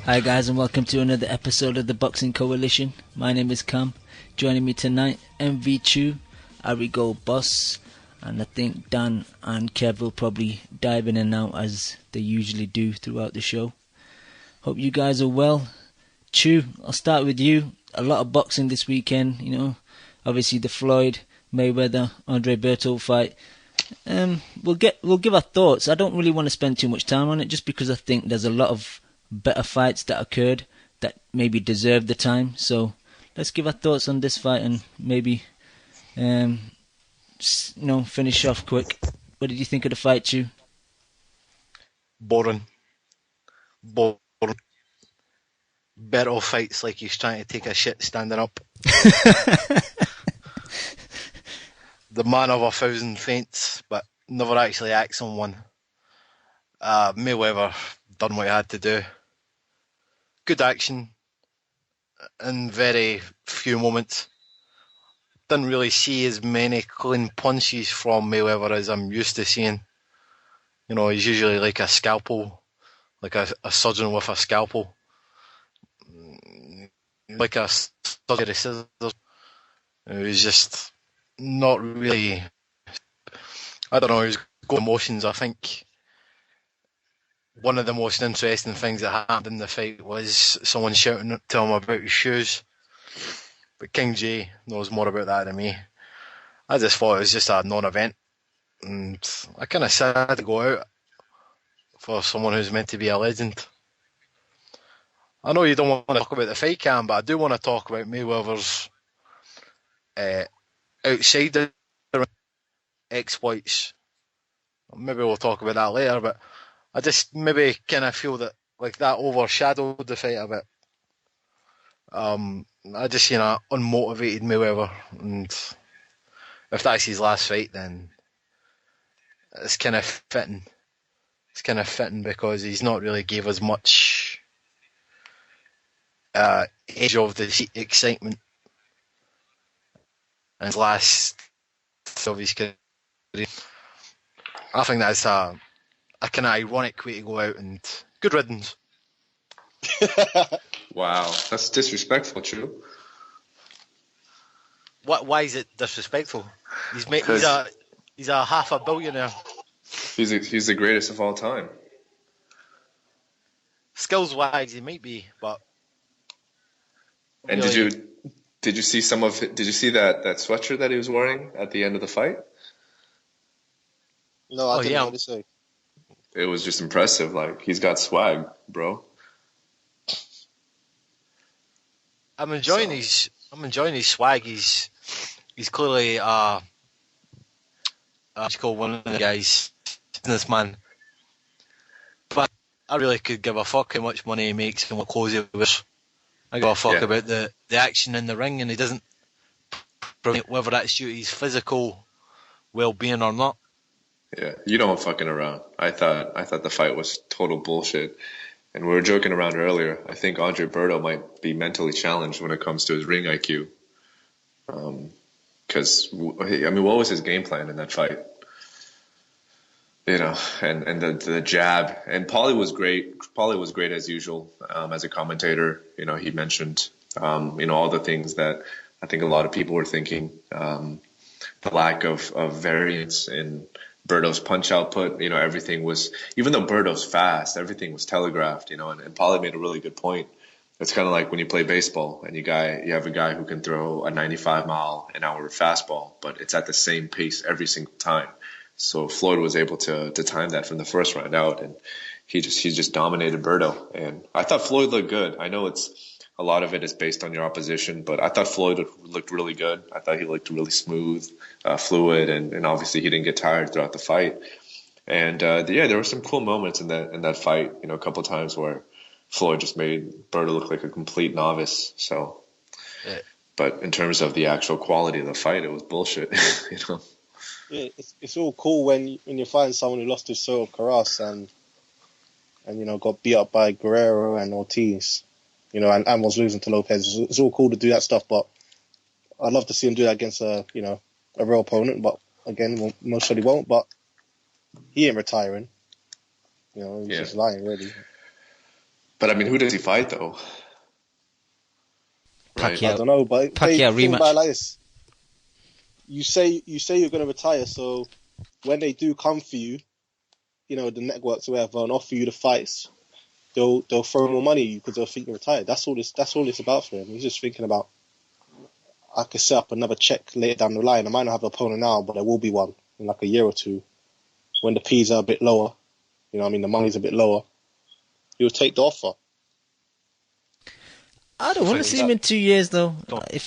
Hi guys and welcome to another episode of the Boxing Coalition. My name is Cam. Joining me tonight, MV2, Arigo Boss, and I think Dan and Kev will probably dive in and out as they usually do throughout the show. Hope you guys are well. Chew, I'll start with you. A lot of boxing this weekend, obviously the Floyd, Mayweather, Andre Berto fight. We'll give our thoughts. I don't really want to spend too much time on it just because I think there's a lot of better fights that occurred that maybe deserve the time. So let's give our thoughts on this fight and maybe finish off quick. What did you think of the fight, Chew? Boring. Berto fights like he's trying to take a shit standing up. The man of 1,000 feints, but never actually acts on one. Mayweather done what he had to do. Good action in very few moments. Didn't really see as many clean punches from Mayweather as I'm used to seeing. He's usually like a scalpel, like a surgeon with a scalpel. Like a surgery scissors. It was just not really, I don't know, he was going emotions. I think one of the most interesting things that happened in the fight was someone shouting to him about his shoes. But King J knows more about that than me. I just thought it was just a non-event. And I kind of sad to go out for someone who's meant to be a legend. I know you don't want to talk about the fight, Cam, but I do want to talk about Mayweather's outside the exploits. Maybe we'll talk about that later, but I just maybe kind of feel that like that overshadowed the fight a bit. I just seen an unmotivated Mayweather, and if that's his last fight, then it's kind of fitting. It's kind of fitting because he's not really gave us much edge of the seat excitement in his last of his career. I think that's a kind of ironic way to go out, and good riddance. Wow, that's disrespectful, True. Why is it disrespectful? He's a half a billionaire. He's the greatest of all time. Skills wise, he might be, but. And really, did you see some of it? Did you see that sweatshirt that he was wearing at the end of the fight? No, I didn't notice it. It was just impressive. Like, he's got swag, bro. I'm enjoying his swag. He's clearly he's called one of the guys, businessman. But I really could give a fuck how much money he makes and what clothes he wears. I give a fuck about the action in the ring, and he doesn't promote whether that's due to his physical well-being or not. Yeah, you know I'm fucking around. I thought the fight was total bullshit. And we were joking around earlier. I think Andre Berto might be mentally challenged when it comes to his ring IQ. Because, what was his game plan in that fight? And the jab. And Paulie was great. Paulie was great as usual as a commentator. He mentioned, all the things that I think a lot of people were thinking. The lack of variance in Berto's punch output, everything was, even though Berto's fast, everything was telegraphed, and Paulie made a really good point. It's kind of like when you play baseball and you have a guy who can throw a 95-mile-an-hour fastball, but it's at the same pace every single time. So Floyd was able to time that from the first round out, and he just dominated Berto. And I thought Floyd looked good. I know a lot of it is based on your opposition, but I thought Floyd looked really good. I thought he looked really smooth, fluid, and obviously he didn't get tired throughout the fight. And there were some cool moments in that fight. A couple of times where Floyd just made Berto look like a complete novice. So, but in terms of the actual quality of the fight, it was bullshit. Yeah, it's all cool when you find someone who lost to Soto Carras and got beat up by Guerrero and Ortiz. And was losing to Lopez. It's all cool to do that stuff, but I'd love to see him do that against a real opponent. But again, most certainly won't. But he ain't retiring. He's just lying, really. But I mean, who does he fight though? Right. Pacquiao. I don't know, but Pacquiao think about rematch. it like this. You say you're going to retire, so when they do come for you, you know, the networks or whatever, and offer you the fights, they'll throw more money at you because they'll think you're retired. That's all it's about for him. He's just thinking about, I could set up another check later down the line. I might not have an opponent now, but there will be one in like a year or two when the P's are a bit lower. You know what I mean? The money's a bit lower. He'll take the offer. I don't want to see him in 2 years though. If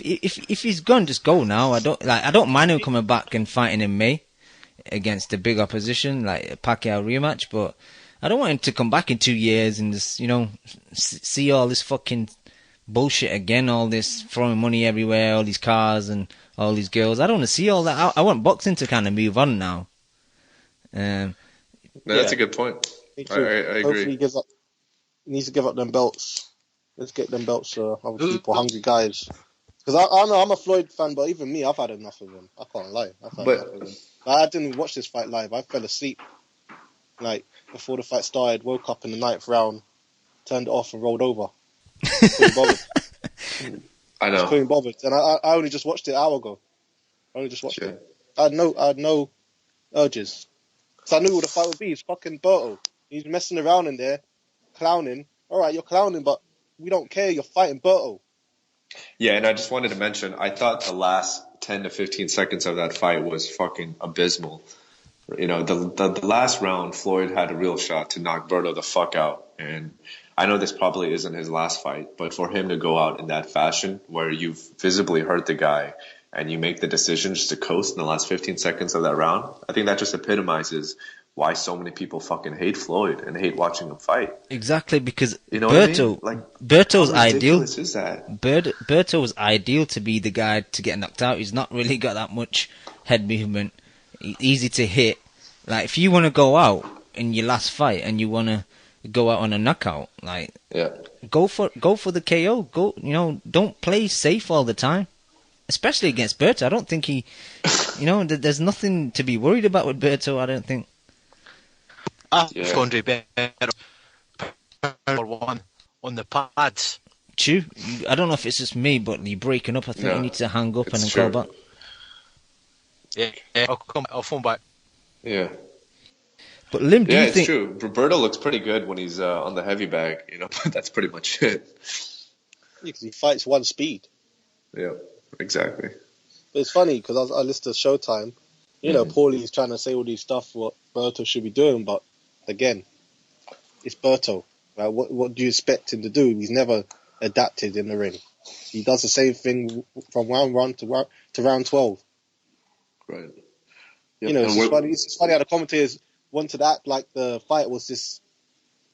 he's gone, just go now. I don't mind him coming back and fighting in May against the big opposition like a Pacquiao rematch, but I don't want him to come back in 2 years and just, you know, see all this fucking bullshit again, all this throwing money everywhere, all these cars and all these girls. I don't want to see all that. I want boxing to kind of move on now. No, that's a good point. I agree. Hopefully he gives up. He needs to give up them belts. Let's get them belts to other people, hungry guys. Because I know I'm a Floyd fan, but even me, I've had enough of him. I can't lie. I've had enough of him. I didn't watch this fight live. I fell asleep. Like, before the fight started, woke up in the 9th round, turned it off and rolled over. Couldn't bother. I know. Just couldn't bother. And I only just watched it an hour ago. I only just watched it. I had no urges. Because I knew what the fight would be. It's fucking Berto. He's messing around in there, clowning. Alright, you're clowning, but we don't care. You're fighting Berto. Yeah, and I just wanted to mention, I thought the last 10 to 15 seconds of that fight was fucking abysmal. You know, the last round, Floyd had a real shot to knock Berto the fuck out. And I know this probably isn't his last fight, but for him to go out in that fashion, where you've visibly hurt the guy and you make the decision just to coast in the last 15 seconds of that round, I think that just epitomizes why so many people fucking hate Floyd and hate watching him fight. Exactly, because you know Berto, what I mean? Berto's how ideal. ridiculous is that? Berto was ideal to be the guy to get knocked out. He's not really got that much head movement. Easy to hit. Like, if you want to go out in your last fight and you want to go out on a knockout, like, go for the KO. Go, you know, don't play safe all the time. Especially against Berto. I don't think he, you know, there's nothing to be worried about with Berto, I don't think. It's going to be better one on the pads. True. I don't know if it's just me, but you're breaking up. I think you need to hang up and then call back. Yeah, I'll phone back. Yeah. But Lim, do you think... Yeah, it's true. Roberto looks pretty good when he's on the heavy bag, you know, that's pretty much it. Because he fights one speed. Yeah, exactly. But it's funny, because I listened to Showtime. You know, Paulie's trying to say all these stuff what Berto should be doing, but again, it's Berto. Right? What do you expect him to do? He's never adapted in the ring. He does the same thing from round 1 to round 12. Right. Yep. You know, it's funny how the commentators wanted to act like the fight was this,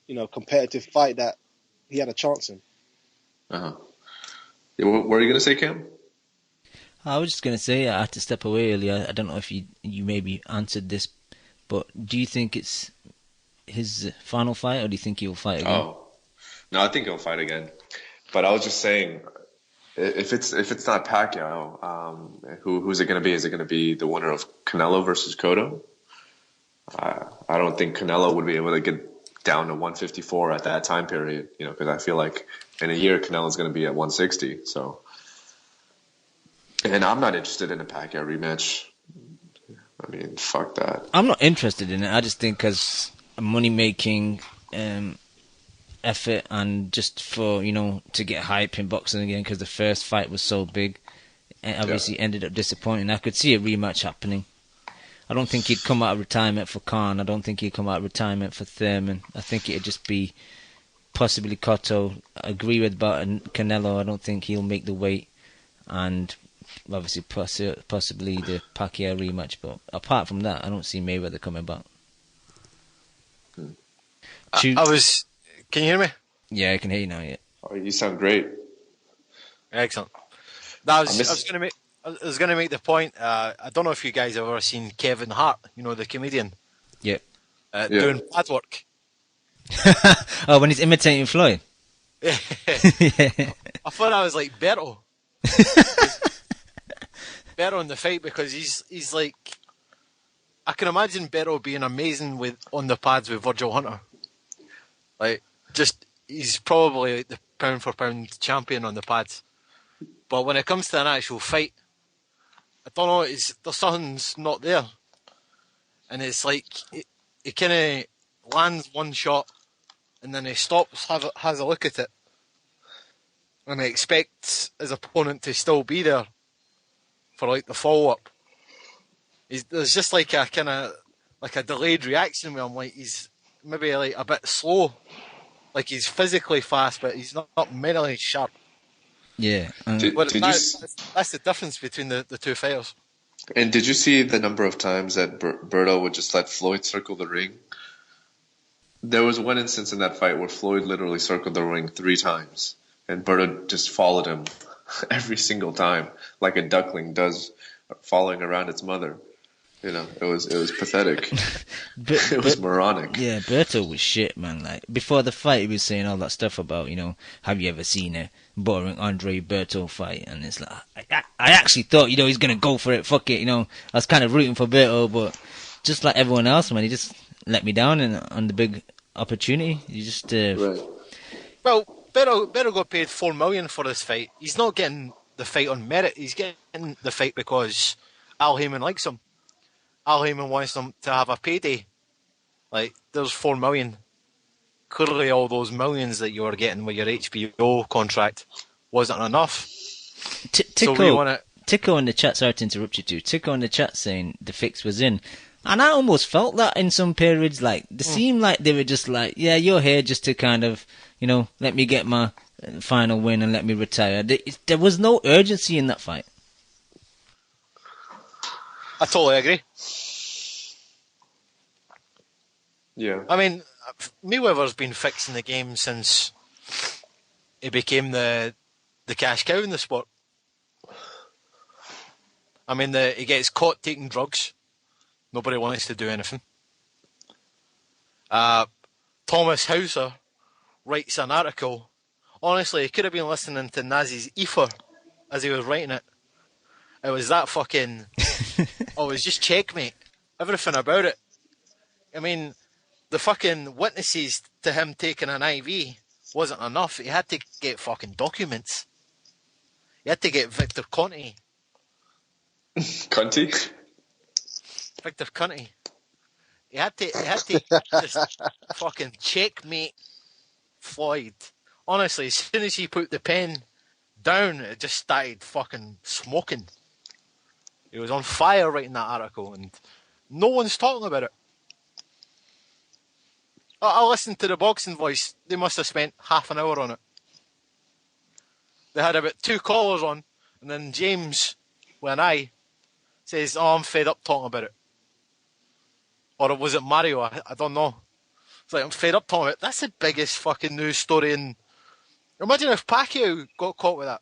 you know, competitive fight that he had a chance in. Uh-huh. Yeah, what were you going to say, Cam? I was just going to say, I had to step away earlier. I don't know if you maybe answered this, but do you think it's his final fight, or do you think he'll fight again? Oh, no, I think he'll fight again. But I was just saying, if it's not Pacquiao, who's it going to be? Is it going to be the winner of Canelo versus Cotto? I don't think Canelo would be able to get down to 154 at that time period, you know, because I feel like in a year Canelo's going to be at 160. So, and I'm not interested in a Pacquiao rematch. I mean, fuck that. I'm not interested in it. I just think because money making effort and just for, you know, to get hype in boxing again, because the first fight was so big, and obviously ended up disappointing. I could see a rematch happening. I don't think he'd come out of retirement for Khan. I don't think he'd come out of retirement for Thurman. I think it'd just be possibly Cotto. I agree with Canelo. I don't think he'll make the weight, and obviously possibly the Pacquiao rematch. But apart from that, I don't see Mayweather coming back. Can you hear me? Yeah, I can hear you now. Yeah. Oh, you sound great. Excellent. I was going to make the point. I don't know if you guys have ever seen Kevin Hart, you know, the comedian. Yep. Doing pad work. Oh, when he's imitating Floyd. Yeah. I thought I was like Berto. Berto in the fight, because he's like, I can imagine Berto being amazing on the pads with Virgil Hunter. Like, just he's probably like the pound for pound champion on the pads. But when it comes to an actual fight, I don't know, there's something's not there. And it's like, he kind of lands one shot, and then he stops, has a look at it, and he expects his opponent to still be there for like the follow-up. There's just like a kind of, like a delayed reaction with him, like he's maybe like a bit slow. Like he's physically fast, but he's not mentally sharp. Yeah. That's the difference between the two fighters. And did you see the number of times that Berto would just let Floyd circle the ring? There was one instance in that fight where Floyd literally circled the ring 3 times, and Berto just followed him every single time, like a duckling does, following around its mother. You know, it was pathetic. It was moronic. Yeah, Berto was shit, man. Like before the fight, he was saying all that stuff about, have you ever seen a boring Andre Berto fight? And it's like, I actually thought, he's gonna go for it. Fuck it, I was kind of rooting for Berto, but just like everyone else, man, he just let me down on the big opportunity. He just Right. Well, Berto got paid $4 million for this fight. He's not getting the fight on merit. He's getting the fight because Al Heyman likes him. Al Heyman wants them to have a payday. Like, there's $4 million. Clearly, all those millions that you were getting with your HBO contract wasn't enough. Tico in the chat, sorry to interrupt you too. Tico in the chat saying the fix was in. And I almost felt that in some periods. Like, they seemed like they were just like, yeah, you're here just to kind of, let me get my final win and let me retire. There was no urgency in that fight. I totally agree. Yeah. I mean, Mayweather's been fixing the game since he became the cash cow in the sport. I mean, he gets caught taking drugs. Nobody wants to do anything. Thomas Hauser writes an article. Honestly, he could have been listening to Nazi's ether as he was writing it. It was that fucking... it was just checkmate. Everything about it. I mean, the fucking witnesses to him taking an IV wasn't enough. He had to get fucking documents. He had to get Victor Conti. Conti? Victor Conti. He had to just fucking checkmate Floyd. Honestly, as soon as he put the pen down, it just started fucking smoking. He was on fire writing that article, and no one's talking about it. I listened to the Boxing Voice. They must have spent half an hour on it. They had about 2 callers on, and then James, when I says, "Oh, I'm fed up talking about it." Or was it Mario? I don't know. It's like, I'm fed up talking about it. That's the biggest fucking news story in... Imagine if Pacquiao got caught with that.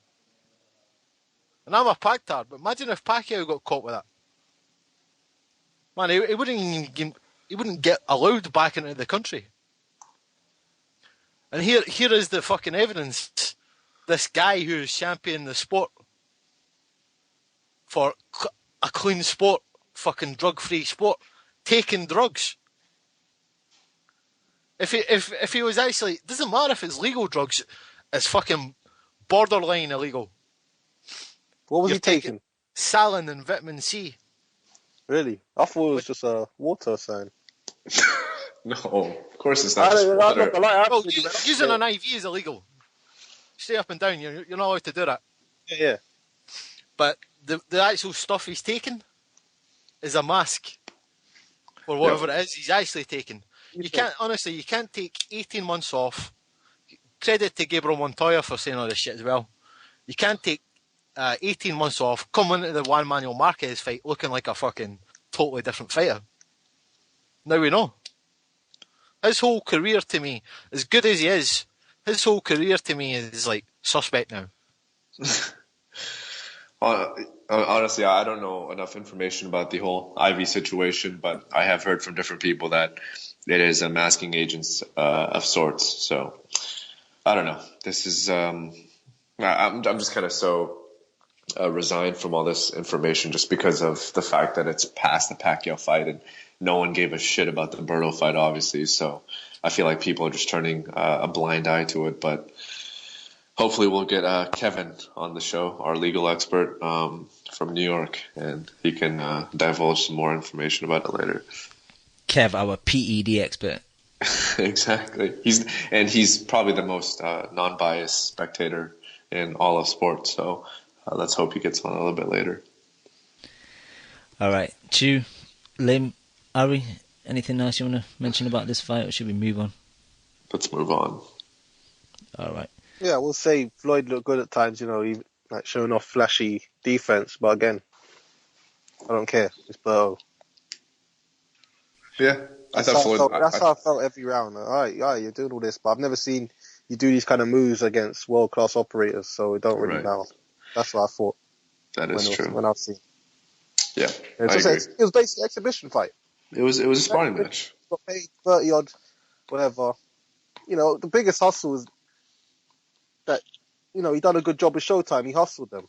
And I'm a Pactard, but imagine if Pacquiao got caught with that. Man, he wouldn't get allowed back into the country. And here is the fucking evidence. This guy who's championing the sport for a clean sport, fucking drug-free sport, taking drugs. If he was actually... It doesn't matter if it's legal drugs, it's fucking borderline illegal. What was he taking? Saline and vitamin C. Really? I thought it was just a water sign. No, of course it's not just water. Well, using an IV is illegal. Stay up and down, you're not allowed to do that. Yeah. But the actual stuff he's taking is a mask. Or whatever it is he's actually taking. You can't take 18 months off. Credit to Gabriel Montoya for saying all this shit as well. You can't take 18 months off, come into the Juan Manuel Marquez fight looking like a fucking totally different fighter. Now we know. His whole career to me, as good as he is, his whole career to me is like suspect now. Honestly, I don't know enough information about the whole IV situation, but I have heard from different people that it is a masking agent of sorts. So I don't know. This is I'm just kind of so resigned from all this information just because of the fact that it's past the Pacquiao fight and no one gave a shit about the Berto fight, obviously. So I feel like people are just turning a blind eye to it. But hopefully we'll get Kevin on the show, our legal expert from New York, and he can divulge some more information about it later. Kev, our PED expert. Exactly. He's probably the most non-biased spectator in all of sports. So let's hope he gets on a little bit later. All right. Chu, Lim, Ari, anything else you want to mention about this fight, or should we move on? Let's move on. All right. Yeah, we'll say Floyd looked good at times, even like showing off flashy defense, but again, I don't care. It's Berto. Yeah, That's how I felt every round. All right, you're doing all this, but I've never seen you do these kind of moves against world-class operators, so it don't really matter. That's what I thought. That is true. When I've seen. Yeah, I agree. It was basically an exhibition fight. It was a sparring match. Got paid 30 odd, whatever. The biggest hustle is that, he done a good job with Showtime. He hustled them.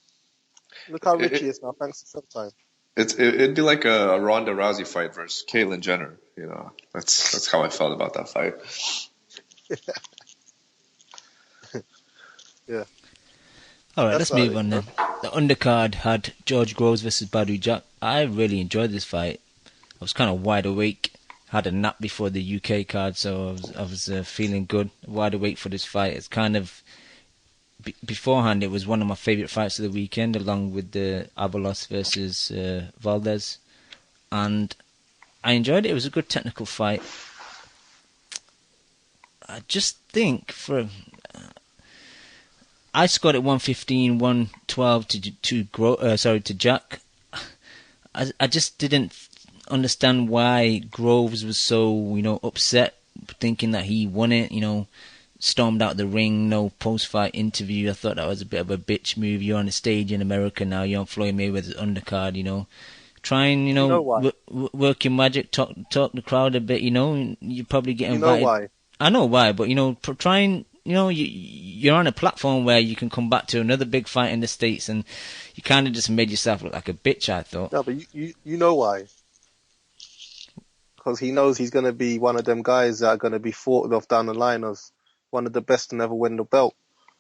Look how rich he is now, thanks to Showtime. It'd be like a Ronda Rousey fight versus Caitlyn Jenner. That's how I felt about that fight. Yeah. All right, let's move on then. The undercard had George Groves versus Badou Jack. I really enjoyed this fight. I was kind of wide awake. Had a nap before the UK card, so I was feeling good, wide awake for this fight. It's kind of beforehand, it was one of my favourite fights of the weekend, along with the Avalos versus Valdez, and I enjoyed it. It was a good technical fight. I just think I scored it 115, 112 to Jack. I just didn't understand why Groves was so upset, thinking that he won it. Stormed out the ring, no post-fight interview. I thought that was a bit of a bitch move. You're on a stage in America now. You're on Floyd Mayweather's undercard. Try and work your magic, talk the crowd a bit. You probably get invited. You know why? I know why, but try and you're on a platform where you can come back to another big fight in the States, and you kind of just made yourself look like a bitch, I thought. No, but you know why? Because he knows he's going to be one of them guys that are going to be thought of down the line as one of the best to never win the belt.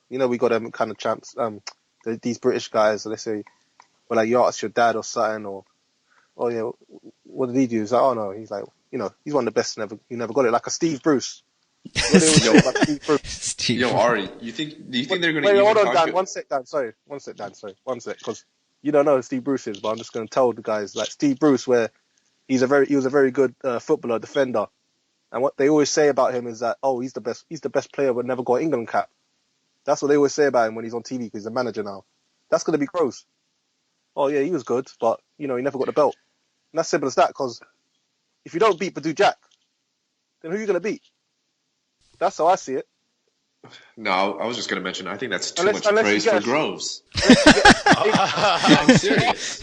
We got them kind of champs, these British guys, so they say, well, like, you ask your dad or something, or, oh yeah, what did he do? He's like, oh no, he's like, he's one of the best to never got it, like a Steve Bruce. Yo, Ari, do you think they're going to wait, hold on, Dan, one sec, because you don't know who Steve Bruce is, but I'm just going to tell the guys, like Steve Bruce, where he was a very good footballer, defender. And what they always say about him is that, oh, he's the best player but never got an England cap. That's what they always say about him when he's on TV, because he's a manager now. That's going to be gross. Oh yeah, he was good, but he never got the belt. And that's simple as that, because if you don't beat Badou Jack, then who are you going to beat? That's how I see it. No, I was just going to mention, I think that's too much praise for Groves. I'm serious.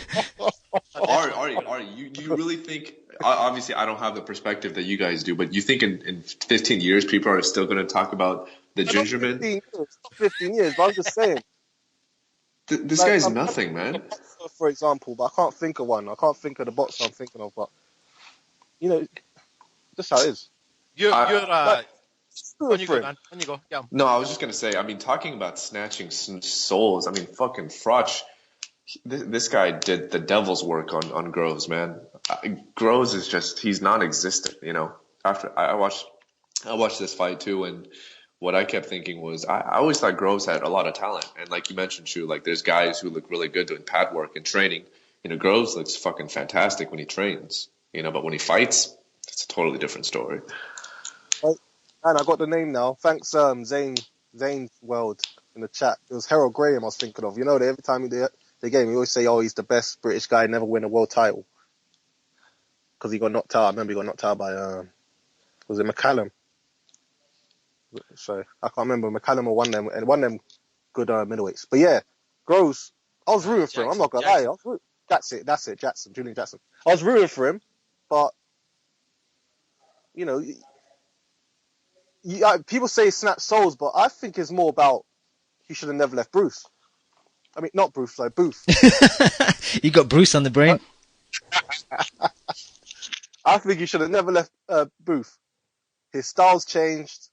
Ari, you really think, obviously I don't have the perspective that you guys do, but you think in 15 years people are still going to talk about the Gingerman? 15 years, but I'm just saying. This guy's nothing, man. For example, but I can't think of one. I can't think of the boxer I'm thinking of, but, just how it is. On you go, man. On you go. Yeah. No, I was just going to say, talking about snatching souls, Fucking Frotch, this guy did the devil's work on Groves, man. Groves is just, he's non-existent, After I watched this fight too, and what I kept thinking was, I always thought Groves had a lot of talent. And like you mentioned, Shu, like there's guys who look really good doing pad work and training. Groves looks fucking fantastic when he trains, but when he fights, it's a totally different story. And I got the name now. Thanks, Zane's World in the chat. It was Harold Graham I was thinking of. That every time they game, he always say, oh, he's the best British guy, never win a world title. Because he got knocked out. I remember he got knocked out by, was it McCallum? So, I can't remember. McCallum or one of them good middleweights. But yeah, Groves, I was rooting for him. I'm not going to lie. That's it, Jackson, Julian Jackson. I was rooting for him, but, people say snap souls, but I think it's more about he should have never left Bruce. Not Bruce, like Booth. You got Bruce on the brain? I think he should have never left Booth. His style's changed.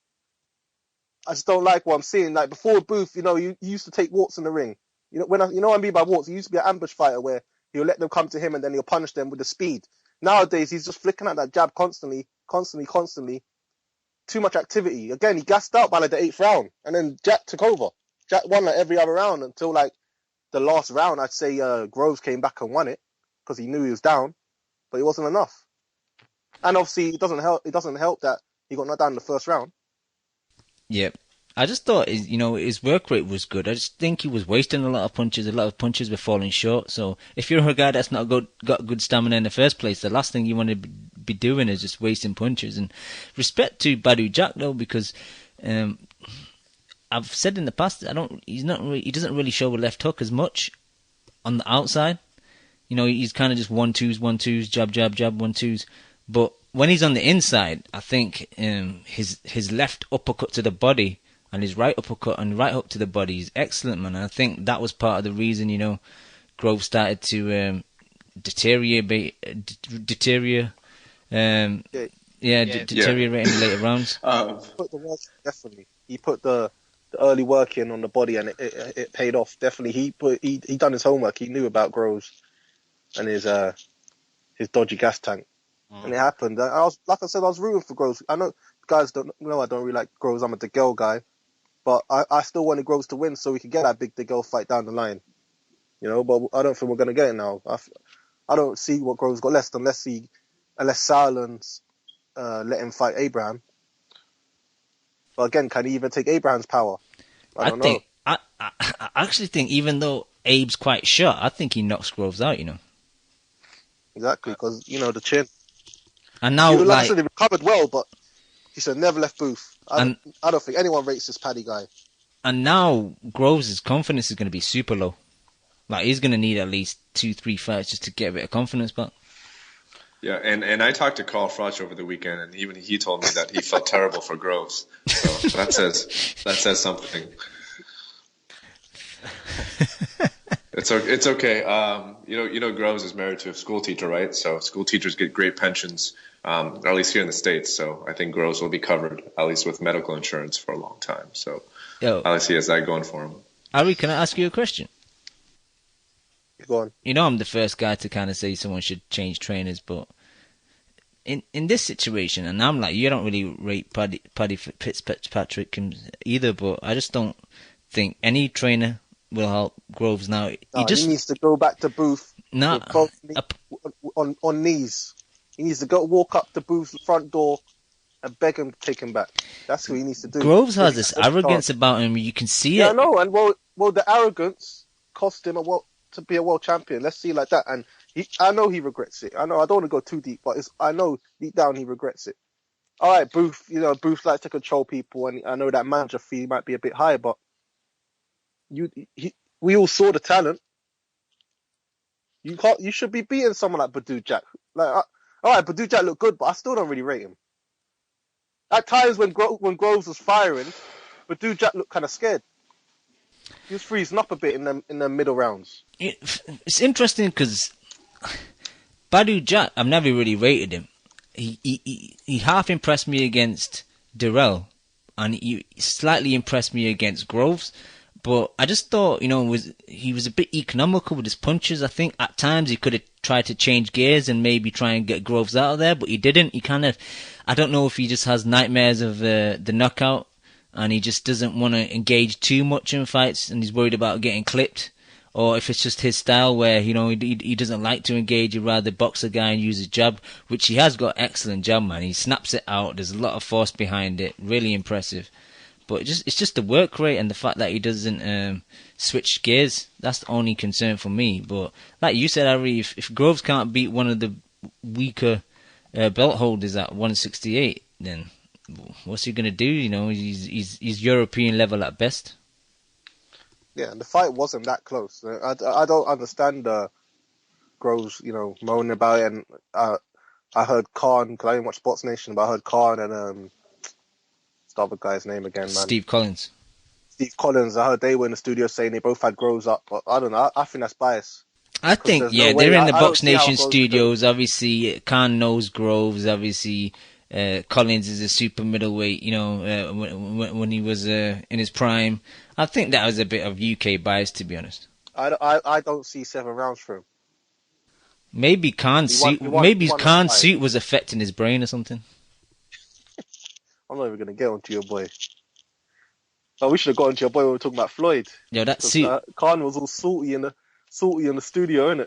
I just don't like what I'm seeing. Like before Booth, you used to take walks in the ring. What I mean by walks, he used to be an ambush fighter where he'll let them come to him and then he'll punish them with the speed. Nowadays, he's just flicking at that jab constantly. Too much activity. Again, he gassed out by like the 8th round, and then Jack took over. Jack won like every other round until like the last round. I'd say Groves came back and won it because he knew he was down, but it wasn't enough. And obviously, it doesn't help. It doesn't help that he got knocked down in the first round. Yep. I just thought his work rate was good. I just think he was wasting a lot of punches. A lot of punches were falling short. So if you're a guy that's not got good stamina in the first place, the last thing you want to be doing is just wasting punches. And respect to Badu Jack though, because I've said in the past, he doesn't really show a left hook as much on the outside. He's kind of just 1-2s, jab, 1-2s. But when he's on the inside, I think his left uppercut to the body and his right uppercut and right hook to the body is excellent, man. And I think that was part of the reason, Grove started to deteriorate in the later rounds. Put the work, definitely. He put the early work in on the body, and it paid off. Definitely, he done his homework. He knew about Groves and his dodgy gas tank, and it happened. I was rooting for Groves. I know guys don't know I don't really like Groves. I'm a DeGale guy, but I still wanted Groves to win so we could get that big DeGale fight down the line. But I don't think we're gonna get it now. I don't see what Groves got left unless Silence let him fight Abraham. But again, can he even take Abraham's power? I don't know. I actually think even though Abe's quite short, I think he knocks Groves out. Exactly, because the chin. And now, like I said, he recovered well, but he should have never left Booth. I don't think anyone rates this Paddy guy. And now Groves' confidence is going to be super low. Like he's going to need at least 2-3 fights just to get a bit of confidence back. Yeah, and I talked to Carl Froch over the weekend, and even he told me that he felt terrible for Groves. So that says something. It's okay. Groves is married to a school teacher, right? So school teachers get great pensions, at least here in the States. So I think Groves will be covered, at least with medical insurance, for a long time. So at least he has that going for him. Ari, can I ask you a question? Go on. I'm the first guy to kind of say someone should change trainers, but in this situation, and I'm like, you don't really rate Paddy Fitzpatrick either, but I just don't think any trainer will help Groves now. He needs to go back to Booth on knees. He needs to walk up to Booth's front door and beg him to take him back. That's what he needs to do. Groves has this arrogance about him. You can see it. Yeah, I know. And well, the arrogance cost him to be a world champion. Let's see it like that. And I know he regrets it. I know I don't want to go too deep, but I know deep down he regrets it. All right, Booth. Booth likes to control people, and I know that manager fee might be a bit high, but we all saw the talent. You should be beating someone like Badu Jack. All right, Badu Jack looked good, but I still don't really rate him. At times when Groves was firing, Badu Jack looked kind of scared. He was freezing up a bit in the middle rounds. It's interesting because Badu Jack, I've never really rated him. He half impressed me against Durrell, and he slightly impressed me against Groves. But I just thought, he was a bit economical with his punches. I think at times he could have tried to change gears and maybe try and get Groves out of there, but he didn't. I don't know if he just has nightmares of the knockout, and he just doesn't want to engage too much in fights, and he's worried about getting clipped, or if it's just his style where he doesn't like to engage. He'd rather box a guy and use his jab, which he has got excellent jab, man. He snaps it out. There's a lot of force behind it. Really impressive. But it's just the work rate and the fact that he doesn't switch gears. That's the only concern for me. But like you said, Ari, if Groves can't beat one of the weaker belt holders at 168, then what's he gonna do? He's European level at best. Yeah, and the fight wasn't that close. I don't understand Groves, moaning about it. And I heard Khan, because I didn't watch Sports Nation, but I heard Khan and what's the other guy's name again, man? Steve Collins. I heard they were in the studio saying they both had Groves up, but I don't know. I think that's bias. I think, they're in the Box Nation studios. Obviously, Khan knows Groves. Obviously, Collins is a super middleweight, when he was in his prime. I think that was a bit of UK bias, to be honest. I don't see 7 rounds for him. Maybe Khan's suit was affecting his brain or something. I'm not even going to get onto your boy. Oh, we should have got onto your boy when we were talking about Floyd. Yo, that suit. Khan was all salty in the studio, innit?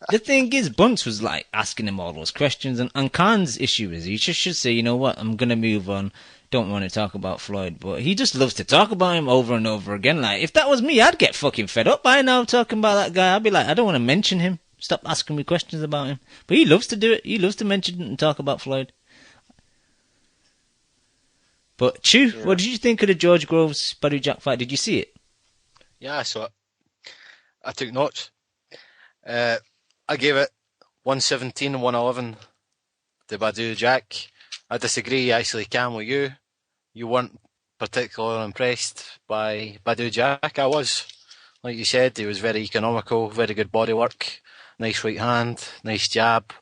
The thing is, Bunce was like asking him all those questions, and Khan's issue is he just should say, you know what, I'm going to move on. Don't want to talk about Floyd, but he just loves to talk about him over and over again. Like, if that was me, I'd get fucking fed up by now talking about that guy. I'd be like, I don't want to mention him. Stop asking me questions about him. But he loves to do it. He loves to mention and talk about Floyd. But Chew, What did you think of the George Groves Badou Jack fight? Did you see it? Yeah, I saw it. I took notes. I gave it 117 and 111 to Badou Jack. I disagree, actually, Cam, with you. You weren't particularly impressed by Badou Jack. I was. Like you said, he was very economical, very good body work, nice right hand, nice jab,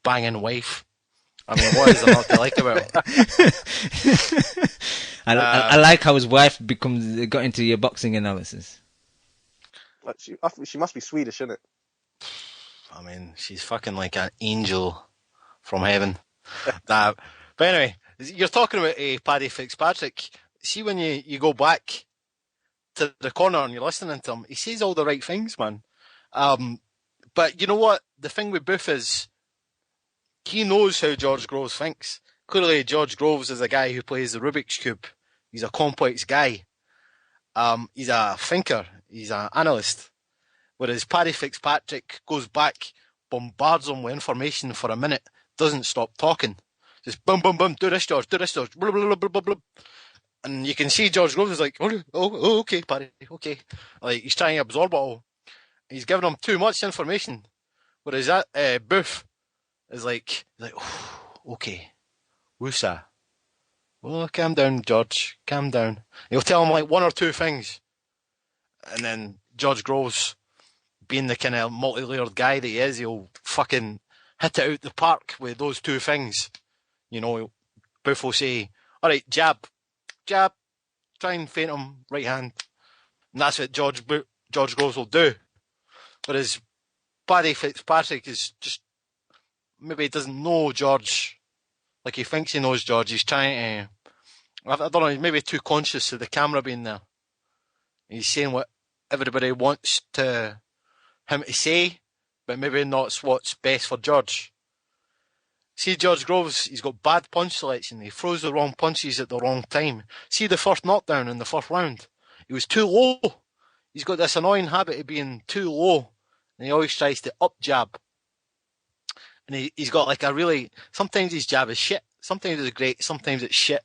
banging wife. I mean, what is there not to like about it? I like how his wife got into your boxing analysis. Like she must be Swedish, isn't it? I mean, she's fucking like an angel from heaven. But anyway, you're talking about Paddy Fitzpatrick. See, when you go back to the corner and you're listening to him, he says all the right things, man. But you know what? The thing with Booth is, he knows how George Groves thinks. Clearly, George Groves is a guy who plays the Rubik's Cube. He's a complex guy. He's a thinker. He's an analyst. Whereas Paddy Fitzpatrick goes back, bombards him with information for a minute, doesn't stop talking. Just boom, boom, boom, do this, George, blah, blah, blah, blah, blah, blah. And you can see George Groves is like, oh, okay, Paddy, okay. Like, he's trying to absorb it all. He's giving him too much information. Whereas that Booth is like, oh, okay, woosah. Well, calm down, George, calm down. He'll tell him like 1 or 2 things. And then George Groves, being the kind of multi-layered guy that he is, he'll fucking hit it out the park with those 2 things. You know, Booth will say, all right, jab, try and feint him, right hand. And that's what George Groves will do. Whereas Paddy Fitzpatrick is just, maybe he doesn't know George like he thinks he knows George. He's trying to, I don't know, he's maybe too conscious of the camera being there. He's saying what everybody wants him to say, but maybe not what's best for George. See, George Groves, he's got bad punch selection. He throws the wrong punches at the wrong time. See the first knockdown in the first round? He was too low. He's got this annoying habit of being too low, and he always tries to up jab. And he's got like a really, sometimes his jab is shit. Sometimes it's great, sometimes it's shit.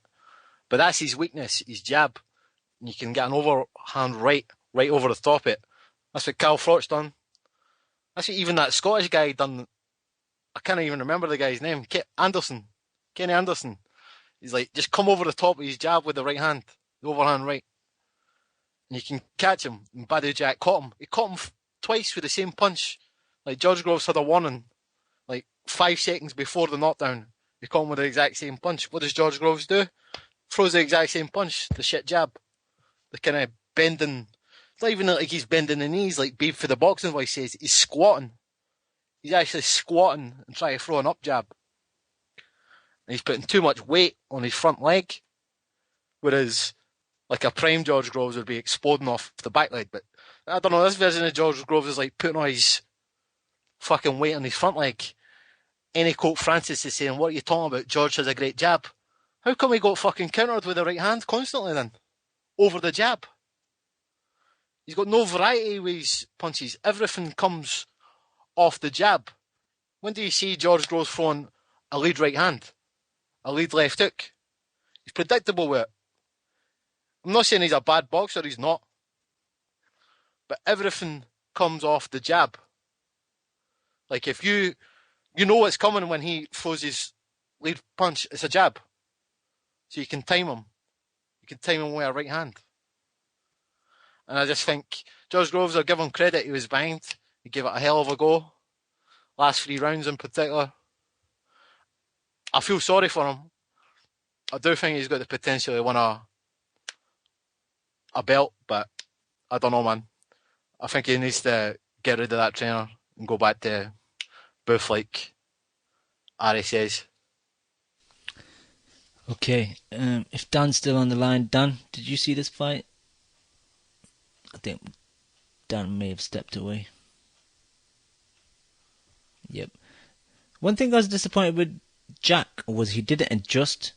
But that's his weakness, his jab. And you can get an overhand right over the top of it. That's what Cal Froch's done. That's what even that Scottish guy done. I can't even remember the guy's name. Kenny Anderson. He's like, just come over the top of his jab with the right hand, the overhand right. And you can catch him. And Badou Jack caught him. He caught him twice with the same punch. Like George Groves had a warning, like 5 seconds before the knockdown. He caught him with the exact same punch. What does George Groves do? Throws the exact same punch, the shit jab. The kind of bending. It's not even like he's bending the knees like Babe for the boxing voice says. He's squatting. He's actually squatting and trying to throw an up jab. And he's putting too much weight on his front leg. Whereas, like a prime George Groves would be exploding off the back leg. But I don't know, this version of George Groves is like putting all his fucking weight on his front leg. Any Colt Francis is saying, what are you talking about? George has a great jab. How come he got fucking countered with the right hand constantly then? Over the jab. He's got no variety with his punches. Everything comes off the jab. When do you see George Groves throwing a lead right hand? A lead left hook? He's predictable with it. I'm not saying he's a bad boxer, he's not. But everything comes off the jab. Like if you know what's coming when he throws his lead punch, it's a jab. So you can time him. You can time him with a right hand. And I just think George Groves, I'll give him credit, he was behind. He gave it a hell of a go. Last 3 rounds in particular. I feel sorry for him. I do think he's got the potential to win a belt, but I don't know, man. I think he needs to get rid of that trainer and go back to Booth like Ari says. Okay, if Dan's still on the line, Dan, did you see this fight? I think Dan may have stepped away. Yep. One thing I was disappointed with Jack was he didn't adjust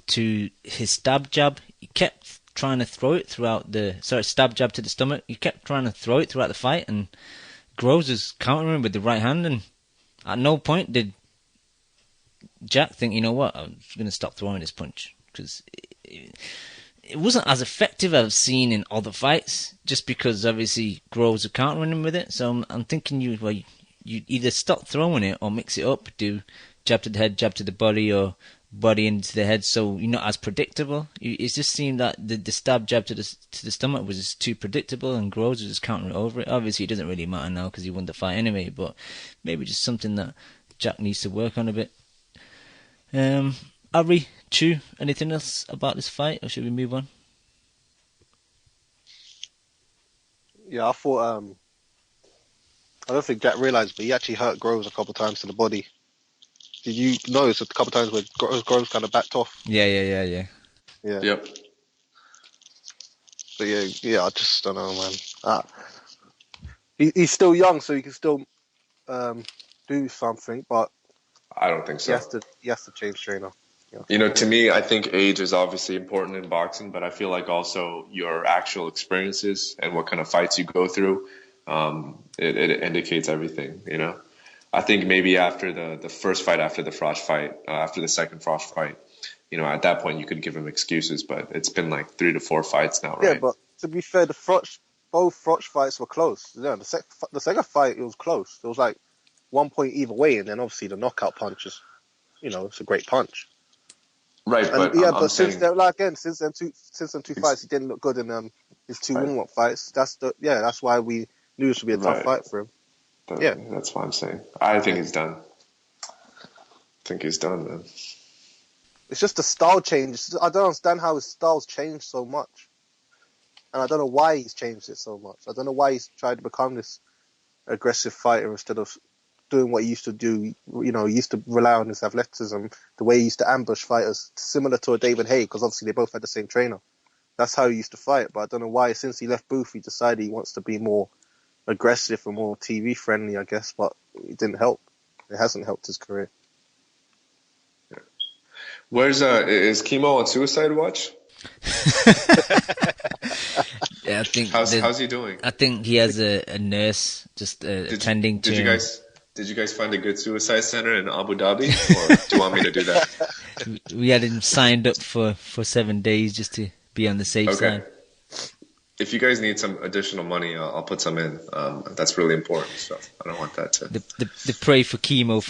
to his stab jab. He kept trying to throw it throughout stab jab to the stomach. He kept trying to throw it throughout the fight, and Groves was countering him with the right hand, and at no point did Jack think, you know what, I'm going to stop throwing this punch, because it wasn't as effective as I've seen in other fights, just because obviously Groves are countering him with it. So I'm thinking you either stop throwing it or mix it up, do jab to the head, jab to the body, or body into the head, so you're not as predictable. It just seemed that the stab jab to the stomach was just too predictable, and Groves was just countering over it. Obviously, it doesn't really matter now because he won the fight anyway, but maybe just something that Jack needs to work on a bit. Ari, Chu, anything else about this fight, or should we move on? Yeah, I thought. I don't think Jack realised, but he actually hurt Groves a couple of times to the body. Did you notice a couple of times where Groves kind of backed off? Yeah. Yep. But yeah, I just don't know, man. He's still young, so he can still do something, but I don't think so. He has to change trainer. Yeah. You know, to me, I think age is obviously important in boxing, but I feel like also your actual experiences and what kind of fights you go through, it indicates everything, you know. I think maybe after the first fight, after the Froch fight, after the second Froch fight, you know, at that point you could give him excuses, but it's been like 3 to 4 fights now, right? Yeah, but to be fair, both Froch fights were close. Yeah, the second fight, it was close. It was like 1 point either way, and then obviously the knockout punch is, you know, it's a great punch. Right, and, but but since them two fights, he didn't look good in his 2 warm-up fights. That's why we knew this would be a tough fight for him. That's what I'm saying. I think he's done. Man. It's just a style change. I don't understand how his style's changed so much. And I don't know why he's changed it so much. I don't know why he's tried to become this aggressive fighter instead of doing what he used to do. You know, he used to rely on his athleticism, the way he used to ambush fighters, similar to a David Haye, because obviously they both had the same trainer. That's how he used to fight. But I don't know why, since he left Booth, he decided he wants to be more aggressive and more TV friendly, I guess, but it didn't help. It hasn't helped his career. Yeah. Where's is Chemo on Suicide Watch? Yeah, I think. How's he doing? I think he has a nurse just attending to him. Did you guys find a good suicide center in Abu Dhabi, or do you want me to do that? We had him signed up for 7 days just to be on the safe side. If you guys need some additional money, I'll put some in. That's really important. So I don't want that to. The Pray for Chemo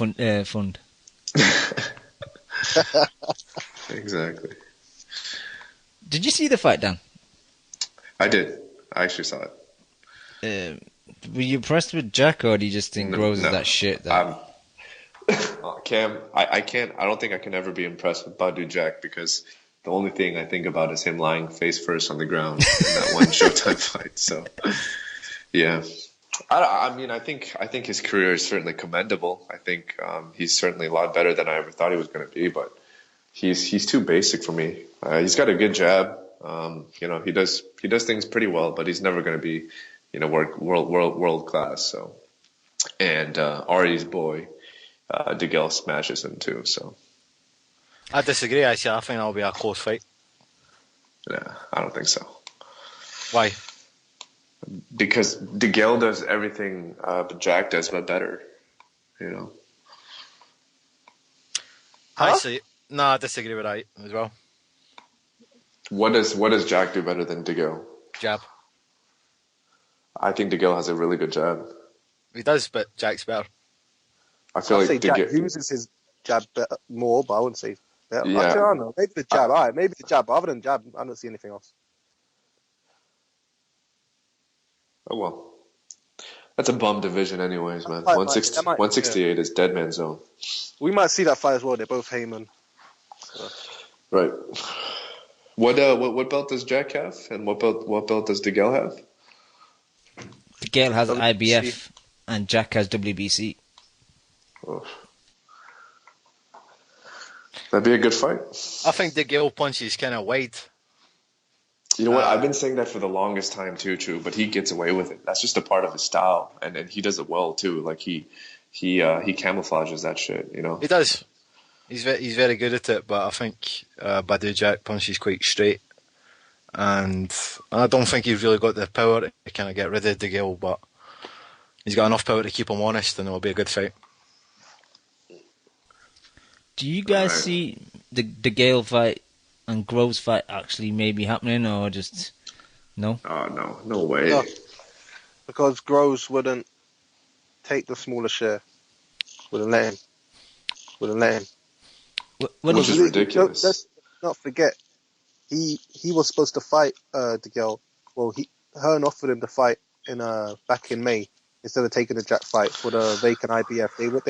fund. Exactly. Did you see the fight, Dan? I did. I actually saw it. Were you impressed with Jack, or do you just think Groves is that shit? Cam, I can't. I don't think I can ever be impressed with Badu Jack, because the only thing I think about is him lying face first on the ground in that one Showtime fight. So, yeah. I mean, I think his career is certainly commendable. I think he's certainly a lot better than I ever thought he was going to be, but he's too basic for me. He's got a good jab. You know, he does things pretty well, but he's never going to be, you know, world class. So, and Ari's boy, DeGale smashes him too. So, I disagree. Actually, I think that'll be a close fight. Yeah, I don't think so. Why? Because DeGale does everything Jack does, but better. You know. Actually, no, I disagree with that as well. What does Jack do better than DeGale? Jab. I think DeGale has a really good jab. He does, but Jack's better. I feel like Jack uses his jab better, more, but I wouldn't say better. Yeah. Actually, I don't know. Maybe the jab. All right, maybe the jab. But other than jab, I don't see anything else. Oh well. That's a bum division, anyways, man. That 168 is dead man zone. We might see that fight as well. They're both Heyman. So. Right. What belt does Jack have, and what belt does DeGale have? DeGale has WBC. IBF, and Jack has WBC. Oh. That'd be a good fight. I think the Gale punch is kind of wide. You know what? I've been saying that for the longest time too, True. But he gets away with it. That's just a part of his style, and he does it well too. Like he camouflages that shit. You know. He does. He's very good at it. But I think Badu Jack punch is quite straight, and I don't think he's really got the power to kind of get rid of the Gale. But he's got enough power to keep him honest, and it'll be a good fight. Do you guys see the Gale fight and Groves fight actually maybe happening, or just no? Oh, no way. No, because Groves wouldn't take the smaller share. Wouldn't let him. Which is ridiculous. Let's not forget, he was supposed to fight DeGale. Well, Hearn offered him to fight back in May instead of taking the Jack fight for the vacant IBF.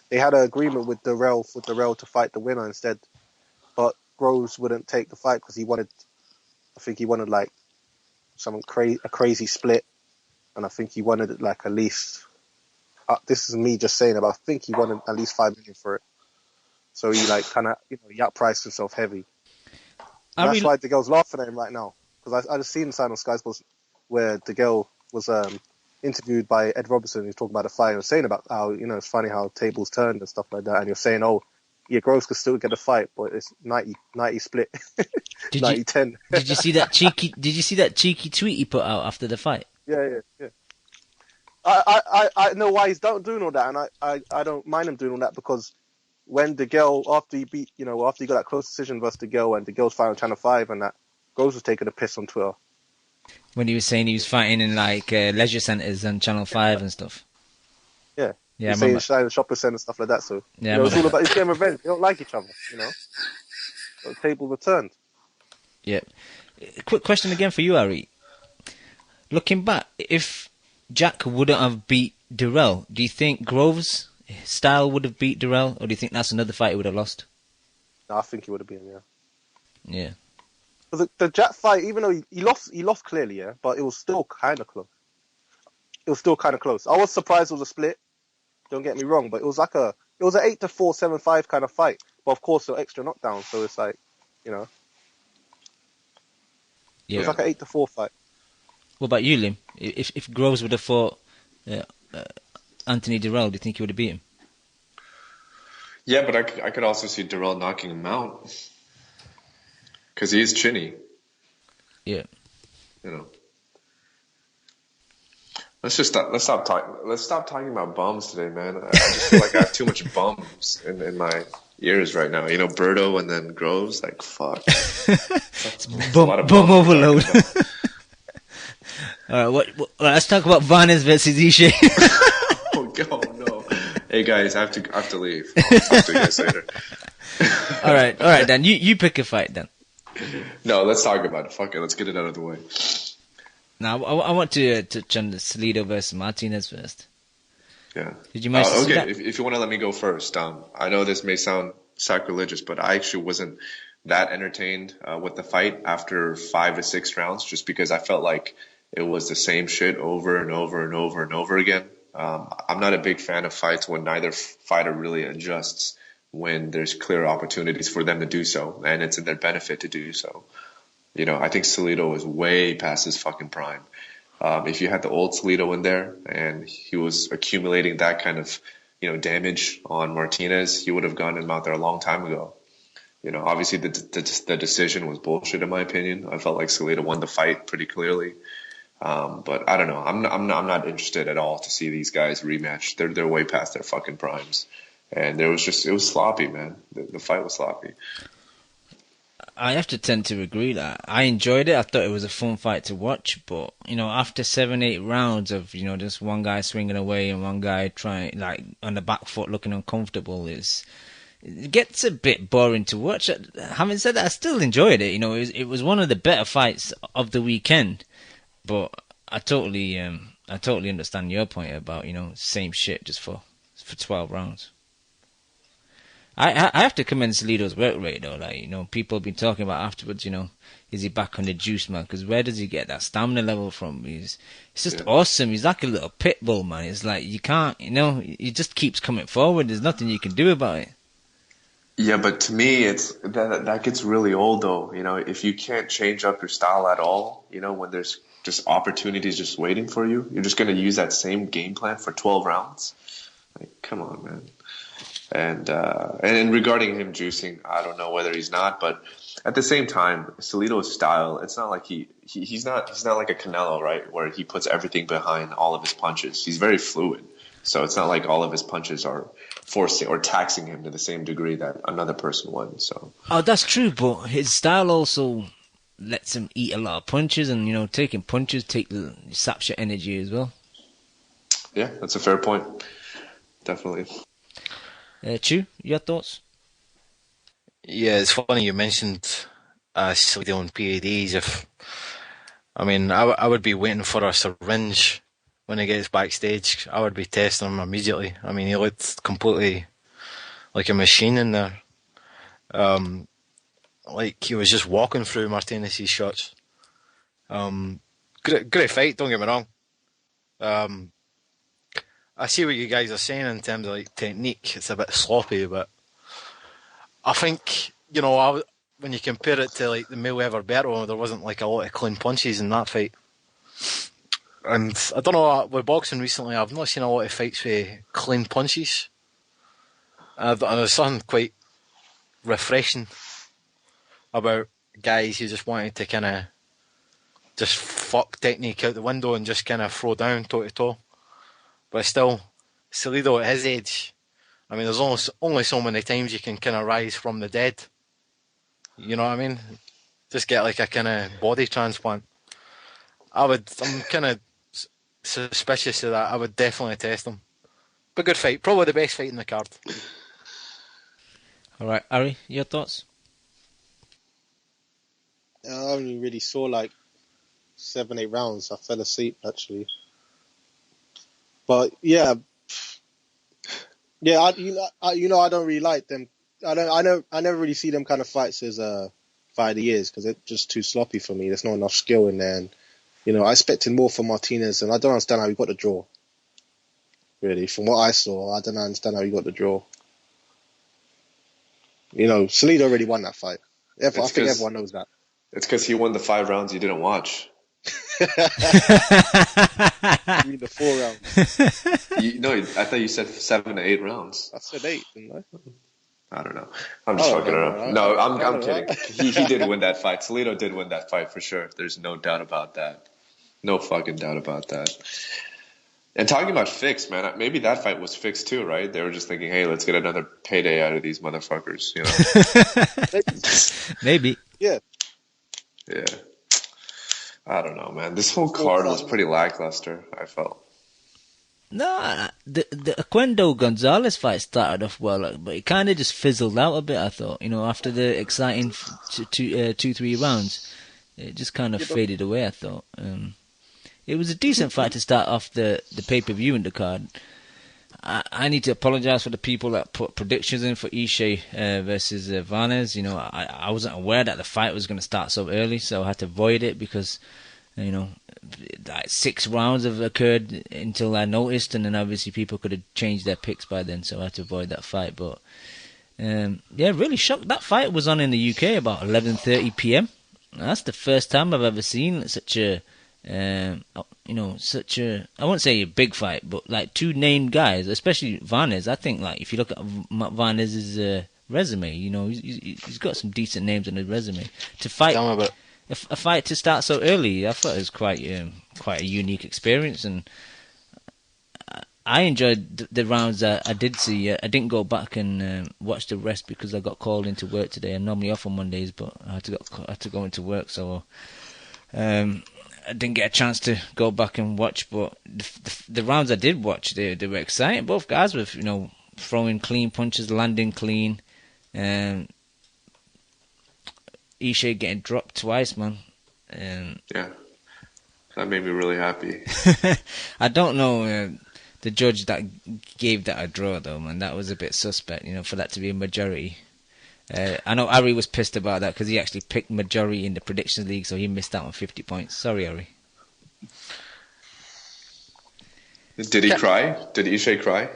They had an agreement with Darrell to fight the winner instead, but Groves wouldn't take the fight because he wanted like a crazy split, and I think he wanted it like at least. This is me just saying it, but I think he wanted at least $5 million for it. So he like kind of he outpriced himself heavy. That's why DeGale's laughing at him right now, because I just seen the sign on Sky Sports where DeGale was interviewed by Ed Robertson. He was talking about the fight and was saying about how it's funny how tables turned and stuff like that. And you're saying, Groves could still get a fight, but it's 90 split, 90-10. Did you see that cheeky tweet he put out after the fight? Yeah. I know why he's doing all that, and I don't mind him doing all that, because when DeGale, after he got that close decision versus DeGale, and DeGale's fight on Channel 5 and that, Groves was taking a piss on Twitter. When he was saying he was fighting in like leisure centres and Channel 5 and stuff. Yeah. Yeah, he's saying in shopping centre and stuff like that. So yeah, it's all about his game revenge. They don't like each other, So the table returned. Yeah. Quick question again for you, Ari. Looking back, if Jack wouldn't have beat Darrell, do you think Groves' style would have beat Darrell, or do you think that's another fight he would have lost? No, I think he would have been. Yeah. The Jack fight, even though he lost clearly, yeah, but it was still kind of close. I was surprised it was a split. Don't get me wrong, but it was an 8-4, 7-5 kind of fight. But of course, there were extra knockdowns, so it's like, Yeah. It was like an 8-4 fight. What about you, Lim? If Groves would have fought Anthony Darrell, do you think he would have beat him? Yeah, but I could also see Darrell knocking him out. Because he is chinny. Yeah. Let's stop talking about bums today, man. I just feel like I have too much bums in my ears right now. Berto and then Groves, like fuck. It's bum overload. All right, let's talk about Varnes versus Ishe. Oh no. Hey guys, I have to leave. I'll talk to you guys later. All right, then you pick a fight then. No, let's talk about it. Fuck it, let's get it out of the way. Now, I want to touch on the Salido versus Martinez first. Yeah. Did you manage to see that? If you want to let me go first, I know this may sound sacrilegious, but I actually wasn't that entertained with the fight after 5 to 6 rounds, just because I felt like it was the same shit over and over and over and over again. I'm not a big fan of fights when neither fighter really adjusts when there's clear opportunities for them to do so, and it's in their benefit to do so. I think Salido is way past his fucking prime. If you had the old Salido in there and he was accumulating that kind of, damage on Martinez, he would have gone him out there a long time ago. Obviously the decision was bullshit in my opinion. I felt like Salido won the fight pretty clearly. But I don't know. I'm not interested at all to see these guys rematch. They're way past their fucking primes. And it was sloppy, man. The fight was sloppy. I have to tend to agree that I enjoyed it. I thought it was a fun fight to watch, but after 7-8 rounds of just one guy swinging away and one guy trying like on the back foot looking uncomfortable, it gets a bit boring to watch. Having said that, I still enjoyed it. It was one of the better fights of the weekend, but I totally I totally understand your point about, same shit just for 12 rounds. I have to commend Salido's work rate though. Like, people have been talking about afterwards, is he back on the juice, man? Because where does he get that stamina level from? It's just awesome. He's like a little pit bull, man. It's like you can't, he just keeps coming forward. There's nothing you can do about it. Yeah, but to me, it's that gets really old though. If you can't change up your style at all, when there's just opportunities just waiting for you, you're just going to use that same game plan for 12 rounds. Like, come on, man. And regarding him juicing, I don't know whether he's not, but at the same time, Salido's style, it's not like he's not like a Canelo, right, where he puts everything behind all of his punches. He's very fluid. So it's not like all of his punches are forcing or taxing him to the same degree that another person would. So. Oh, that's true, but his style also lets him eat a lot of punches, and taking punches saps your energy as well. Yeah, that's a fair point. Definitely. Chu, your thoughts? Yeah, it's funny you mentioned Salido on PADs. I would be waiting for a syringe when he gets backstage. I would be testing him immediately. He looked completely like a machine in there. Like he was just walking through Martinez's shots. Great fight, don't get me wrong. I see what you guys are saying in terms of like technique. It's a bit sloppy, but I think, when you compare it to like the Mayweather Berto, there wasn't like a lot of clean punches in that fight. And I don't know, with boxing recently, I've not seen a lot of fights with clean punches. And there's something quite refreshing about guys who just wanted to kind of just fuck technique out the window and just kind of throw down toe to toe. But still, Salido at his age, there's only so many times you can kind of rise from the dead. You know what I mean? Just get like a kind of body transplant. I'm kind of suspicious of that. I would definitely test him. But good fight. Probably the best fight in the card. Alright, Ari, your thoughts? I only really saw like 7-8 rounds. I fell asleep actually. But yeah, I don't really like them. I never really see them kind of fights as fight of the years because they're just too sloppy for me. There's not enough skill in there, and I expected more from Martinez, and I don't understand how he got the draw. Really, from what I saw, I don't understand how he got the draw. Salido already won that fight. I think everyone knows that. It's because he won the 5 rounds you didn't watch. You mean the 4 rounds? I thought you said 7 to 8 rounds. I said 8, didn't I? I don't know. I'm just fucking around. No, I'm kidding. He did win that fight. Salido did win that fight for sure. There's no doubt about that. No fucking doubt about that. And talking about fixed, man, maybe that fight was fixed too, right? They were just thinking, hey, let's get another payday out of these motherfuckers, Maybe. Yeah. Yeah. I don't know, man. This whole card was pretty lackluster, I felt. No, the Aquendo Gonzalez fight started off well, but it kind of just fizzled out a bit, I thought. After the exciting 2-3 rounds, it just kind of faded away, I thought. It was a decent fight to start off the pay-per-view in the card. I need to apologize for the people that put predictions in for Ishe versus Vanez. I wasn't aware that the fight was going to start so early, so I had to avoid it because, like 6 rounds have occurred until I noticed, and then obviously people could have changed their picks by then, so I had to avoid that fight. But really shocked. That fight was on in the UK about 11:30 p.m. That's the first time I've ever seen such a I won't say a big fight, but like 2 named guys, especially Vanez. I think like if you look at Vanez's resume, he's got some decent names on his resume. To fight a fight to start so early, I thought it was quite a unique experience, and I enjoyed the rounds that I did see. I didn't go back and watch the rest because I got called into work today. I'm normally off on Mondays, but I had to go into work, so I didn't get a chance to go back and watch. But the rounds I did watch, they were exciting. Both guys were throwing clean punches, landing clean, and Ishe getting dropped twice, man. Yeah. That made me really happy. I don't know the judge that gave that a draw, though, man. That was a bit suspect, for that to be a majority. I know Ari was pissed about that because he actually picked majority in the predictions league, so he missed out on 50 points. Sorry, Ari. Did he cry? Did Ishe cry?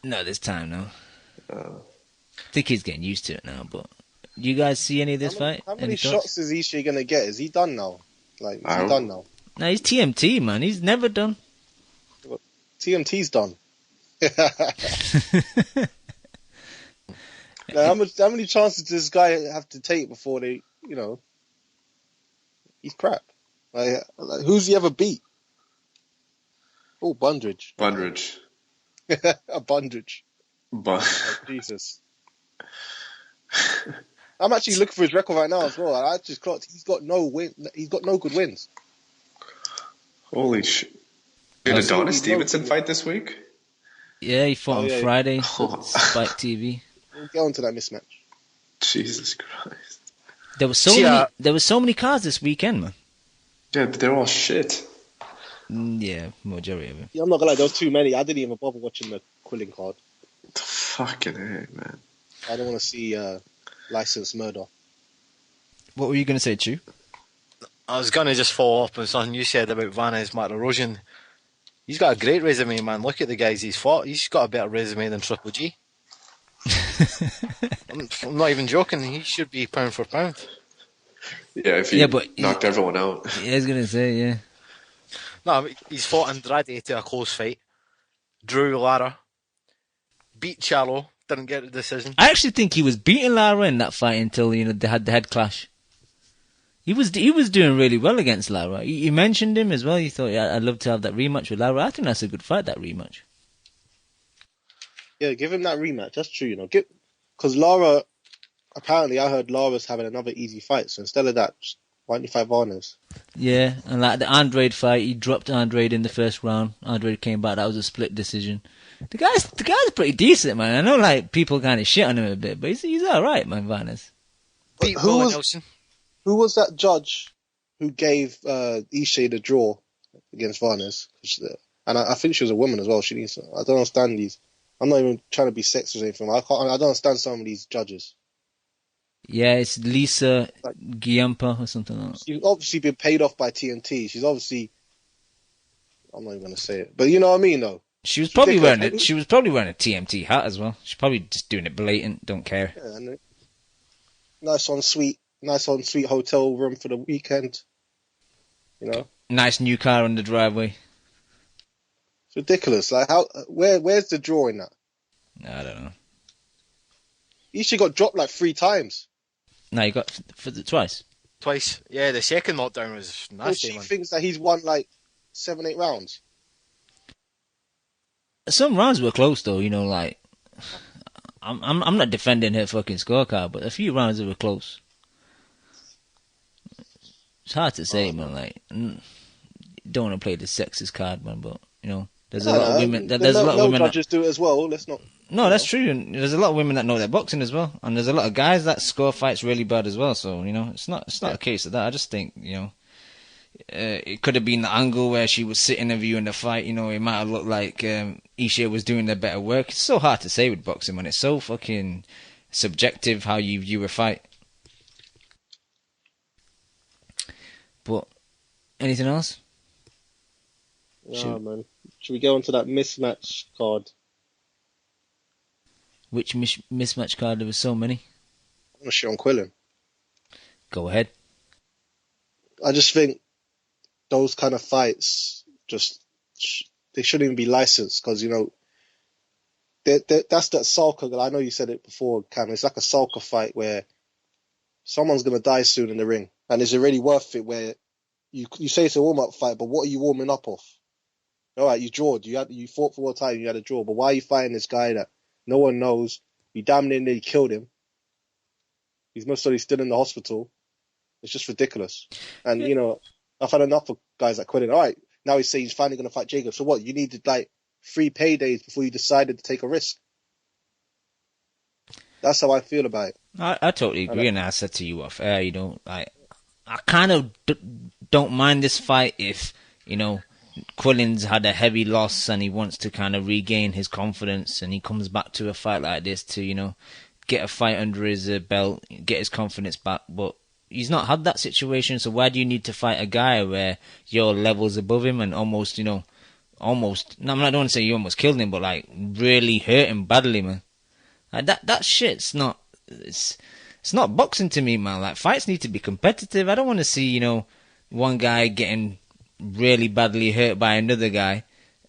No, this time, no. I think he's getting used to it now, but you guys see any of this fight? How Any many thoughts? shots is Ishii going to get? Is he done now? Is he done now? No, he's TMT, man. He's never done. TMT's done. Now, how many chances does this guy have to take before they, he's crap. Like, who's he ever beat? Oh, Bundridge. A Bundridge. Jesus. I'm actually looking for his record right now as well. I just clocked. He's got no win. He's got no good wins. Holy shit! Did Adonis Stevenson fight this week? Yeah, he fought on Friday. Spike TV. We'll get on to that mismatch. Jesus Christ! There was so many cards this weekend, man. Yeah, but they're all shit. Yeah, majority of it. Yeah, I'm not gonna lie. There was too many. I didn't even bother watching the Quilling card. Fucking heck, man! I don't want to see licensed murder. What were you gonna say, Chu? I was going to just follow up on something you said about Vanez Martirosyan. He's got a great resume, man. Look at the guys he's fought. He's got a better resume than Triple G. I'm not even joking. He should be pound for pound. Yeah, if he knocked everyone out. Yeah, I was gonna say, yeah. No, he's fought Andrade to a close fight. Drew Lara. Beat Charlo. Didn't get the decision. I actually think he was beating Lara in that fight until they had the head clash. He was doing really well against Lara. You mentioned him as well. You thought, yeah, I'd love to have that rematch with Lara. I think that's a good fight, that rematch. Yeah, give him that rematch. That's true, because Lara, apparently I heard Lara's having another easy fight. So instead of that, why don't you fight Varnes? Yeah, and like the Andrade fight, he dropped Andrade in the first round. Andrade came back. That was a split decision. The guy's pretty decent, man. I know like people kind of shit on him a bit, but he's all right, man. Varnes. Beat Willie Nelson. Who was that judge who gave Ishe the draw against Varnes? And I think she was a woman as well. I don't understand these. I'm not even trying to be sexist or anything. I don't understand some of these judges. Yeah, it's Lisa Giampa or something like that. She's obviously been paid off by TNT. She's obviously, I'm not even going to say it, but you know what I mean, though. She was probably wearing a TMT hat as well. She's probably just doing it blatant. Don't care. Yeah, nice on sweet hotel room for the weekend. Nice new car on the driveway. It's ridiculous. Like where's the draw in that? I don't know. Ishe got dropped like 3 times. No, you got twice. Twice. Yeah, the second knockdown was nasty, She man. thinks that he's won like 7-8 rounds. Some rounds were close though, like I'm not defending her fucking scorecard, but a few rounds were close. It's hard to say, man. Like, don't want to play the sexist card, man, but there's a lot of women. There's a lot of women. Judges do it as well. Let's not. No, that's true. And there's a lot of women that know their boxing as well, and there's a lot of guys that score fights really bad as well. So it's not a case of that. I just think it could have been the angle where she was sitting and viewing the fight. It might have looked like Ishe was doing their better work. It's so hard to say with boxing, man. It's so fucking subjective how you view a fight. But anything else? No, man. Should we go on to that mismatch card? Which mismatch card? There was so many. I'm gonna shit on Quillen. Go ahead. I just think those kind of fights they shouldn't even be licensed because that's that Salka. I know you said it before, Cam. It's like a Salka fight where someone's gonna die soon in the ring, and is it really worth it? Where you say it's a warm up fight, but what are you warming up off? All right, you drawed. You fought for one time. You had a draw, but why are you fighting this guy that no one knows? You damn nearly killed him. He's most certainly still in the hospital. It's just ridiculous. And I've had enough of guys like Quillen. All right, now he's saying he's finally going to fight Jacob. So what? You needed like 3 paydays before you decided to take a risk. That's how I feel about it. I totally agree, and I said to you off air, I kind of don't mind this fight if, Quillen's had a heavy loss and he wants to kind of regain his confidence and he comes back to a fight like this to, get a fight under his belt, get his confidence back. But he's not had that situation, so why do you need to fight a guy where your level's above him and almost, no, I don't want to say you almost killed him, but like really hurt him badly, man. Like that shit's not, it's not boxing to me, man. Like fights need to be competitive. I don't want to see, one guy getting really badly hurt by another guy.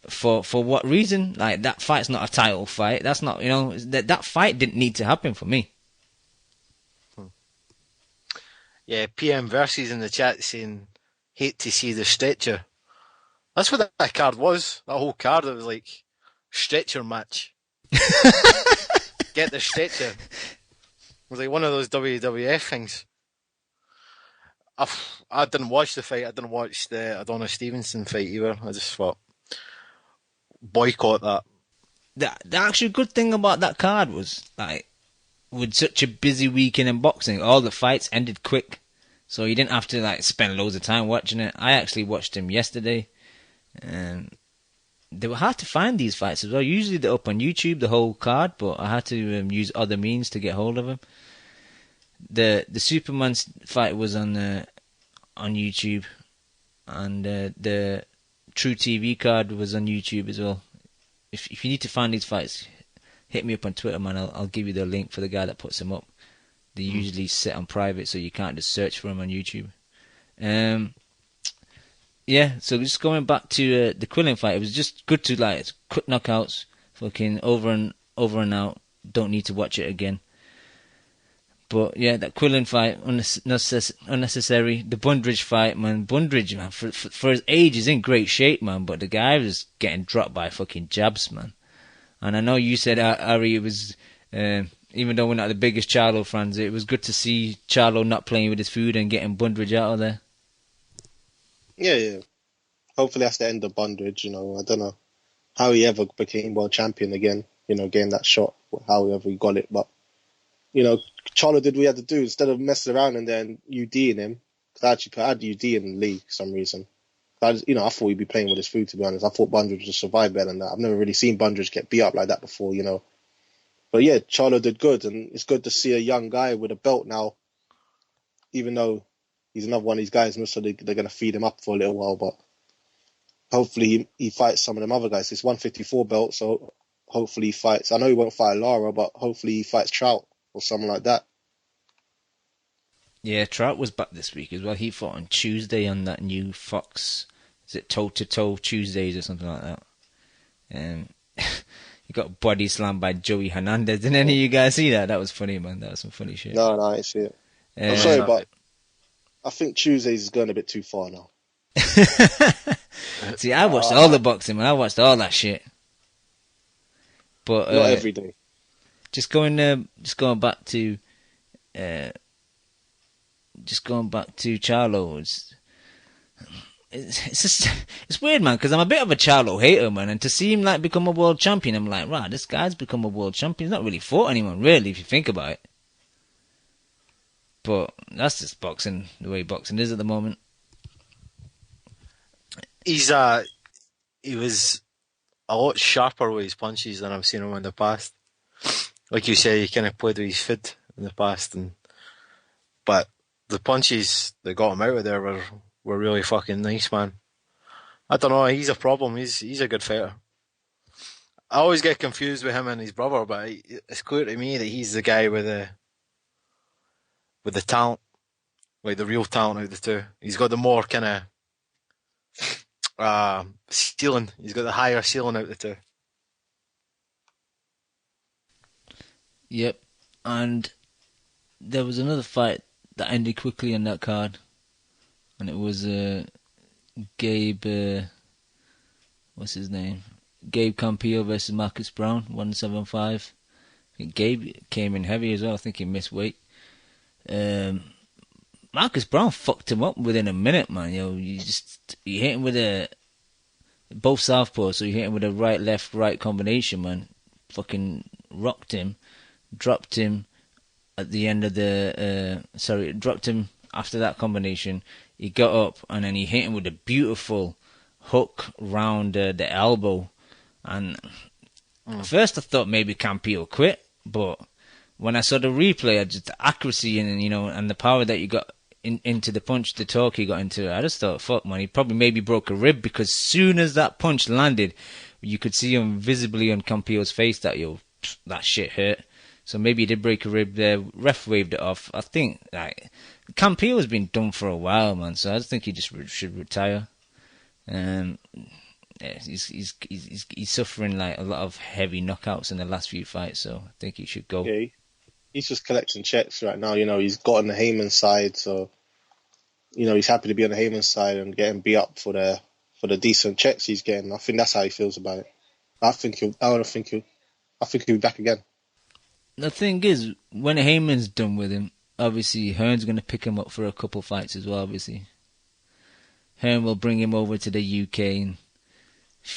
For what reason? Like that fight's not a title fight. That's not, that fight didn't need to happen for me. Yeah, PM Versus in the chat saying, hate to see the stretcher. That's what that card was. That whole card, it was like, stretcher match. Get the stretcher. It was like one of those WWF things. I didn't watch the fight. I didn't watch the Adonis Stevenson fight either. I just thought, boycott that. The actual good thing about that card was, like, with such a busy weekend in boxing, all the fights ended quick. So you didn't have to, like, spend loads of time watching it. I actually watched him yesterday. And they were hard to find, these fights as well. Usually they're up on YouTube, the whole card, but I had to use other means to get hold of them. The Superman fight was on YouTube, and the True TV card was on YouTube as well. If you need to find these fights, hit me up on Twitter, man. I'll give you the link for the guy that puts them up. They usually sit on private, so you can't just search for them on YouTube. Yeah, so just going back to the Quillen fight, it was just good to, like, quick knockouts, fucking over and out. Don't need to watch it again. But yeah, that Quillen fight, unnecessary. The Bundridge fight, man. Bundridge, man, for his age, is in great shape, man. But the guy was getting dropped by fucking jabs, man. And I know you said, Ari, it was, even though we're not the biggest Charlo fans, it was good to see Charlo not playing with his food and getting Bundridge out of there. Yeah. Hopefully that's the end of Bundridge, I don't know how he ever became world champion again, getting that shot, however he got it. But, Charlo did what he had to do. Instead of messing around and then UDing him, because I actually had UD in the league for some reason. I thought he'd be playing with his food, to be honest. I thought Bundridge would survive better than that. I've never really seen Bundridge get beat up like that before, But yeah, Charlo did good, and it's good to see a young guy with a belt now, even though he's another one of these guys, so they're going to feed him up for a little while, but hopefully he fights some of them other guys. It's 154 belt, so hopefully he fights. I know he won't fight Lara, but hopefully he fights Trout or something like that. Yeah, Trout was back this week as well. He fought on Tuesday on that new Fox. Is it toe-to-toe Tuesdays or something like that? He got body slammed by Joey Hernandez. Did any of you guys see that? That was funny, man. That was some funny shit. No, I didn't see it. I'm sorry, but I think Tuesdays is going a bit too far now. See, I watched all the boxing, man. I watched all that shit. But not every day. Just going back to Charlo. It's weird, man, because I'm a bit of a Charlo hater, man, and to see him like become a world champion, I'm like, right, this guy's become a world champion. He's not really fought anyone, really, if you think about it. But that's just boxing, the way boxing is at the moment. He was a lot sharper with his punches than I've seen him in the past. Like you say, he kind of played with his foot in the past, but the punches that got him out of there were really fucking nice, man. I don't know, he's a problem. He's a good fighter. I always get confused with him and his brother, but it's clear to me that he's the guy with the talent, like the real talent out of the two. He's got the more kind of ceiling. He's got the higher ceiling out of the two. Yep, and there was another fight that ended quickly on that card, and it was Gabe, what's his name? Gabe Campillo versus Marcus Brown, 175. I think Gabe came in heavy as well. I think he missed weight. Marcus Brown fucked him up within a minute, man. You hit him with both southpaws, so you hit him with a right, left, right combination, man. Fucking rocked him, dropped him at the end of dropped him after that combination. he got up and then he hit him with a beautiful hook round the elbow. And at first I thought maybe Campillo quit, but when I saw the replay, just the accuracy and the power that you got into the punch, the torque he got into, I just thought, fuck man, he probably maybe broke a rib, because soon as that punch landed, you could see him visibly on Campillo's face that that shit hurt. So maybe he did break a rib there. Ref waved it off. I think Campillo's been done for a while, man. So I just think he just should retire. Yeah, he's suffering like a lot of heavy knockouts in the last few fights, so I think he should go. Yeah, he's just collecting checks right now. He's got on the Heyman side, so he's happy to be on the Heyman side and getting beat up for the decent checks he's getting. I think that's how he feels about it. I think he'll be back again. The thing is, when Heyman's done with him, obviously Hearn's going to pick him up for a couple fights as well, obviously. Hearn will bring him over to the UK and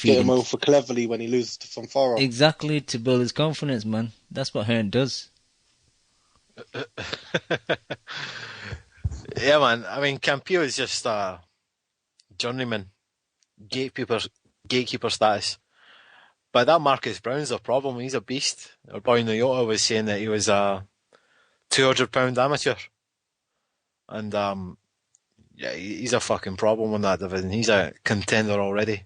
get him over cleverly when he loses to Fonfara. Exactly, to build his confidence, man. That's what Hearn does. Yeah, man. I mean, Campillo is just a journeyman, gatekeeper status. But that Marcus Brown's a problem. He's a beast. Our boy Noyota was saying that he was a 200-pound amateur. And, yeah, he's a fucking problem in that division. He's a contender already.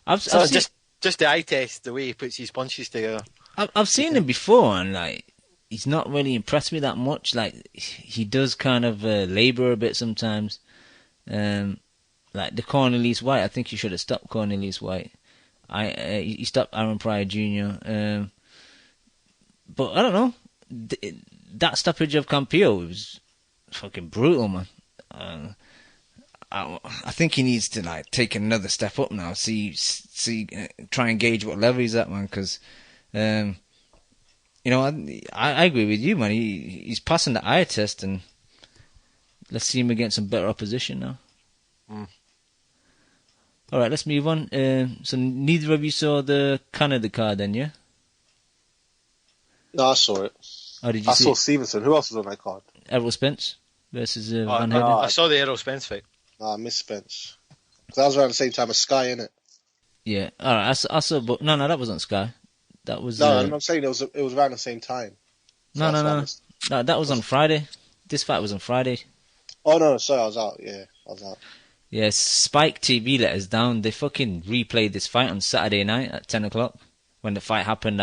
I've seen, just the eye test, the way he puts his punches together. I've seen him before, and he's not really impressed me that much. He does kind of labour a bit sometimes. Like the Cornelius White, I think he should have stopped Cornelius White. He stopped Aaron Pryor Jr. But I don't know. That stoppage of Campillo was fucking brutal, man. I think he needs to take another step up now. Try and gauge what level he's at, man. Because I agree with you, man. He's passing the eye test, and let's see him against some better opposition now. All right, let's move on. So neither of you saw the Canada card, then, yeah? No, I saw it. Oh, did you I see saw it? Stevenson. Who else was on that card? Errol Spence versus Van no, Heerden. I saw the Errol Spence fight. No, I missed Spence. Because that was around the same time as Sky, innit? Yeah. All right. I saw, but no, that wasn't Sky. That was. No, I'm saying it was around the same time. So No, that was on Friday. This fight was on Friday. Oh no, sorry, I was out. Yeah, I was out. Yeah, Spike TV let us down. They fucking replayed this fight on Saturday night at 10 o'clock when the fight happened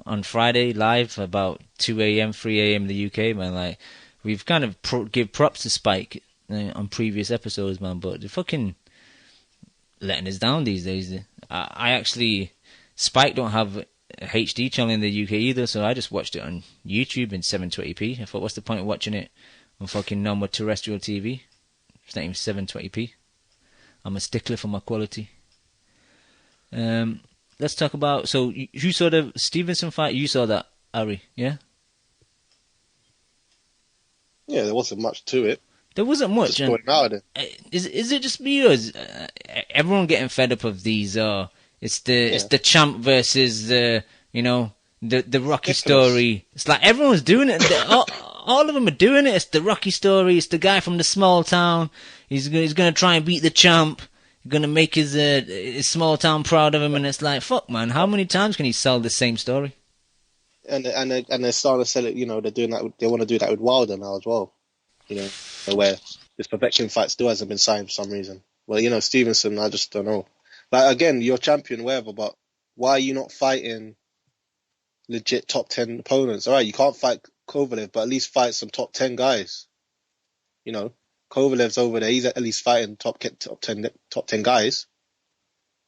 on Friday live about 2 a.m., 3 a.m. in the UK, man. We've kind of give props to Spike on previous episodes, man, but they're fucking letting us down these days. Spike don't have a HD channel in the UK either, so I just watched it on YouTube in 720p. I thought, what's the point of watching it on fucking normal terrestrial TV? It's not even 720p. I'm a stickler for my quality. Let's talk about... So, you saw the Stevenson fight? You saw that, Ari, yeah? Yeah, there wasn't much to it. There wasn't much. Is it just me, or is everyone getting fed up of these? It's the champ versus the Rocky story. It's like everyone's doing it. All of them are doing it. It's the Rocky story. It's the guy from the small town. He's going to try and beat the champ. He's going to make his small town proud of him. And it's like, fuck, man. How many times can he sell the same story? And they're starting to sell it. They're doing that. They want to do that with Wilder now as well. Where this perfection fight still hasn't been signed for some reason. Well, Stevenson, I just don't know. Again, you're champion, whatever. But why are you not fighting legit top 10 opponents? All right, you can't fight Kovalev, but at least fight some top 10 guys. Kovalev's over there. He's at least fighting top 10 guys.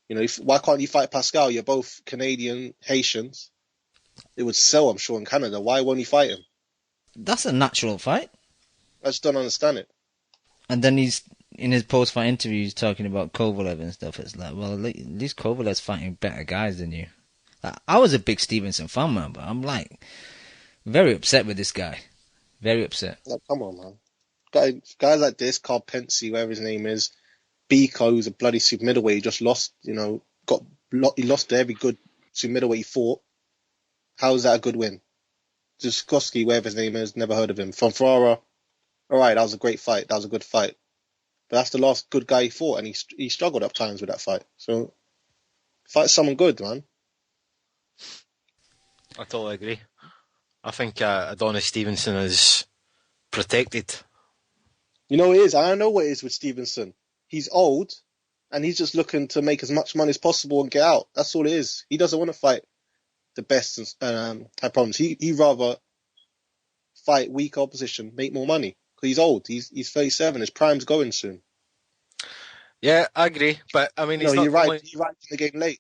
Why can't you fight Pascal? You're both Canadian, Haitians. It would sell, I'm sure, in Canada. Why won't you fight him? That's a natural fight. I just don't understand it. And then he's in his post-fight interview, he's talking about Kovalev and stuff. It's like, well, at least Kovalev's fighting better guys than you. I was a big Stevenson fan, man, but I'm very upset with this guy. Very upset. Come on, man. Guys like this, Carl Pensy, whatever his name is, Biko, who's a bloody super middleweight, he just lost, he lost to every good super middleweight he fought. How is that a good win? Zuskowski, whatever his name is, never heard of him. From Ferrara, all right, that was a great fight. That was a good fight. But that's the last good guy he fought, and he struggled at times with that fight. So fight someone good, man. I totally agree. I think Adonis Stevenson is protected. You know what it is? I don't know what it is with Stevenson. He's old, and he's just looking to make as much money as possible and get out. That's all it is. He doesn't want to fight the best and have problems. He rather fight weak opposition, make more money. Because he's old. He's 37. His prime's going soon. Yeah, I agree. But, I mean, No, you're right. He arrived in the game late.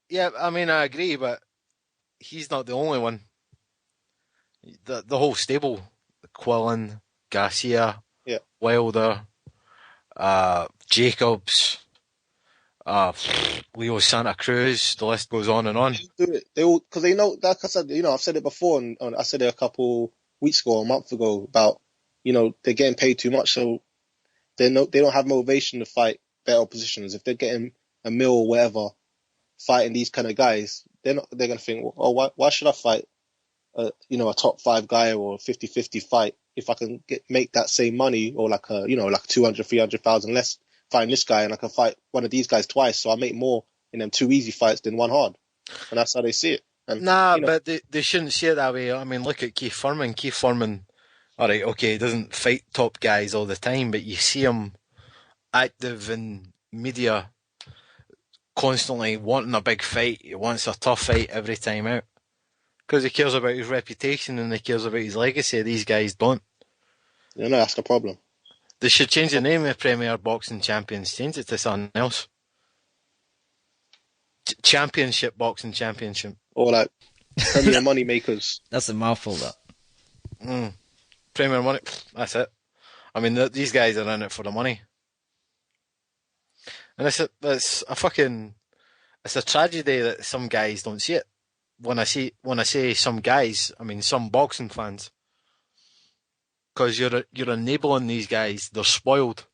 Yeah, I mean, I agree, but he's not the only one. The whole stable, Quillen, Garcia, Yeah. Wilder, Jacobs, Leo Santa Cruz, the list goes on and on. They do it. They all, because they know, like I said, I've said it before, and I said it a couple weeks ago, a month ago, about, they're getting paid too much, so they don't have motivation to fight better oppositions. If they're getting a mil or whatever, fighting these kind of guys, they're going to think, well, oh, why should I fight a top 5 guy or a 50-50 fight if I can make that same money, or like 200, 300,000 less fighting this guy, and I can fight one of these guys twice, so I make more in them 2 easy fights than 1 hard. And that's how they see it. And, but they shouldn't see it that way. I mean, look at Keith Furman. Keith Furman, all right, okay, he doesn't fight top guys all the time, but you see him active in media, constantly wanting a big fight. He wants a tough fight every time out. Because he cares about his reputation and he cares about his legacy. These guys don't. That's the problem. They should change the name of Premier Boxing Champions. Change it to something else. Championship Boxing Championship. Or like Premier Money Makers. That's a mouthful, that. Premier Money. That's it. I mean, these guys are in it for the money. And it's a tragedy that some guys don't see it. When I say some guys, I mean some boxing fans, because you're enabling these guys. They're spoiled.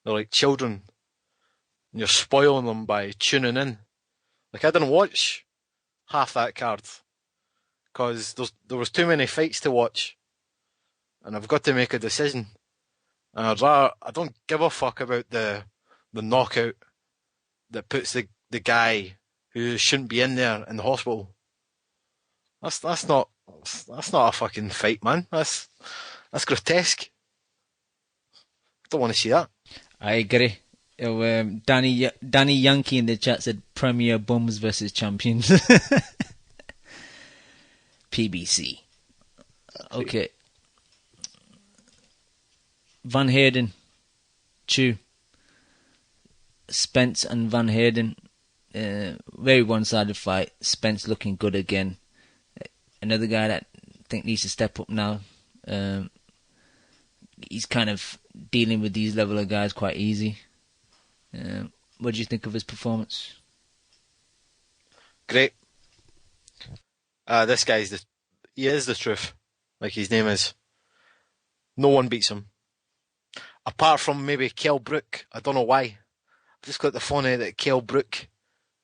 They're like children. And you're spoiling them by tuning in. Like, I didn't watch half that card because there was too many fights to watch, and I've got to make a decision. And I don't give a fuck about the knockout that puts the guy who shouldn't be in there in the hospital. That's not a fucking fight, man. That's grotesque. I don't want to see that. I agree. Danny Yankee in the chat said Premier Bums versus Champions. PBC. Okay. Van Heerden, Chew, Spence and Van Heerden. Very one-sided fight. Spence looking good again. Another guy that I think needs to step up now. He's kind of dealing with these level of guys quite easy. What do you think of his performance? Great. This guy's he is the truth, like his name is. No one beats him. Apart from maybe Kell Brook. I don't know why. I've just got the funny that Kell Brook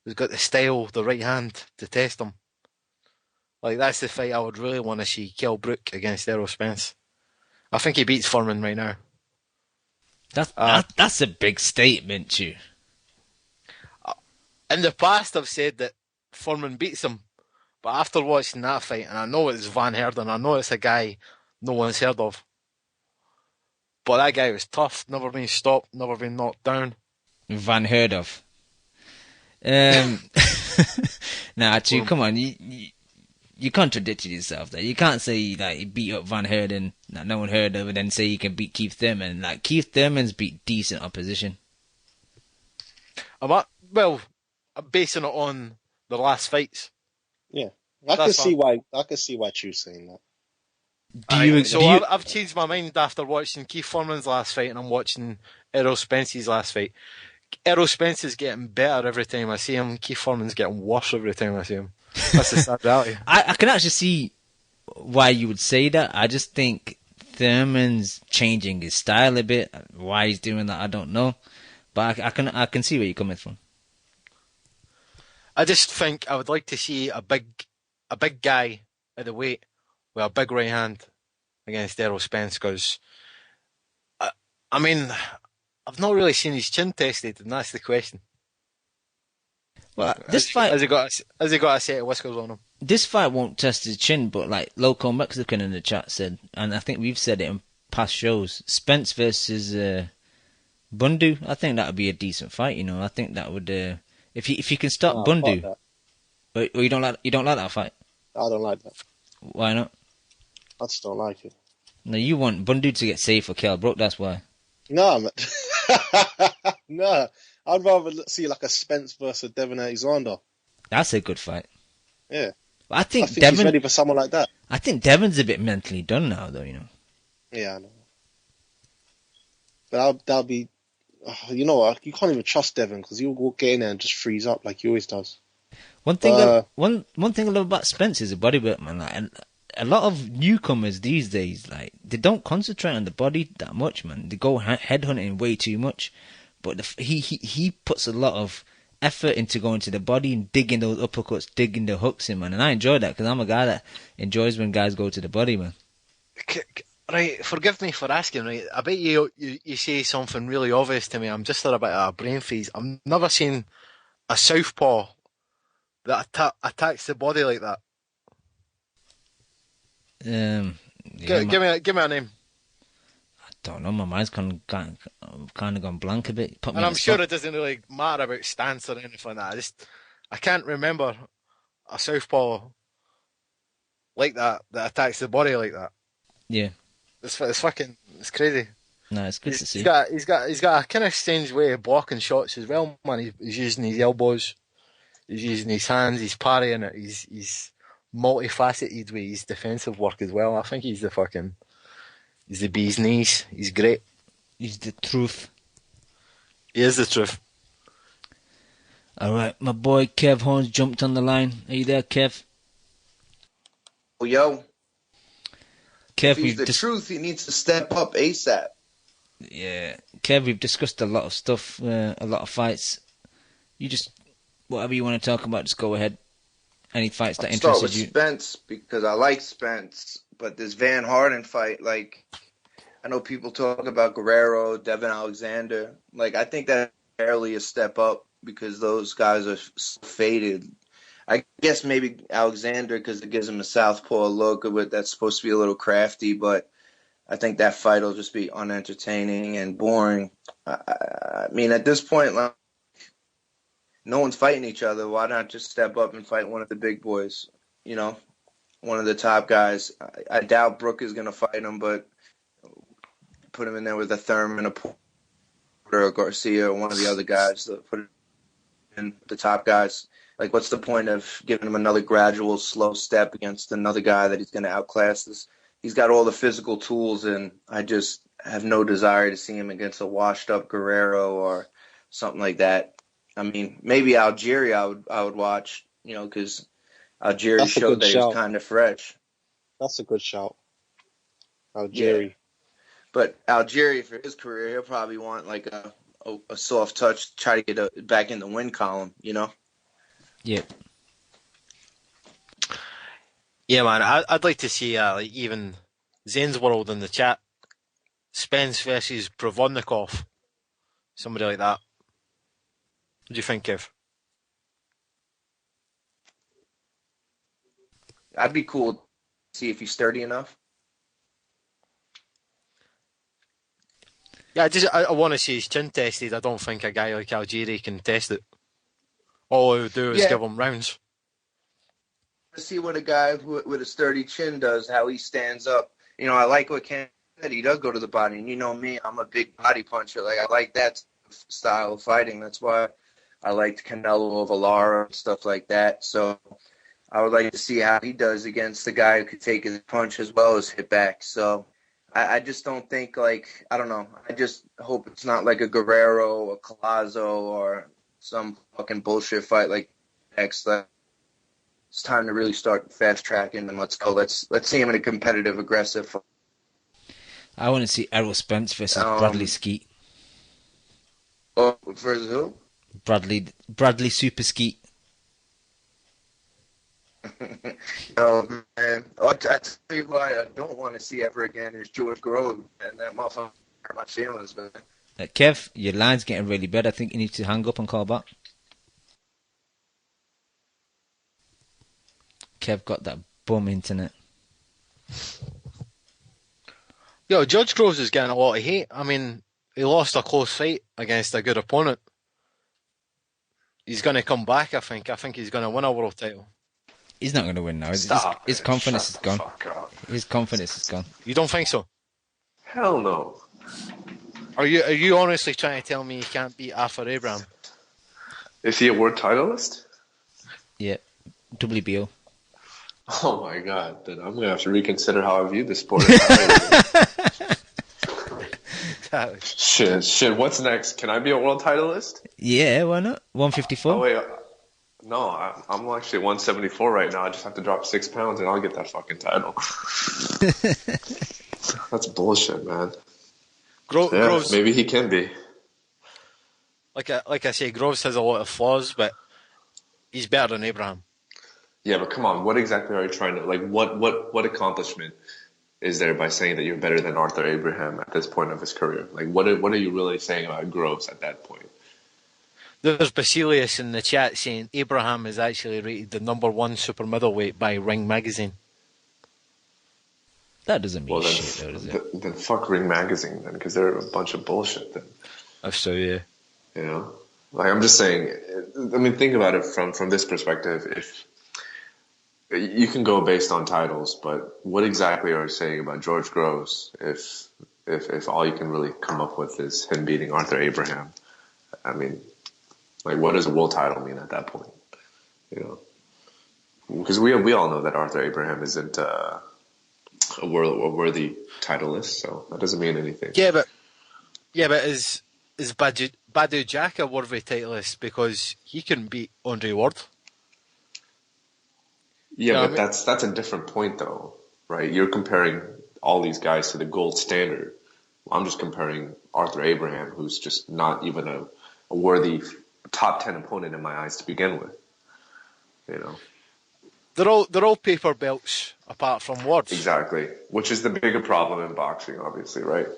has got the style, the right hand to test him. Like, that's the fight I would really want to see, Kell Brook against Errol Spence. I think he beats Furman right now. That's a big statement, too. In the past, I've said that Furman beats him, but after watching that fight, and I know it's Van Heerden, I know it's a guy no one's heard of, but that guy was tough, never been stopped, never been knocked down. Van heard of. Nah, Chew, come on, you contradicted yourself there. You can't say like he beat up Van Heerden that no one heard of, and then say you can beat Keith Thurman. Like, Keith Thurman's beat decent opposition. I'm basing it on the last fights. Yeah, I can see why Chew's saying that. I've changed my mind after watching Keith Thurman's last fight, and I'm watching Errol Spence's last fight. Errol Spence is getting better every time I see him. Keith Thurman's getting worse every time I see him. That's the sad reality. I can actually see why you would say that. I just think Thurman's changing his style a bit. Why he's doing that, I don't know. But I can see where you're coming from. I just think I would like to see a big guy at the weight with a big right hand. against Errol Spence, because I mean, I've not really seen his chin tested, and that's the question. Well, this fight Has he got a set of whiskers on him? this fight won't test his chin, but like Local Mexican in the chat said, and I think we've said it in past shows, Spence versus Bundu, I think that would be a decent fight. You know, I think that would if you can stop Nah, Bundu, fuck or you don't like that fight. I don't like that. Why not? I just don't like it. No, you want Bundu to get saved for Kell Brook. That's why. Nah, man. Nah. I'd rather see like a Spence versus Devin Alexander. That's a good fight. Yeah. I think he's Devin. ready for someone like that. I think Devin's a bit mentally done now, though. You know. Yeah, I know. But that'll be, you know what? You can't even trust Devin because he'll get in there and just freeze up like he always does. One thing, one thing I love about Spence is a bodybuilder, man. Like, and a lot of newcomers these days, like they don't concentrate on the body that much, man. They go headhunting way too much. But he puts a lot of effort into going to the body and digging those uppercuts, digging the hooks in, man. And I enjoy that because I'm a guy that enjoys when guys go to the body, man. Right, forgive me for asking, right? I bet you say something really obvious to me. I'm just a bit of a brain freeze. I've never seen a southpaw that attacks the body like that. Yeah, Give me a name. I don't know. My mind's kind of gone blank a bit. Put me And on I'm the sure spot. it doesn't really matter about stance or anything like that. I can't remember a southpaw like that attacks the body like that. Yeah, It's crazy. no, it's good to see. He's got a kind of strange way of blocking shots as well, man. He's using his elbows, he's using his hands, he's parrying it. He's multifaceted with his defensive work as well. I think he's the bee's knees. He's great. He's the truth. He is the truth. All right, my boy Kev Horns jumped on the line. Are you there, Kev? Oh, yo, Kev, if he's the truth, he needs to step up ASAP. Yeah, Kev, we've discussed a lot of stuff, a lot of fights. You just, whatever you want to talk about, just go ahead. Any fights that I'll start interested with you? Spence because I like Spence, but this Van Harden fight, like, I know people talk about Guerrero, Devin Alexander. Like, I think that's barely a step up because those guys are faded. I guess maybe Alexander because it gives him a southpaw look, but that's supposed to be a little crafty, but I think that fight will just be unentertaining and boring. I mean, at this point, like, no one's fighting each other. Why not just step up and fight one of the big boys? You know, one of the top guys. I doubt Brook is going to fight him, but put him in there with a Thurman, a Porter, or Garcia, or one of the other guys. Put him in the top guys. Like, what's the point of giving him another gradual, slow step against another guy that he's going to outclass? He's got all the physical tools, and I just have no desire to see him against a washed-up Guerrero or something like that. I mean, maybe Algeria I would watch, you know, because Algeria showed that he was kind of fresh. That's a good shout. Algeria. Yeah. But Algeria, for his career, he'll probably want like a soft touch, try to get back in the win column, you know? Yeah. Yeah, man. I'd like to see like even Zane's World in the chat. Spence versus Provodnikov. Somebody like that. What do you think, Kev? I'd be cool to see if he's sturdy enough. Yeah, I want to see his chin tested. I don't think a guy like Algieri can test it. All he would do is give him rounds. See what a guy with a sturdy chin does, how he stands up. You know, I like what Ken said. He does go to the body. And you know me, I'm a big body puncher. Like, I like that style of fighting. That's why I liked Canelo, Valara, and stuff like that. So I would like to see how he does against the guy who could take his punch as well as hit back. So I just don't think, like, I don't know. I just hope it's not like a Guerrero, a Collazo, or some fucking bullshit fight like next. It's time to really start fast tracking and let's go. Let's see him in a competitive, aggressive fight. I want to see Errol Spence versus Bradley Skeet. Oh, versus who? Bradley Super Skeet. Oh man, man. I tell you why I don't want to see ever again is George Grove, and that motherfucker hurt my feelings, man. Kev, your line's getting really bad. I think you need to hang up and call back. Kev got that bum internet. Yo, Judge Groves is getting a lot of hate. I mean, he lost a close fight against a good opponent. He's going to come back, I think. I think he's going to win a world title. He's not going to win now. His confidence is gone. His confidence is gone. You don't think so? Hell no. Are you honestly trying to tell me he can't beat Arthur Abraham? Is he a world titleist? Yeah. WBO. Oh my god, then I'm going to have to reconsider how I view the sport. Shit, what's next? Can I be a world titleist? Yeah, why not? 154? Oh wait, no, I'm actually 174 right now. I just have to drop 6 pounds and I'll get that fucking title. That's bullshit, man. Groves, maybe he can be. Like I say, Groves has a lot of flaws, but he's better than Abraham. Yeah, but come on, what exactly are you trying to, like, what accomplishment is there by saying that you're better than Arthur Abraham at this point of his career? Like, what are you really saying about Groves at that point? There's Basilius in the chat saying Abraham is actually rated the #1 super middleweight by Ring Magazine. That doesn't mean shit, though, does it? Then fuck Ring Magazine, then, because they're a bunch of bullshit, then. That's so, yeah. You know? Like, I'm just saying, I mean, think about it from this perspective. If you can go based on titles, but what exactly are you saying about George Groves if all you can really come up with is him beating Arthur Abraham? I mean, like, what does a world title mean at that point? You know, because we all know that Arthur Abraham isn't a worthy titleist, so that doesn't mean anything. Yeah, but is Badu Jack a worthy titleist because he couldn't beat Andre Ward? Yeah, but that's a different point, though, right? You're comparing all these guys to the gold standard. I'm just comparing Arthur Abraham, who's just not even a worthy top 10 opponent in my eyes to begin with. You know, they're all paper belts apart from Ward. Exactly, which is the bigger problem in boxing, obviously, right?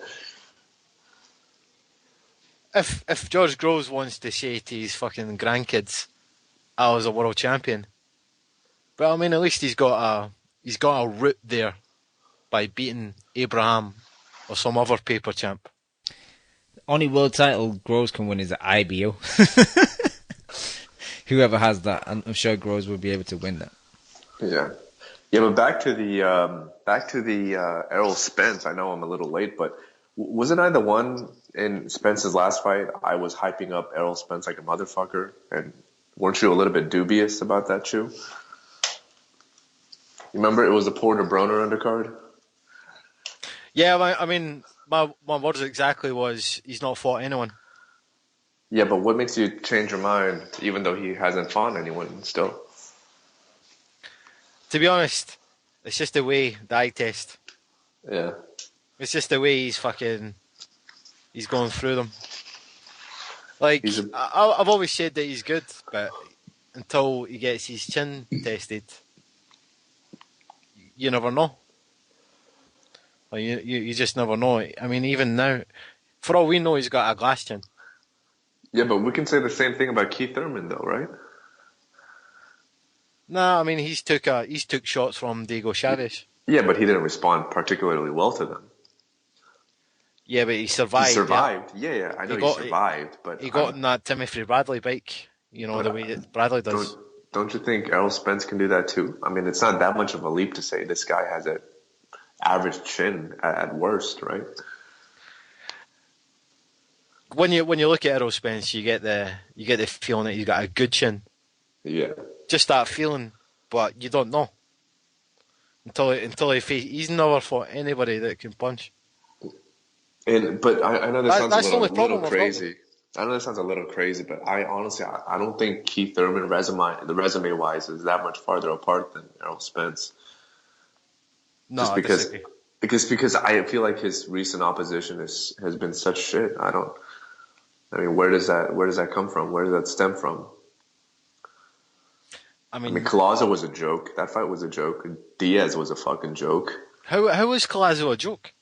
If George Groves wants to say to his fucking grandkids, "I was a world champion," but I mean, at least he's got a root there by beating Abraham or some other paper champ. Only world title Groves can win is the IBO. Whoever has that, I'm sure Groves will be able to win that. Yeah, but back to the Errol Spence. I know I'm a little late, but wasn't I the one in Spence's last fight? I was hyping up Errol Spence like a motherfucker, and weren't you a little bit dubious about that, Chew? You remember it was the Porter Broner undercard? Yeah, I mean, my words exactly was he's not fought anyone. Yeah, but what makes you change your mind, even though he hasn't fought anyone still? To be honest, it's just the way the eye test. Yeah. It's just the way he's going through them. Like, I've always said that he's good, but until he gets his chin tested, you never know. Like, you just never know. I mean, even now, for all we know, he's got a glass chin. Yeah, but we can say the same thing about Keith Thurman, though, right? Nah, I mean, he's took shots from Diego Chavez. Yeah, but he didn't respond particularly well to them. Yeah, but he survived. He survived. Yeah, I know he survived, but he got on that Timothy Bradley bike. You know, the way that Bradley does. Don't you think Errol Spence can do that too? I mean, it's not that much of a leap to say this guy has an average chin at worst, right? When you look at Errol Spence, you get the feeling that he's got a good chin. Yeah. Just that feeling, but you don't know until he faces. He's never fought anybody that can punch. But I know this sounds a little crazy. I know this sounds a little crazy, but I honestly don't think Keith Thurman resume wise is that much farther apart than Errol Spence. No, just because I feel like his recent opposition has been such shit. I mean, where does that come from? Where does that stem from? I mean, Collazo was a joke. That fight was a joke. Diaz was a fucking joke. How was Collazo a joke?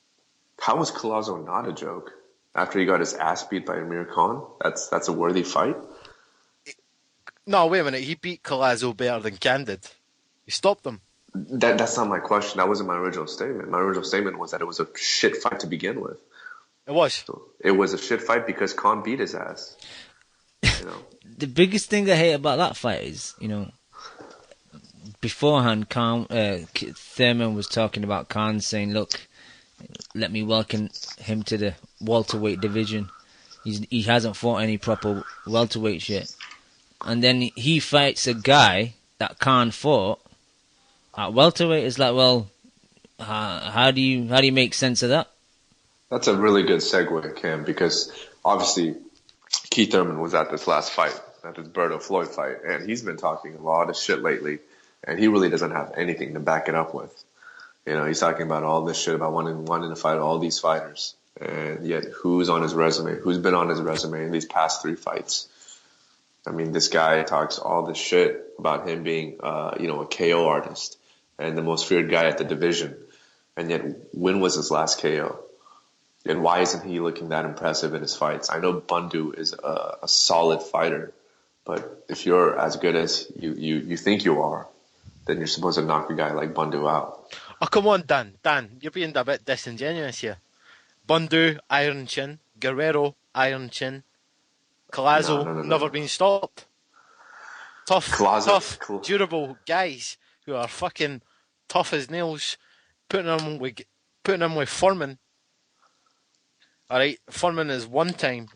How was Collazo not a joke? After he got his ass beat by Amir Khan, that's a worthy fight. No, wait a minute. He beat Collazo better than Khan did. He stopped him. That's not my question. That wasn't my original statement. My original statement was that it was a shit fight to begin with. It was. So it was a shit fight because Khan beat his ass. You know. The biggest thing I hate about that fight is, beforehand, Thurman was talking about Khan saying, "Look, let me welcome him to the welterweight division. He hasn't fought any proper welterweights yet." And then he fights a guy that Khan fought at welterweight. It's like, well, how do you make sense of that? That's a really good segue, Cam, because obviously Keith Thurman was at this last fight, at this Berto Floyd fight, and he's been talking a lot of shit lately, and he really doesn't have anything to back it up with. He's talking about all this shit about wanting to fight all these fighters, and yet who's on his resume? Who's been on his resume in these past 3 fights? I mean, this guy talks all this shit about him being, a KO artist and the most feared guy at the division, and yet when was his last KO? And why isn't he looking that impressive in his fights? I know Bundu is a solid fighter, but if you're as good as you think you are, then you're supposed to knock a guy like Bundu out. Oh, come on, Dan. Dan, you're being a bit disingenuous here. Bundu, iron chin. Guerrero, iron chin. Collazo, No. never been stopped. Tough, durable guys who are fucking tough as nails. Putting them with Foreman. Alright, Foreman is one time.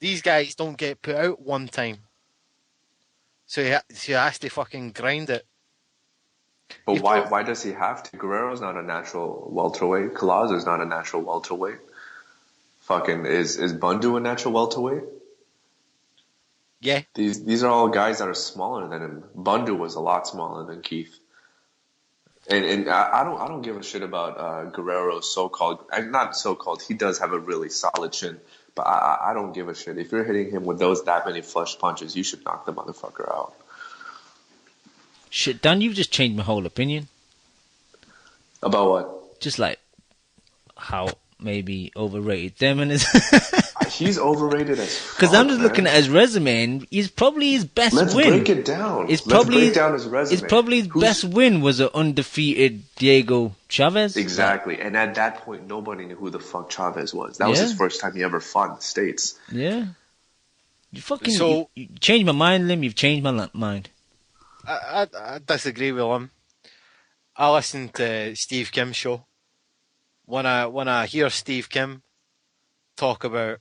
These guys don't get put out one time. So he has to fucking grind it. But why does he have to? Guerrero's not a natural welterweight. Collazo's not a natural welterweight. Fucking is Bundu a natural welterweight? Yeah. These are all guys that are smaller than him. Bundu was a lot smaller than Keith. And I don't give a shit about Guerrero's so-called, not so-called, he does have a really solid chin, but I don't give a shit. If you're hitting him with that many flush punches, you should knock the motherfucker out. Shit, Dan, you've just changed my whole opinion. About what? Just like how maybe overrated Thurman is. He's overrated as fuck. Because I'm just looking at his resume, and he's probably his best win. Let's break it down. Let's break down his resume. It's probably his best win was an undefeated Diego Chavez. Exactly. And at that point, nobody knew who the fuck Chavez was. That was his first time he ever fought in the States. Yeah. You changed my mind, Lim. You've changed my mind. I disagree with him. I listened to Steve Kim's show. When I hear Steve Kim talk about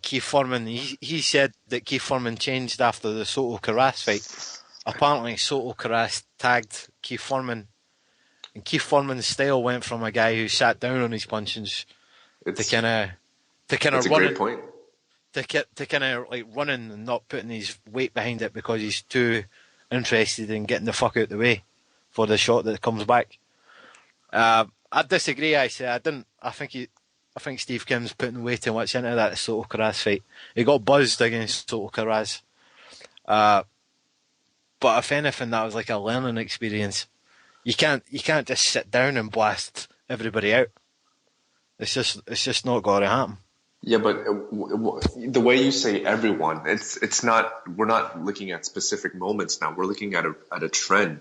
Keith Foreman, he said that Keith Foreman changed after the Soto Carras fight. Apparently, Soto Carras tagged Keith Foreman, and Keith Foreman's style went from a guy who sat down on his punches to kind of running. Point. To kind of like running and not putting his weight behind it because he's too interested in getting the fuck out the way for the shot that comes back. I disagree. I think Steve Kim's putting way too much into that Soto Carras fight. He got buzzed against Soto Carras. But if anything, that was like a learning experience. You can't just sit down and blast everybody out. It's just not going to happen. Yeah, but the way you say everyone, it's not. We're not looking at specific moments now. We're looking at a trend,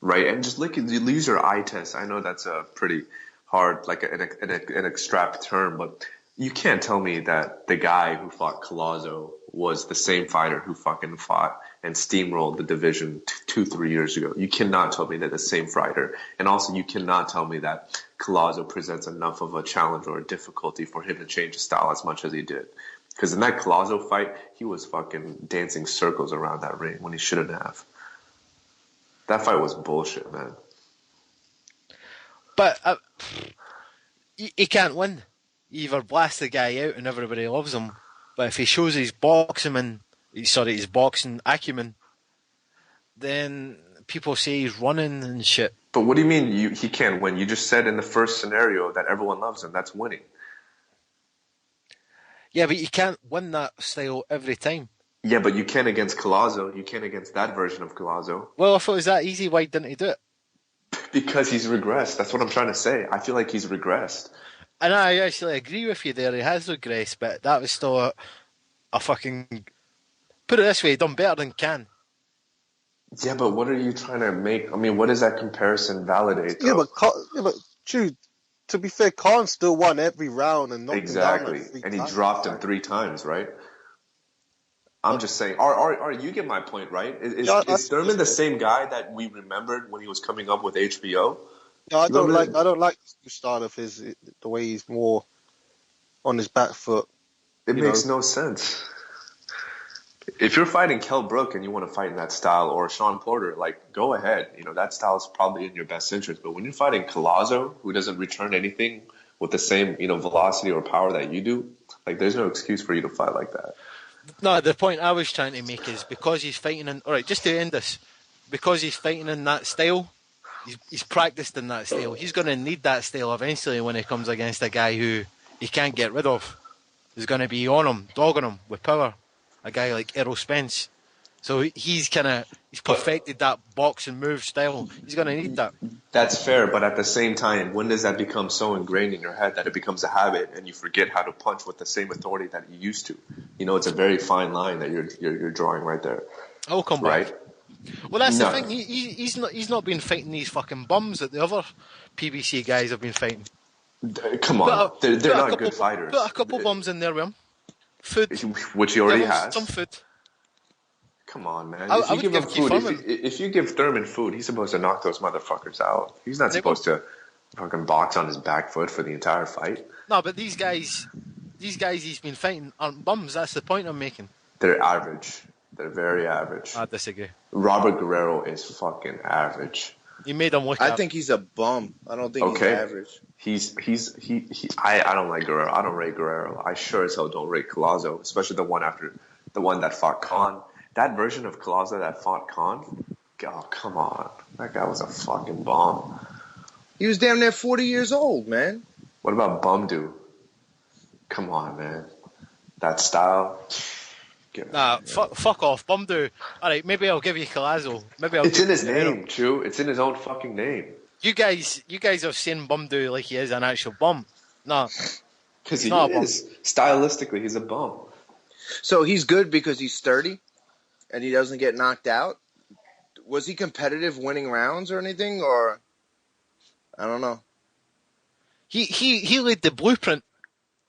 right? And just use your eye test. I know that's a pretty hard, like an extract term, but you can't tell me that the guy who fought Collazo was the same fighter who fucking fought and steamrolled the division 2-3 years ago. You cannot tell me that the same fighter. And also you cannot tell me that Collazo presents enough of a challenge or a difficulty for him to change his style as much as he did. Because in that Collazo fight, he was fucking dancing circles around that ring when he shouldn't have. That fight was bullshit, man. But he can't win. You either blast the guy out and everybody loves him, but if he shows his boxing acumen, then people say he's running and shit. But what do you mean he can't win? You just said in the first scenario that everyone loves him. That's winning. Yeah, but you can't win that style every time. Yeah, but you can against Collazo. You can against that version of Collazo. Well, if it was that easy, why didn't he do it? Because he's regressed. That's what I'm trying to say. I feel like he's regressed. And I actually agree with you there. He has regressed, but that was still a fucking... Put it this way, he done better than Can. Yeah, but what are you trying to make? I mean, what does that comparison validate? Yeah, but Chew, to be fair, Khan still won every round and knocked exactly, him down like and he 3 times. dropped him 3 times, right? I'm just saying. Or you get my point, right? Is Thurman the same guy that we remembered when he was coming up with HBO? No, I don't like the style of his, the way he's more on his back foot. It makes no sense. If you're fighting Kell Brook and you want to fight in that style, or Sean Porter, like, go ahead. You know, that style is probably in your best interest. But when you're fighting Collazo, who doesn't return anything with the same, velocity or power that you do, like, there's no excuse for you to fight like that. No, the point I was trying to make is because he's fighting in... Alright, just to end this. Because he's fighting in that style, he's practiced in that style. He's going to need that style eventually when he comes against a guy who he can't get rid of. He's going to be on him, dogging him with power. A guy like Errol Spence. So he's perfected that boxing move style. He's going to need that. That's fair, but at the same time, when does that become so ingrained in your head that it becomes a habit and you forget how to punch with the same authority that you used to? It's a very fine line that you're drawing right there. I'll come right? back. Well, that's the thing. He's not been fighting these fucking bums that the other PBC guys have been fighting. Come on, they're not good fighters. Put a couple bums in there with him. Food, which he already has. Some food. Come on, man. If you give him food, if you give Thurman food, he's supposed to knock those motherfuckers out. He's not supposed to fucking box on his back foot for the entire fight. No, but these guys he's been fighting aren't bums. That's the point I'm making. They're average. They're very average. I disagree. Robert Guerrero is fucking average. You made him look. I think he's a bum. I don't think he's average. I don't like Guerrero. I don't rate Guerrero. I sure as hell don't rate Collazo, especially the one that fought Khan. That version of Collazo that fought Khan, oh, come on. That guy was a fucking bomb. He was damn near 40 years old, man. What about Bumdu? Come on, man. That style. Nah, fuck off. Bumdu. Alright, maybe I'll give you Collazo. It's in his name, Chew. It's in his own fucking name. You guys have seen Bumdu like he is an actual bum. No. Because he is. Stylistically, he's a bum. So he's good because he's sturdy and he doesn't get knocked out? Was he competitive winning rounds or anything? Or I don't know. He laid the blueprint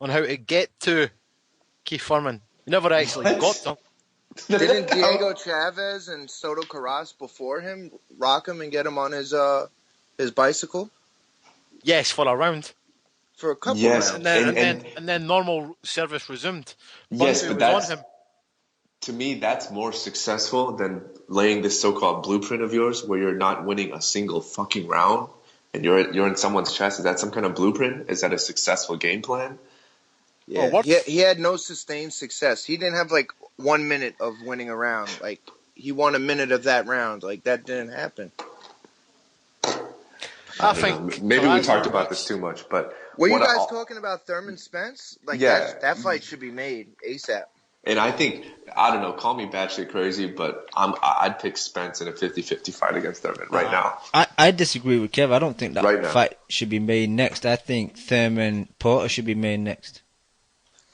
on how to get to Keith Furman. He never actually got them. Didn't Diego Chavez and Soto Carras before him rock him and get him on his bicycle? Yes, for a round. For a couple rounds. rounds. And then normal service resumed. Yes, but that's, to me, that's more successful than laying this so-called blueprint of yours where you're not winning a single fucking round and you're in someone's chest. Is that some kind of blueprint? Is that a successful game plan? Yeah, he had no sustained success. He didn't have 1 minute of winning a round. He won a minute of that round. That didn't happen. I think maybe we talked about this too much, but were you guys talking about Thurman Spence? That fight should be made ASAP. And I think, I don't know, call me batshit crazy, but I'd pick Spence in a 50-50 fight against Thurman right now. I disagree with Kev. I don't think that fight should be made next. I think Thurman Porter should be made next.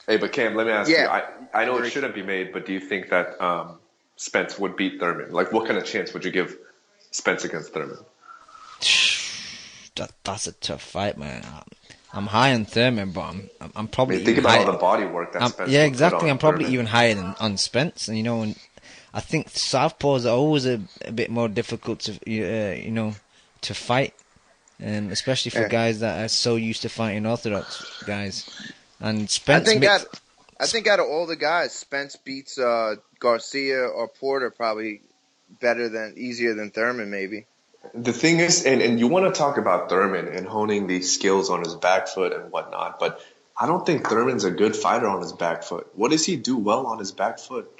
Hey, but Cam, let me ask you. I know it shouldn't be made, but do you think that Spence would beat Thurman? What kind of chance would you give Spence against Thurman? That's a tough fight, man. I'm high on Thurman, but I'm probably think about all the body work that Spence. Yeah, exactly. I'm probably Thurman. even higher on Spence, and and I think southpaws are always a bit more difficult to to fight, especially for guys that are so used to fighting orthodox guys. And Spence, I think out of all the guys, Spence beats Garcia or Porter probably easier than Thurman, maybe. The thing is, and you want to talk about Thurman and honing these skills on his back foot and whatnot, but I don't think Thurman's a good fighter on his back foot. What does he do well on his back foot?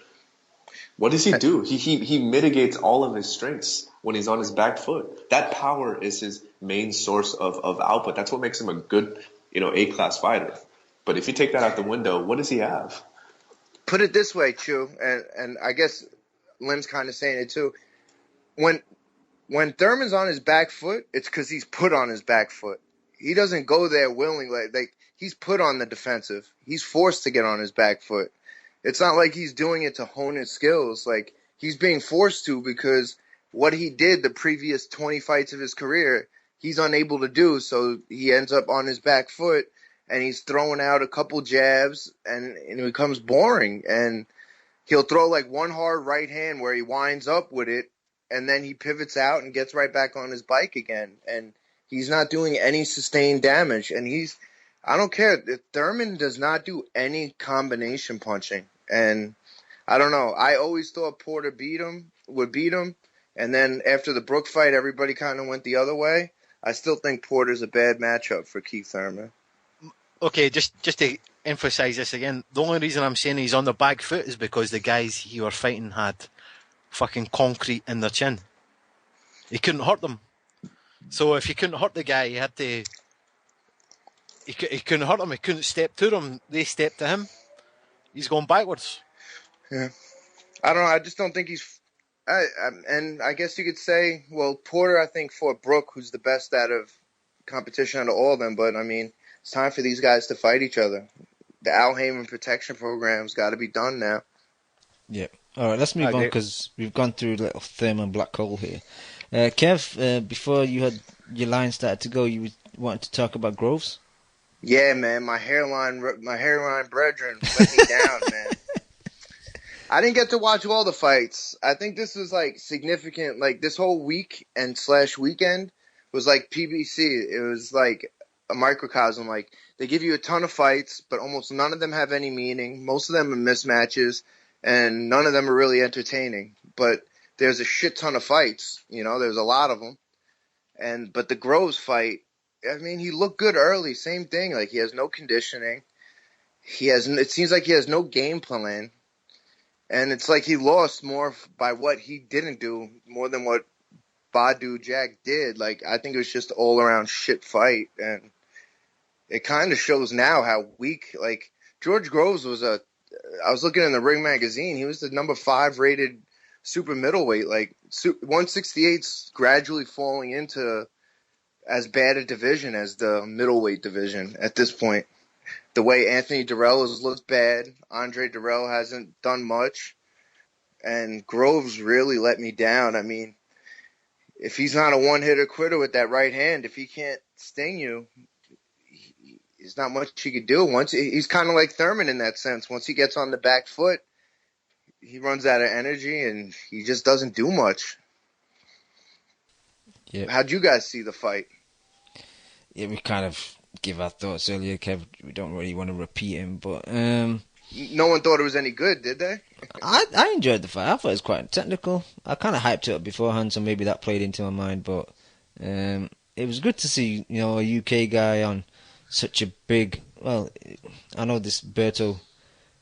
What does he do? He mitigates all of his strengths when he's on his back foot. That power is his main source of output. That's what makes him a good, A-class fighter. But if you take that out the window, what does he have? put it this way, Chew, and I guess Lim's kind of saying it too. When Thurman's on his back foot, it's because he's put on his back foot. He doesn't go there willingly. Like he's put on the defensive. He's forced to get on his back foot. It's not like he's doing it to hone his skills. Like he's being forced to because what he did the previous 20 fights of his career, he's unable to do. So he ends up on his back foot and he's throwing out a couple jabs and it becomes boring. And he'll throw like one hard right hand where he winds up with it and then he pivots out and gets right back on his bike again. And he's not doing any sustained damage. And I don't care. Thurman does not do any combination punching. And I don't know. I always thought Porter would beat him. And then after the Brook fight, everybody kind of went the other way. I still think Porter's a bad matchup for Keith Thurman. Okay, just to emphasise this again, the only reason I'm saying he's on the back foot is because the guys he were fighting had fucking concrete in their chin. He couldn't hurt them. So if he couldn't hurt the guy, he had to... He couldn't hurt him. He couldn't step to them. They stepped to him. He's going backwards. Yeah. I don't know. I just don't think he's... and I guess you could say, well, Porter, I think, fought Brook, who's the best out of competition out of all of them. But, I mean, it's time for these guys to fight each other. The Al Heyman protection program's got to be done now. Yeah. All right, let's move on because we've gone through a little Thurman black hole here. Kev, before you had your line started to go, you wanted to talk about Groves? Yeah, man, my hairline brethren let me down, man. I didn't get to watch all the fights. I think this was like significant. Like this whole week and / weekend was like PBC. It was like a microcosm. Like they give you a ton of fights, but almost none of them have any meaning. Most of them are mismatches, and none of them are really entertaining. But there's a shit ton of fights. You know, there's a lot of them. But the Groves fight, I mean, he looked good early. Same thing. Like he has no conditioning. It seems like he has no game plan. And it's like he lost more by what he didn't do more than what Badu Jack did. Like, I think it was just all around shit fight. And it kind of shows now how weak, like, George Groves I was looking in the Ring magazine. He was the number 5 rated super middleweight. Like, 168's gradually falling into as bad a division as the middleweight division at this point. The way Anthony Durrell has looked bad, Andre Durrell hasn't done much, and Groves really let me down. I mean, if he's not a one-hitter quitter with that right hand, if he can't sting you, there's not much he could do. He's kind of like Thurman in that sense. Once he gets on the back foot, he runs out of energy, and he just doesn't do much. Yeah. How'd you guys see the fight? Yeah, we kind of give our thoughts earlier, Kev. We don't really want to repeat him, but no one thought it was any good, did they? I enjoyed the fight. I thought it was quite technical. I kind of hyped it up beforehand, so maybe that played into my mind. But it was good to see, you know, a UK guy on such a big. Well, I know this Berto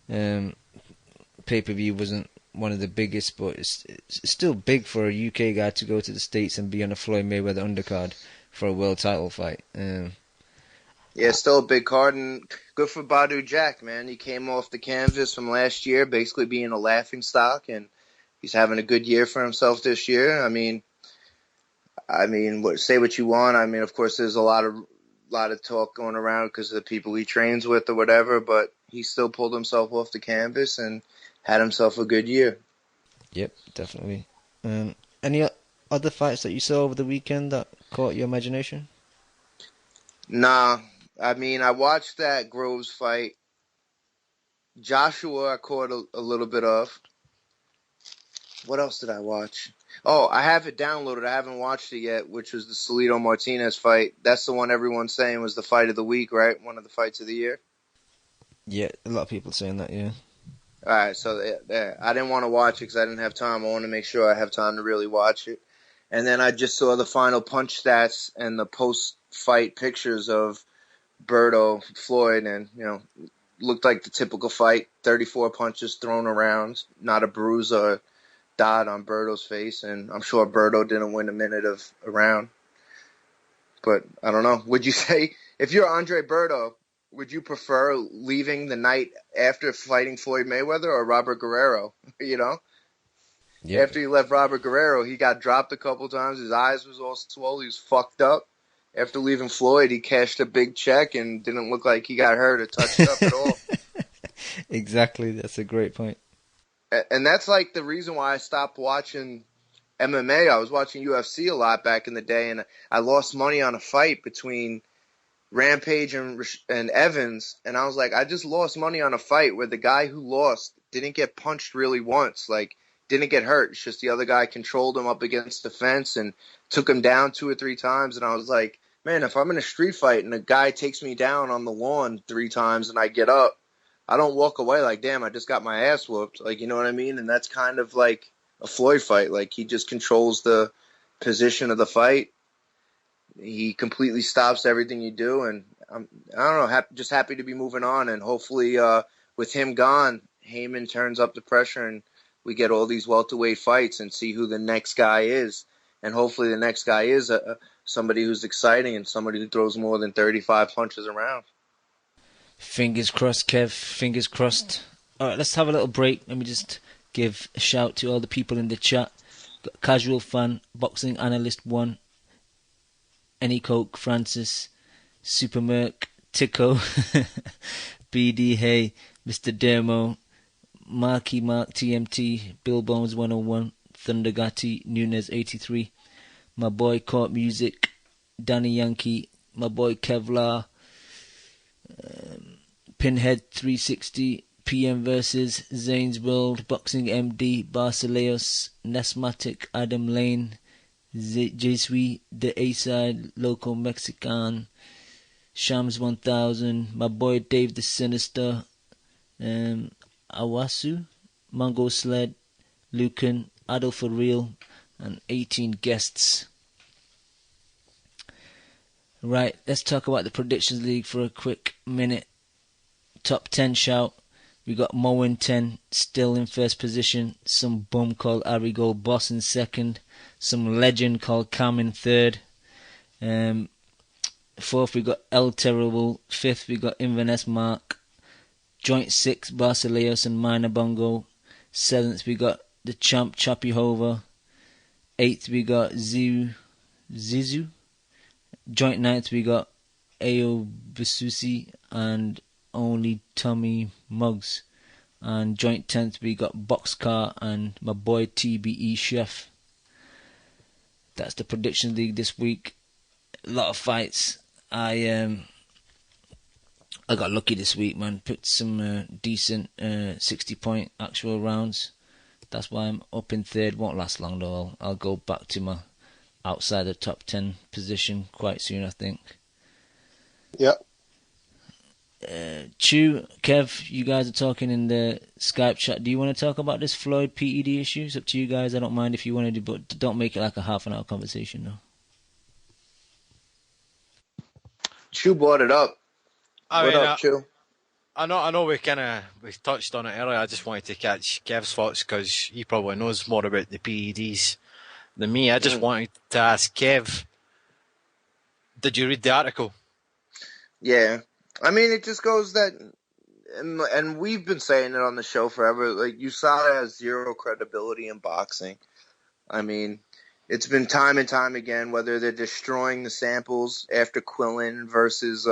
pay-per-view wasn't one of the biggest, but it's still big for a UK guy to go to the States and be on a Floyd Mayweather undercard for a world title fight. Yeah, still a big card, and good for Badu Jack, man. He came off the canvas from last year, basically being a laughingstock, and he's having a good year for himself this year. I mean, say what you want. I mean, of course, there's a lot of talk going around because of the people he trains with or whatever, but he still pulled himself off the canvas and had himself a good year. Yep, definitely. Any other fights that you saw over the weekend that caught your imagination? Nah. I mean, I watched that Groves fight. Joshua I caught a little bit of. What else did I watch? Oh, I have it downloaded. I haven't watched it yet, which was the Salido Martinez fight. That's the one everyone's saying was the fight of the week, right? One of the fights of the year. Yeah, a lot of people saying that, yeah. All right, so there. I didn't want to watch it because I didn't have time. I want to make sure I have time to really watch it. And then I just saw the final punch stats and the post-fight pictures of Berto, Floyd, and, you know, looked like the typical fight. 34 punches thrown around, not a bruise or dot on Berto's face, and I'm sure Berto didn't win a minute of a round. But I don't know. Would you say, if you're Andre Berto, would you prefer leaving the night after fighting Floyd Mayweather or Robert Guerrero? You know, Yeah. after he left Robert Guerrero, he got dropped a couple times. His eyes was all swollen. He was fucked up. After leaving Floyd, he cashed a big check and didn't look like he got hurt or touched up at all. Exactly, that's a great point. And that's like the reason why I stopped watching MMA. I was watching UFC a lot back in the day, and I lost money on a fight between Rampage and Evans, and I was like, I just lost money on a fight where the guy who lost didn't get punched really once, like didn't get hurt. It's just the other guy controlled him up against the fence and took him down 2 or 3 times, and I was like, man, if I'm in a street fight and a guy takes me down on the lawn 3 times and I get up, I don't walk away like, damn, I just got my ass whooped. Like, you know what I mean? And that's kind of like a Floyd fight. Like, he just controls the position of the fight. He completely stops everything you do. And I don't know, just happy to be moving on. And hopefully with him gone, Heyman turns up the pressure and we get all these welterweight fights and see who the next guy is. And hopefully the next guy is somebody who's exciting and somebody who throws more than 35 punches around. Fingers crossed, Kev. Fingers crossed. All right, let's have a little break. Let me just give a shout to all the people in the chat. Got Casual Fan, Boxing Analyst 1, Any Coke, Francis, Super Merc, Tico, BD Hay, Mr. Dermo, Marky Mark TMT, Bill Bones 101, Thundergatti, Nunez 83, my boy Court Music, Danny Yankee, my boy Kevlar, Pinhead 360, PM versus Zane's World, Boxing MD, Barceleos, Nesmatic, Adam Lane, Jesui, The A-Side, Loco Mexican, Shams 1000, my boy Dave the Sinister, Awasu, Mongo Sled, Lucan, Adolf for Real, and 18 guests. Right, let's talk about the Predictions League for a quick minute. Top 10 shout. We got Mo in 10, still in first position. Some bum called Arigo Boss in second. Some legend called Cam in third. Fourth, we got El Terrible. Fifth, we got Inverness Mark. Joint 6, Barceleos and Minor Bongo. Seventh, we got the Champ Choppy Hover. Eighth, we got Zizu. Joint 9th, we got Ao Basusi and Only Tommy Muggs. And joint 10th, we got Boxcar and my boy TBE Chef. That's the Prediction League this week. A lot of fights. I got lucky this week, man. Picked some decent 60-point actual rounds. That's why I'm up in third. Won't last long though. I'll go back to my outside the top 10 position quite soon, I think. Yep. Chew, Kev, you guys are talking in the Skype chat. Do you want to talk about this Floyd PED issue? It's up to you guys. I don't mind if you want to, but don't make it like a half an hour conversation, though. Chew brought it up. What up, Chew? I know we touched on it earlier. I just wanted to catch Kev's thoughts because he probably knows more about the PEDs than me. I just wanted to ask Kev, did you read the article? Yeah. I mean, it just goes that, and we've been saying it on the show forever, like, USADA has zero credibility in boxing. I mean, it's been time and time again, whether they're destroying the samples after Quillen versus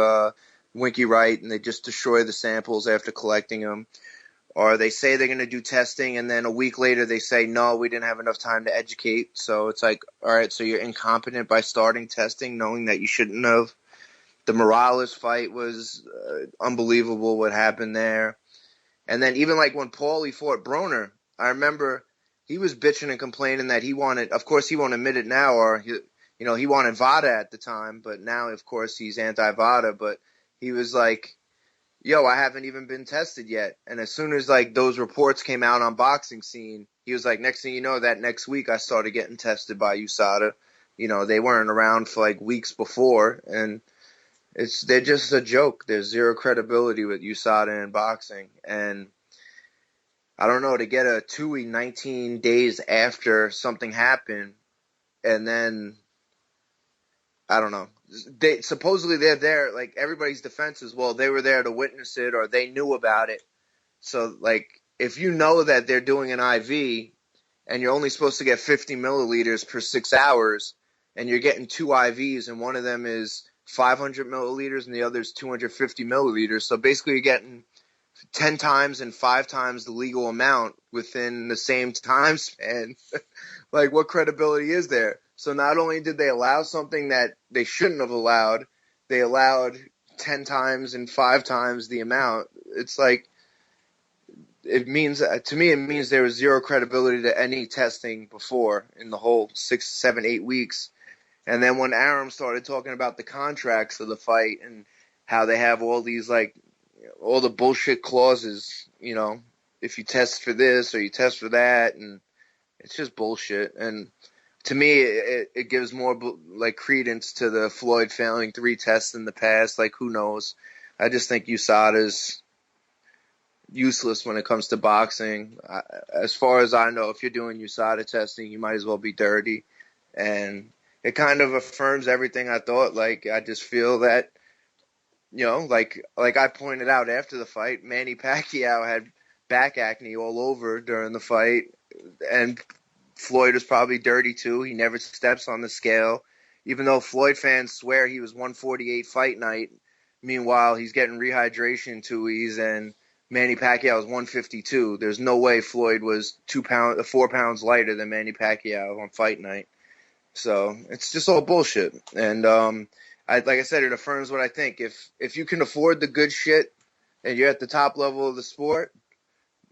Winky Wright, and they just destroy the samples after collecting them, or they say they're going to do testing, and then a week later they say, no, we didn't have enough time to educate. So it's like, all right, so you're incompetent by starting testing, knowing that you shouldn't have. The Morales fight was unbelievable what happened there. And then even like when Paulie fought Broner, I remember he was bitching and complaining that he wanted, of course he won't admit it now, or he wanted VADA at the time, but now of course he's anti-VADA, but he was like, yo, I haven't even been tested yet. And as soon as like those reports came out on Boxing Scene, he was like, next thing you know, that next week I started getting tested by USADA. They weren't around for like weeks before, and they're just a joke. There's zero credibility with USADA in boxing. And I don't know, to get a TUI 19 days after something happened, and then, I don't know. they supposedly they're there. Like everybody's defense is, well, they were there to witness it or they knew about it. So like if you know that they're doing an IV and you're only supposed to get 50 milliliters per 6 hours, and you're getting 2 IVs, and one of them is 500 milliliters and the other is 250 milliliters. So basically you're getting 10 times and 5 times the legal amount within the same time span. Like, what credibility is there? So not only did they allow something that they shouldn't have allowed, they allowed 10 times and 5 times the amount. It's like, it means, to me, it means there was zero credibility to any testing before in the whole 6, 7, 8 weeks. And then when Aram started talking about the contracts of the fight and how they have all these, like, all the bullshit clauses, you know, if you test for this or you test for that, and it's just bullshit. And to me, it gives more, like, credence to the Floyd failing 3 tests in the past. Like, who knows? I just think USADA's useless when it comes to boxing. As far as I know, if you're doing USADA testing, you might as well be dirty. And it kind of affirms everything I thought. Like, I just feel that, you know, like I pointed out after the fight, Manny Pacquiao had back acne all over during the fight, and Floyd was probably dirty too. He never steps on the scale, even though Floyd fans swear he was 148 fight night. Meanwhile, he's getting rehydration tuies, and Manny Pacquiao was 152. There's no way Floyd was 4 pounds lighter than Manny Pacquiao on fight night. So it's just all bullshit. And like I said, it affirms what I think. If you can afford the good shit and you're at the top level of the sport,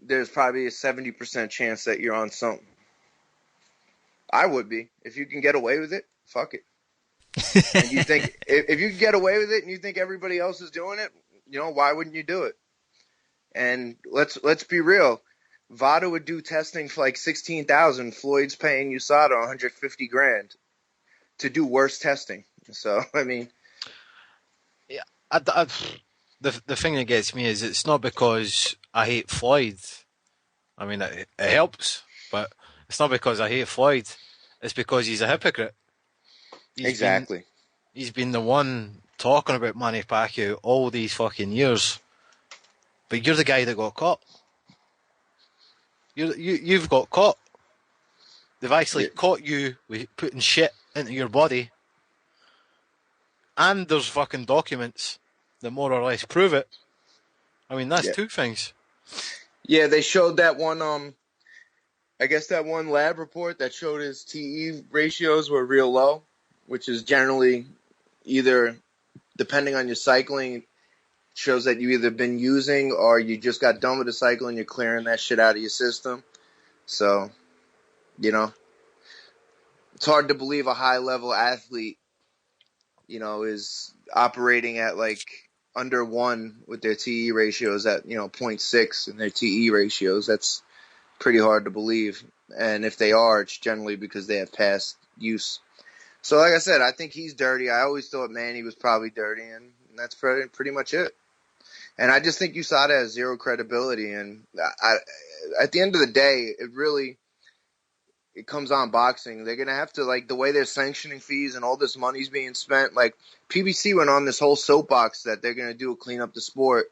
there's probably a 70% chance that you're on something. I would be. If you can get away with it, fuck it. And you think if you can get away with it and you think everybody else is doing it, you know, why wouldn't you do it? And let's be real. Vada would do testing for like 16,000. Floyd's paying USADA 150 grand to do worse testing. So I mean, yeah, the thing that gets me is it's not because I hate Floyd. I mean, it helps, but it's not because I hate Floyd. It's because he's a hypocrite. Exactly. He's been the one talking about Manny Pacquiao all these fucking years. But you're the guy that got caught. You've got caught. They've actually caught you with putting shit into your body. And there's fucking documents that more or less prove it. I mean, that's 2 things. Yeah, they showed that one, I guess that one lab report that showed his TE ratios were real low, which is generally either, depending on your cycling, shows that you either been using or you just got done with the cycle and you're clearing that shit out of your system. So, you know, it's hard to believe a high-level athlete, you know, is operating at like under 1 with their TE ratios at, you know, 0.6 in their TE ratios. That's pretty hard to believe. And if they are, it's generally because they have past use. So like I said, I think he's dirty. I always thought Manny was probably dirty, and that's pretty much it. And I just think USADA has zero credibility. And at the end of the day, it comes on boxing. They're going to have to, like, the way they're sanctioning fees and all this money's being spent, like, PBC went on this whole soapbox that they're going to do a clean up the sport.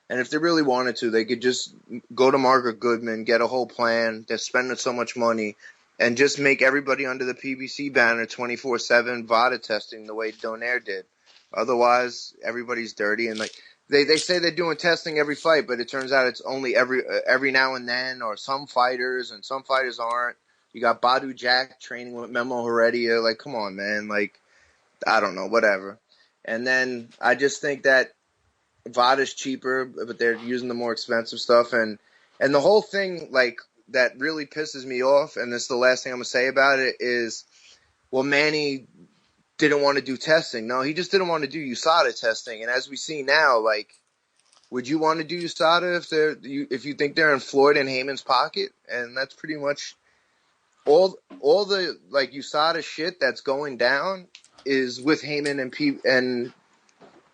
And if they really wanted to, they could just go to Margaret Goodman, get a whole plan. They're spending so much money, and just make everybody under the PBC banner 24/7 VADA testing the way Donaire did. Otherwise, everybody's dirty. And, like, they say they're doing testing every fight, but it turns out it's only every now and then, or some fighters, and some fighters aren't. You got Badu Jack training with Memo Heredia. Like, come on, man. Like, I don't know, whatever. And then I just think that VADA's cheaper, but they're using the more expensive stuff. And the whole thing, like, that really pisses me off, and this is the last thing I'm going to say about it, is, well, Manny didn't want to do testing. No, he just didn't want to do USADA testing. And as we see now, like, would you want to do USADA if you think they're in Floyd and Heyman's pocket? And that's pretty much all the, like, USADA shit that's going down is with Heyman and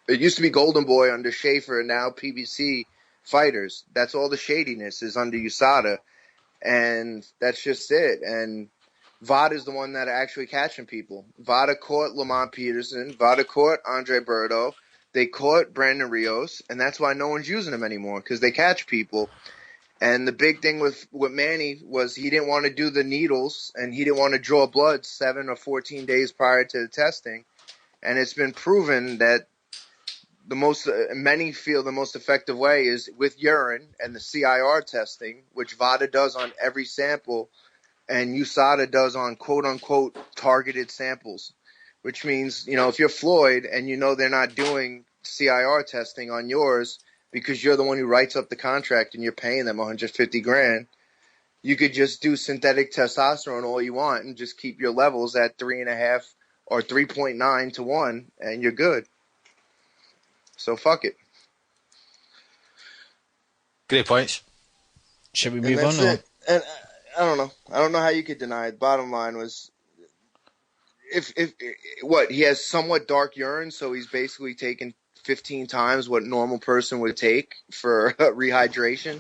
it used to be Golden Boy under Schaefer, and now PBC fighters. That's all the shadiness is under USADA, and that's just it. And Vada's the one that are actually catching people. Vada caught Lamont Peterson. Vada caught Andre Berto. They caught Brandon Rios, and that's why no one's using him anymore, because they catch people. And the big thing with Manny was he didn't want to do the needles, and he didn't want to draw blood 7 or 14 days prior to the testing. And it's been proven that many feel the most effective way is with urine and the CIR testing, which Vada does on every sample, and USADA does on quote-unquote targeted samples, which means, if you're Floyd and they're not doing CIR testing on yours because you're the one who writes up the contract and you're paying them $150,000, you could just do synthetic testosterone all you want and just keep your levels at 3.5 or 3.9 to 1, and you're good. So fuck it. Great points. Should we move And on? that's it. And I don't know. I don't know how you could deny it. Bottom line was, if he has somewhat dark urine, so he's basically taking 15 times what a normal person would take for rehydration,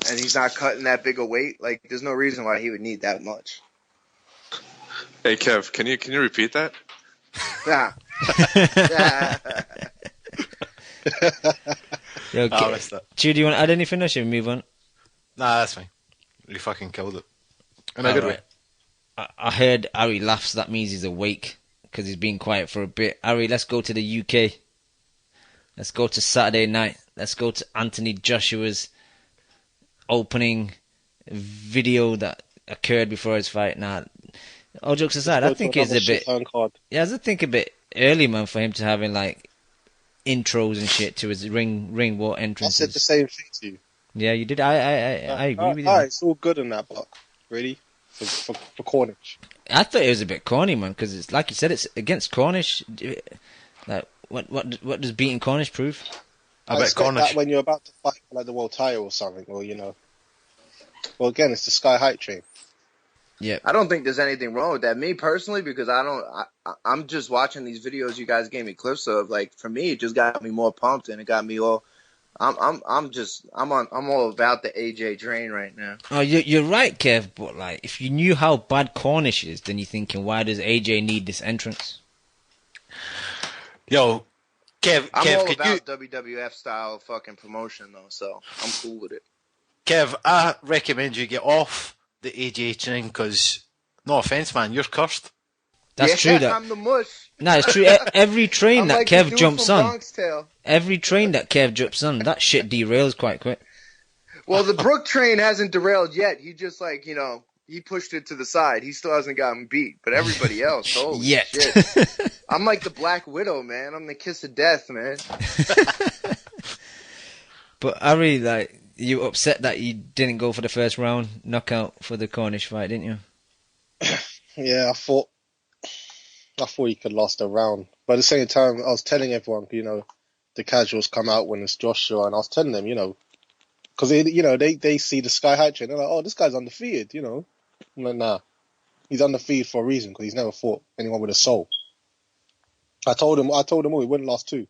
and he's not cutting that big a weight. Like, there's no reason why he would need that much. Hey Kev, can you repeat that? Yeah. Okay. Stu, do you want to add anything, or should we move on? Nah, that's fine. You fucking killed it. In a good way. I heard Ari laughs, that means he's awake, because he's been quiet for a bit. Ari, let's go to the UK. Let's go to Saturday night. Let's go to Anthony Joshua's opening video that occurred before his fight. Now, all jokes aside, I think it's a bit... Yeah, I think a bit early, man, for him to having, like, intros and shit to his ring war entrances. I said the same thing to you. Yeah, you did. I agree with you. It's all good in that, but really, for Cornish. I thought it was a bit corny, man, because it's like you said, it's against Cornish. Like, what does beating Cornish prove? I expect that when you're about to fight for like the world title or something, or well, again, it's the sky hype train. Yeah, I don't think there's anything wrong with that. Me personally, because I'm just watching these videos you guys gave me clips of. Like, for me, it just got me more pumped, and it got me all. I'm all about the AJ drain right now. Oh, you're right, Kev. But like, if you knew how bad Cornish is, then you're thinking, why does AJ need this entrance? Yo, Kev, I'm all about WWF style fucking promotion though, so I'm cool with it. Kev, I recommend you get off the AJ train because, no offense, man, you're cursed. That's true. That I'm the mush. No, it's true. Every train that like Kev jumps on, that shit derails quite quick. Well, the Brook train hasn't derailed yet. He just he pushed it to the side. He still hasn't gotten beat, but everybody else, holy shit. I'm like the Black Widow, man. I'm the kiss of death, man. But Ari, like, you upset that you didn't go for the first round knockout for the Cornish fight, didn't you? Yeah, I thought he could last a round. But at the same time, I was telling everyone, the casuals come out when it's Joshua, and I was telling them, because they see the sky high train, they're like, oh, this guy's undefeated, I'm like, nah, he's undefeated for a reason, because he's never fought anyone with a soul. I told him all, he wouldn't last 2.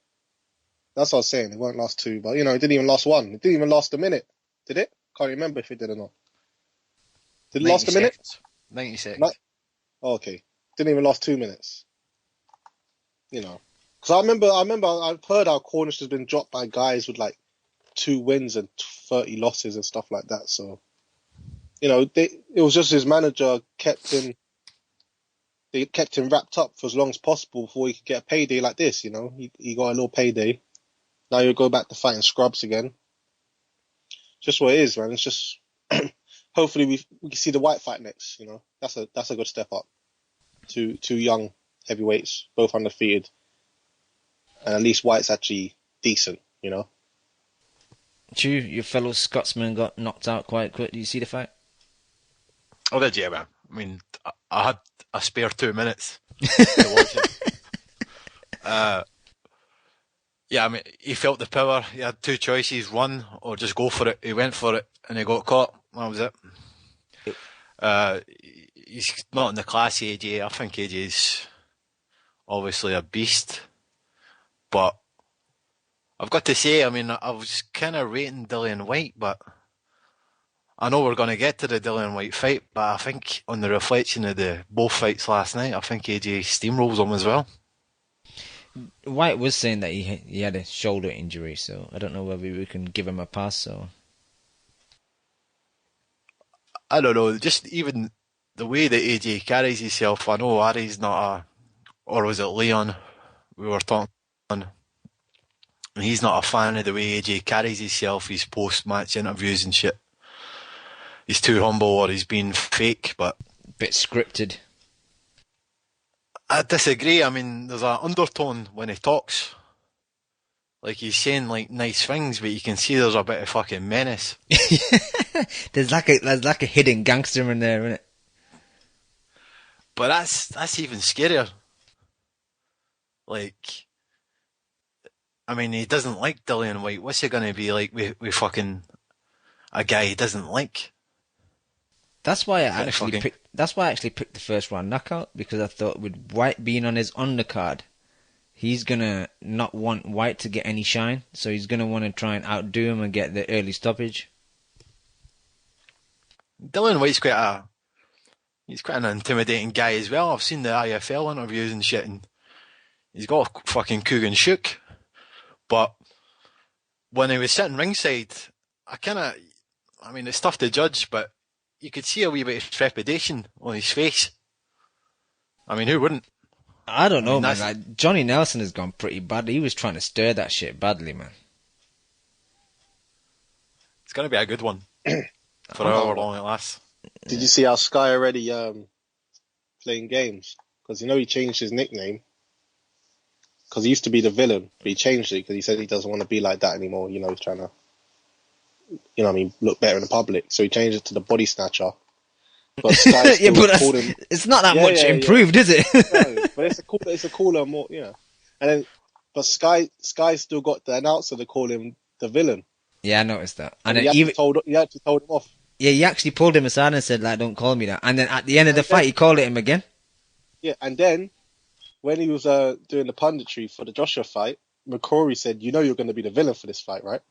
That's what I was saying, it won't last 2, but it didn't even last 1. It didn't even last a minute, did it? Can't remember if it did or not. Did it last a minute? 90 seconds. Oh, okay. Didn't even last 2 minutes. Because I remember I've heard how Cornish has been dropped by guys with like 2 wins and 30 losses and stuff like that. So, it was just his manager kept him wrapped up for as long as possible before he could get a payday like this. He got a little payday. Now he'll go back to fighting scrubs again. Just what it is, man. It's just hopefully we can see the White fight next. That's a good step up. Two young heavyweights, both undefeated, and at least White's actually decent. True, your fellow Scotsman got knocked out quite quick. Do you see the fight? Oh, did you, man? I mean, I had a spare 2 minutes to watch it. Yeah, I mean, he felt the power. He had 2 choices: run or just go for it. He went for it, and he got caught. That was it. He's not in the class AJ. I think AJ's obviously a beast, but I've got to say, I mean, I was kind of rating Dillian White, but I know we're going to get to the Dillian White fight, but I think on the reflection of the both fights last night, I think AJ steamrolls him as well. White was saying that he had a shoulder injury, so I don't know whether we can give him a pass or. I don't know, just even the way that AJ carries himself. I know Ari's not or was it Leon we were talking on, and he's not a fan of the way AJ carries himself, his post-match interviews and shit. He's too humble or he's being fake, but... Bit scripted. I disagree. I mean, there's an undertone when he talks. Like, he's saying, like, nice things, but you can see there's a bit of fucking menace. There's like a hidden gangster in there, isn't it? But that's even scarier. Like, I mean, he doesn't like Dillian White. What's he gonna be like with fucking a guy he doesn't like? That's why I actually picked the first round knockout, because I thought with White being on his undercard, he's gonna not want White to get any shine, so he's gonna want to try and outdo him and get the early stoppage. Dillian White's quite an intimidating guy as well. I've seen the IFL interviews and shit, and he's got a fucking Coogan shook. But when he was sitting ringside, I mean, it's tough to judge, but you could see a wee bit of trepidation on his face. I mean, who wouldn't? I don't know, man. Like, Johnny Nelson has gone pretty bad. He was trying to stir that shit badly, man. It's going to be a good one for however long it lasts. Did you see how Sky already playing games? Because he changed his nickname. Because he used to be the villain, but he changed it because he said he doesn't want to be like that anymore. He's trying to, look better in the public. So he changed it to the Body Snatcher. But Sky yeah, but it's not that much improved, is it? No, but it's a cooler, more, And then, but Sky still got the announcer to call him the villain. Yeah, I noticed that. And he actually told him off. Yeah, he actually pulled him aside and said, like, don't call me that. And then at the end of the fight, he called it him again. Yeah, and then when he was doing the punditry for the Joshua fight, McCrory said, you're going to be the villain for this fight, right?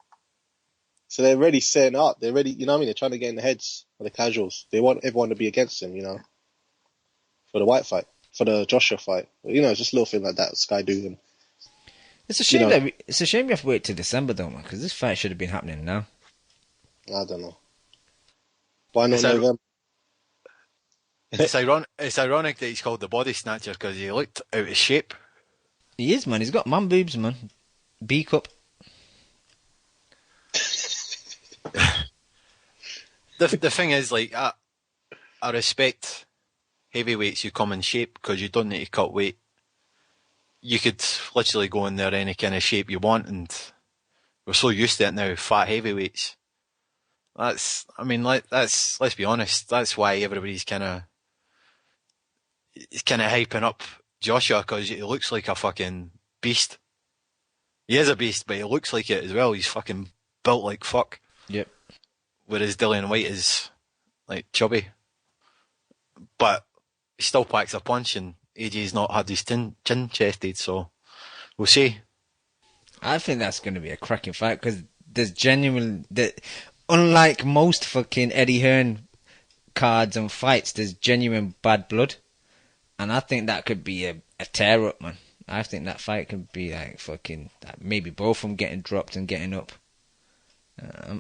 So they're already setting up. They're ready, They're trying to get in the heads of the casuals. They want everyone to be against him, for the White fight, for the Joshua fight. Just a little thing like that, Sky doing. It's a shame it's a shame you have to wait till December, though, man, because this fight should have been happening now. I don't know. Why not November? It's ironic that he's called the Body Snatcher because he looked out of shape. He is, man. He's got man boobs, man. B cup. The thing is, like, I respect heavyweights who come in shape because you don't need to cut weight. You could literally go in there any kind of shape you want, and we're so used to it now, fat heavyweights. Let's be honest, that's why everybody's kind of hyping up Joshua, because he looks like a fucking beast. He is a beast, but he looks like it as well. He's fucking built like fuck. Yep. Whereas Dillian White is like chubby, but he still packs a punch, and AJ's not had his chin chested, so we'll see. I think that's going to be a cracking fight, because there's unlike most fucking Eddie Hearn cards and fights, there's genuine bad blood. And I think that could be a tear up, man. I think that fight could be like fucking, maybe both of them getting dropped and getting up.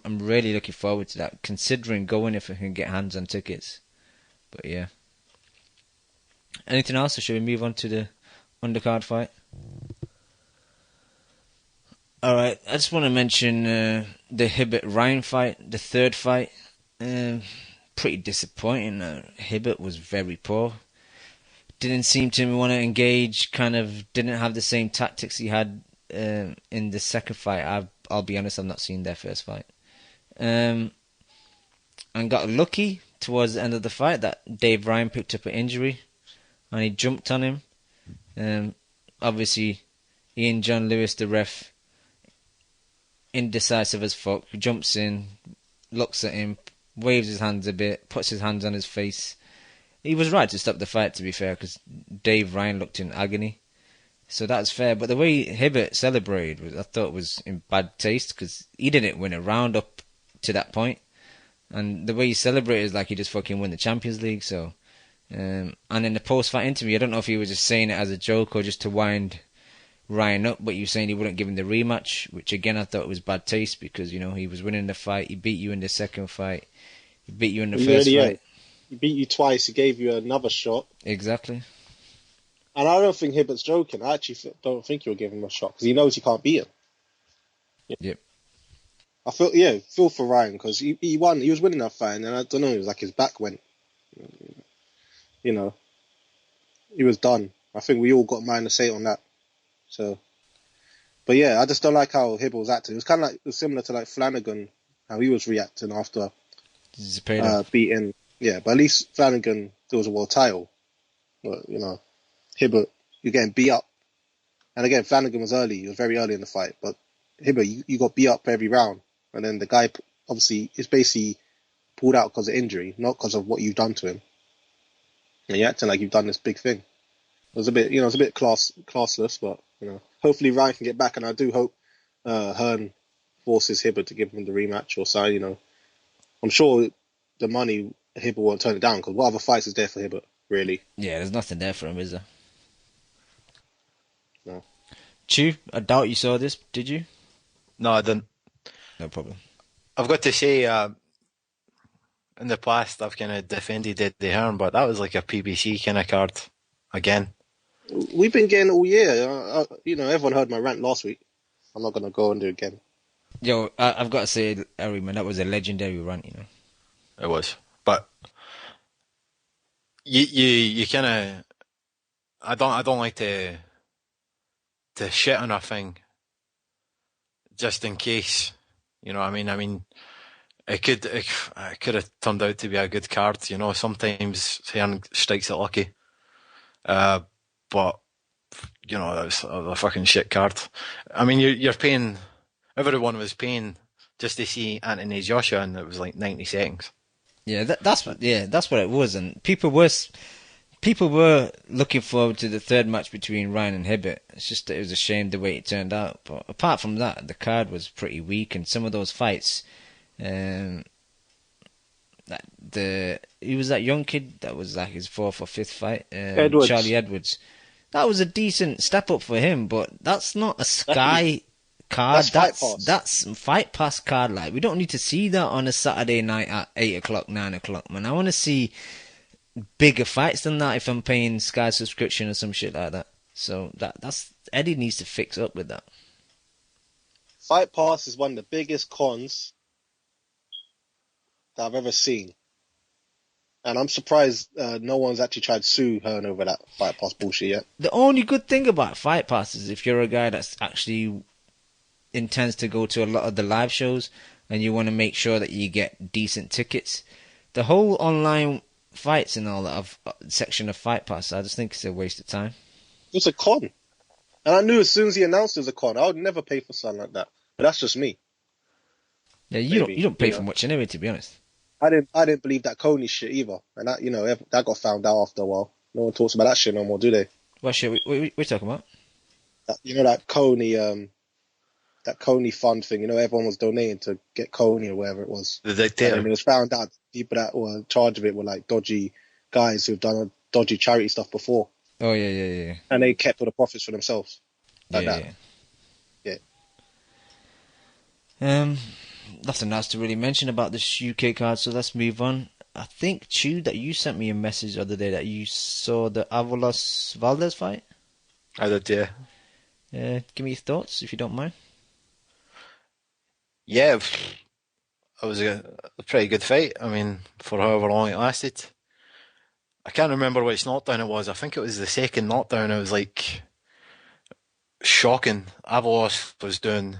I'm really looking forward to that, considering going if I can get hands on tickets. But yeah. Anything else, or should we move on to the undercard fight? Alright, I just want to mention the Hibbert-Ryan fight, the third fight. Pretty disappointing. Hibbert was very poor. Didn't seem to want to engage, didn't have the same tactics he had in the second fight. I'll be honest, I've not seen their first fight. And got lucky towards the end of the fight that Dave Ryan picked up an injury and he jumped on him. Obviously, Ian John Lewis, the ref, indecisive as fuck, jumps in, looks at him, waves his hands a bit, puts his hands on his face. He was right to stop the fight, to be fair, because Dave Ryan looked in agony. So that's fair. But the way Hibbert celebrated, I thought was in bad taste, because he didn't win a round up to that point. And the way he celebrated is like he just fucking won the Champions League. So, and in the post-fight interview, I don't know if he was just saying it as a joke or just to wind Ryan up, but he was saying he wouldn't give him the rematch, which again I thought was bad taste because, you know, he was winning the fight. He beat you in the second fight. He beat you in the first fight. He beat you twice. He gave you another shot. Exactly. And I don't think Hibbert's joking. I actually don't think he'll give him a shot because he knows he can't beat him. Yep. I feel for Ryan because he won. He was winning that fight, and then I don't know. It was like his back went. You know, he was done. I think we all got -8 on that. So, but yeah, I just don't like how Hibbert was acting. It was kind of like, it was similar to like Flanagan, how he was reacting after beating. Yeah, but at least Flanagan, there was a world title. But, you know, Hibbert, you're getting beat up. And again, Flanagan was early. He was very early in the fight. But Hibbert, you got beat up every round. And then the guy, obviously, is basically pulled out because of injury, not because of what you've done to him. And you're acting like you've done this big thing. It was a bit, classless, but, you know, hopefully Ryan can get back. And I do hope Hearn forces Hibbert to give him the rematch or sign, you know. I'm sure the money, Hibbert won't turn it down because what other fights is there for Hibbert, really? Yeah, there's nothing there for him, is there? No. Chew, I doubt you saw this, did you? No, I didn't. No problem. I've got to say, in the past, I've kind of defended Eddie Hearn, but that was like a PBC kind of card again. We've been getting all year. Everyone heard my rant last week. I'm not going to go and do it again. Yo, I've got to say, Harry, man, that was a legendary rant, you know. It was. But you kind of... I don't like to shit on a thing just in case. You know what I mean? I mean, it could have turned out to be a good card. You know, sometimes Hearn strikes it lucky. But, you know, that was a fucking shit card. I mean, you're paying... Everyone was paying just to see Anthony Joshua, and it was like 90 seconds. Yeah, that's what it was, and people were looking forward to the third match between Ryan and Hibbert. It's just that it was a shame the way it turned out. But apart from that, the card was pretty weak, and some of those fights, he was that young kid that was like his 4th or 5th fight, Edwards. Charlie Edwards. That was a decent step up for him, but that's not a Sky card. That's Fight Pass card. Like, we don't need to see that on a Saturday night at 8 o'clock, 9 o'clock, man. I want to see bigger fights than that if I'm paying Sky subscription or some shit like that. So that's Eddie needs to fix up with that. Fight Pass is one of the biggest cons that I've ever seen. And I'm surprised no one's actually tried to sue Hearn over that Fight Pass bullshit yet. The only good thing about Fight Pass is if you're a guy that's actually intends to go to a lot of the live shows and you want to make sure that you get decent tickets. The whole online fights and all that section of Fight Pass, I just think it's a waste of time. It's a con. And I knew as soon as he announced it was a con, I would never pay for something like that. But that's just me. Yeah, you don't pay for much anyway, to be honest. I didn't believe that Coney shit either. And that, that got found out after a while. No one talks about that shit no more, do they? What shit we're talking about? That Coney fund thing, everyone was donating to get Coney or whatever it was. The dictator. And it was found out people that were in charge of it were like dodgy guys who've done dodgy charity stuff before. Oh, yeah. And they kept all the profits for themselves. Yeah. Nothing else to really mention about this UK card, so let's move on. I think, Chew, that you sent me a message the other day that you saw the Avalos-Valdez fight. I did, yeah. Give me your thoughts, if you don't mind. Yeah, it was a pretty good fight. I mean, for however long it lasted. I can't remember which knockdown it was. I think it was the second knockdown. It was like shocking. Avalos was doing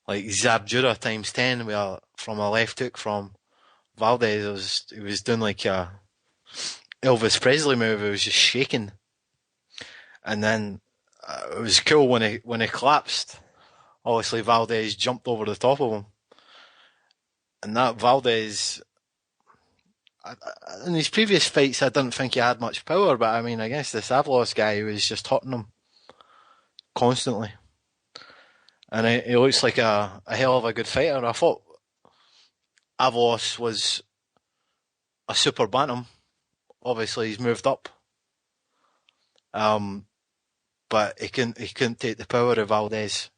like Zabjura times 10 from a left hook from Valdez. He was doing like a Elvis Presley move. It was just shaking. And then it was cool when he collapsed. Obviously, Valdez jumped over the top of him. And that Valdez, in his previous fights, I didn't think he had much power, but I mean, against this Avalos guy, he was just hurting him constantly. And he looks like a hell of a good fighter. I thought Avalos was a super bantam. Obviously, he's moved up. But he couldn't take the power of Valdez.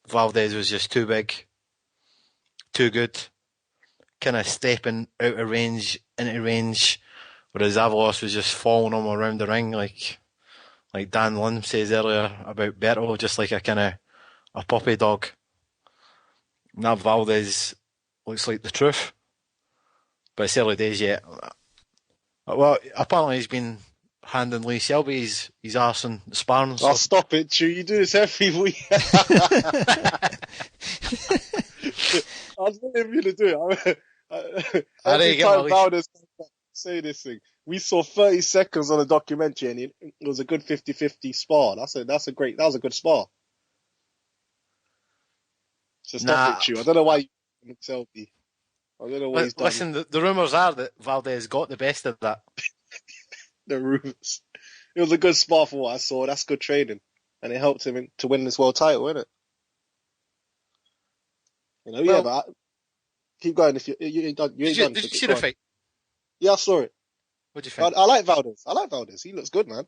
Valdez was just too big, too good, kind of stepping out of range into range, whereas Avalos was just following him around the ring like Dan Lund says earlier about Berto, just like a puppy dog. Now Valdez looks like the truth, but it's early days yet. Well, apparently he's been handing Lee Selby his arse and sparring. Oh, stop it, Chew. You do this every week. I was waiting for you to do it. Every time Valdez say this thing, we saw 30 seconds on a documentary and it was a good 50-50 spar. That was a good spar. So stop it, Chew. I don't know why you Selby. I don't know what he's done. Listen, the rumours are that Valdez got the best of that. The rumours. It was a good spar for what I saw. That's good training. And it helped him to win this world title, innit? But keep going if you ain't done. You ain't done. Did you see the fight? Yeah, I saw it. What do you think? I like Valdez. He looks good, man.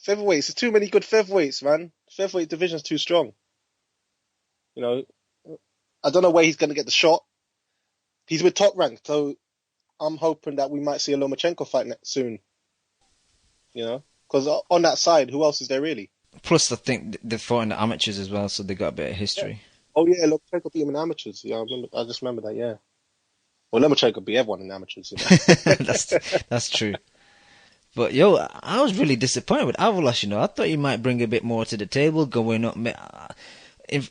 Featherweights. There's too many good featherweights, man. Featherweight division's too strong. I don't know where he's going to get the shot. He's with Top Rank, so I'm hoping that we might see a Lomachenko fight soon. Because on that side, who else is there really? Plus, I think they fought in the amateurs as well, so they got a bit of history. Yeah. Oh yeah, Lomachenko beat him in amateurs. Yeah, I just remember that. Yeah. Well, Lomachenko beat everyone in amateurs. That's true. But I was really disappointed with Avalos. I thought he might bring a bit more to the table, going up.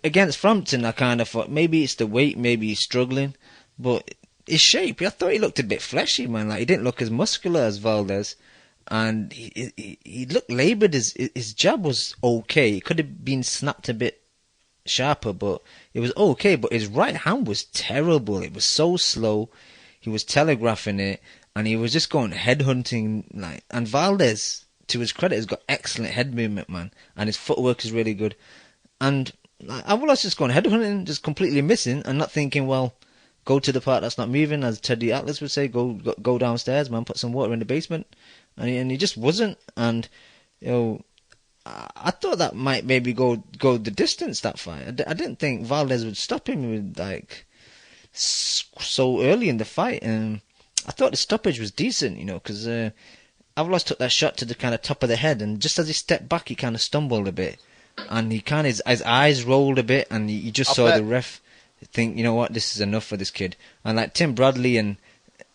Against Frampton, I kind of thought maybe it's the weight, maybe he's struggling, but his shape, I thought he looked a bit fleshy, man. Like he didn't look as muscular as Valdez, and he looked laboured. His jab was okay. It could have been snapped a bit sharper, but it was okay. But his right hand was terrible. It was so slow. He was telegraphing it, and he was just going head hunting. And Valdez, to his credit, has got excellent head movement, man, and his footwork is really good. And Avalos just going head hunting, just completely missing, and not thinking, well, go to the part that's not moving, as Teddy Atlas would say, go downstairs, man, put some water in the basement, and he just wasn't. And I thought that might maybe go the distance, that fight. I didn't think Valdez would stop him with so early in the fight, and I thought the stoppage was decent, because Avalos took that shot to the kind of top of the head, and just as he stepped back, he kind of stumbled a bit. And he his eyes rolled a bit, and you just saw the ref think, you know what, this is enough for this kid. And like Tim Bradley, and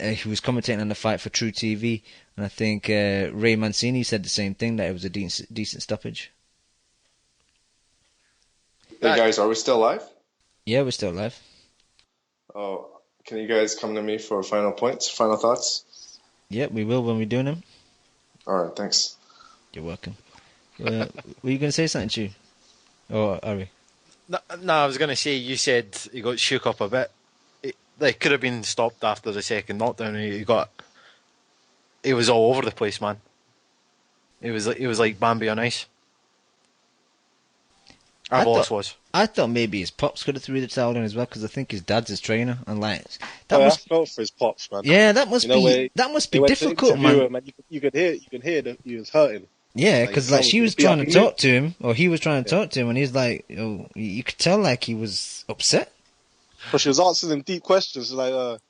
he was commentating on the fight for True TV, and I think Ray Mancini said the same thing, that it was a decent stoppage. Hey guys, are we still live? Yeah, we're still live. Oh, can you guys come to me for final points, final thoughts? Yeah, we will when we're doing them. All right, thanks. You're welcome. Were you going to say something, Chu? Or are we? No, I was going to say, you said he got shook up a bit. They could have been stopped after the second knockdown. He was all over the place, man. He was like Bambi on ice. I thought maybe his pops could have threw the towel in as well, because I think his dad's his trainer, and I felt for his pops, man. Yeah, that must be difficult, man. Him, and you could hear that he was hurting. Yeah, because she was trying to talk to him, or he was trying to talk to him, and he's like, you could tell he was upset. But she was answering him deep questions, like,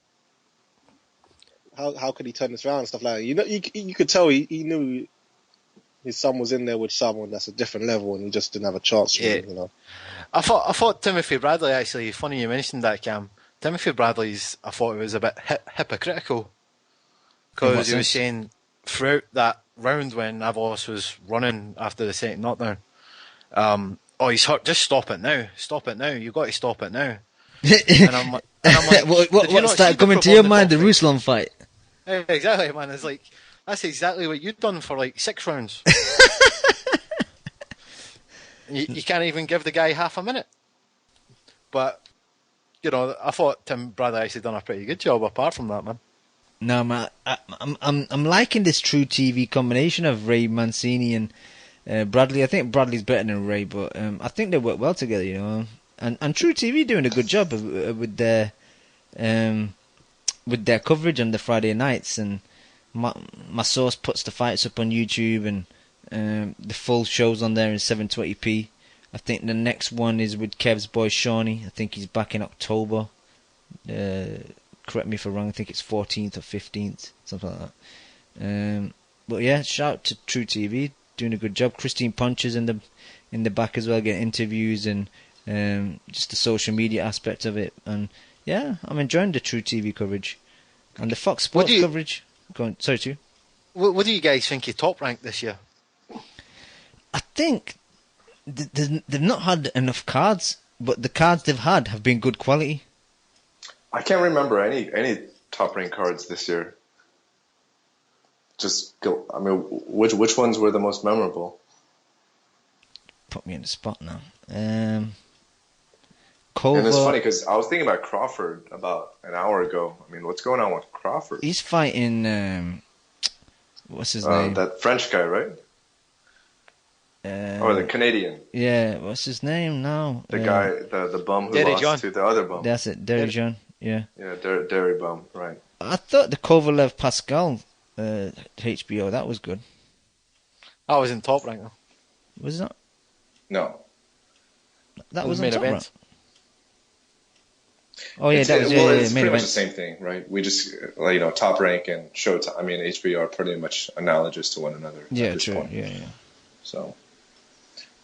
how could he turn this around and stuff like that. You could tell he knew his son was in there with someone that's a different level, and he just didn't have a chance. Really, I thought Timothy Bradley, actually, funny you mentioned that, Cam. Timothy Bradley's, I thought he was a bit hypocritical, because he was saying throughout that round when Avalos was running after the second knockdown, he's hurt, just stop it now, you've got to stop it now. And I'm like, what started coming to your mind, the Ruslan fight? Yeah, exactly, man. It's like, that's exactly what you'd done for 6 rounds. you can't even give the guy half a minute. But I thought Tim Bradley actually done a pretty good job apart from that, man. No, man, I'm liking this True TV combination of Ray Mancini and Bradley. I think Bradley's better than Ray, but I think they work well together, And True TV doing a good job with their with their coverage on the Friday nights, and my source puts the fights up on YouTube, and the full show's on there in 720p. I think the next one is with Kev's boy Shawnee. I think he's back in October. Correct me if I'm wrong. I think it's 14th or 15th, something like that. But yeah, shout out to True TV, doing a good job. Christine Punches in the back as well, getting interviews and just the social media aspect of it. And yeah, I'm enjoying the True TV coverage and the Fox Sports coverage. Go on, sorry, Stu. What do you guys think of Top Rank this year? I think they've not had enough cards, but the cards they've had have been good quality. I can't remember any Top Rank cards this year. Just go. I mean, which ones were the most memorable? Put me in the spot now. Culver, and it's funny because I was thinking about Crawford about an hour ago. I mean, what's going on with Crawford? He's fighting. What's his name? That French guy, right? Or the Canadian. Yeah, what's his name now? The guy, the bum who Derry lost John. to the other bum. That's it, Derry John. Yeah. Yeah, Derry bum, right. I thought the Kovalev Pascal HBO, that was good. I was in Top Rank though. Was that? No. That was on main Top event. Rank. Oh yeah, that was it's main pretty event. much the same thing, right? We just Top Rank and Showtime. I mean, HBO are pretty much analogous to one another. Yeah, at this true. point. Yeah. So,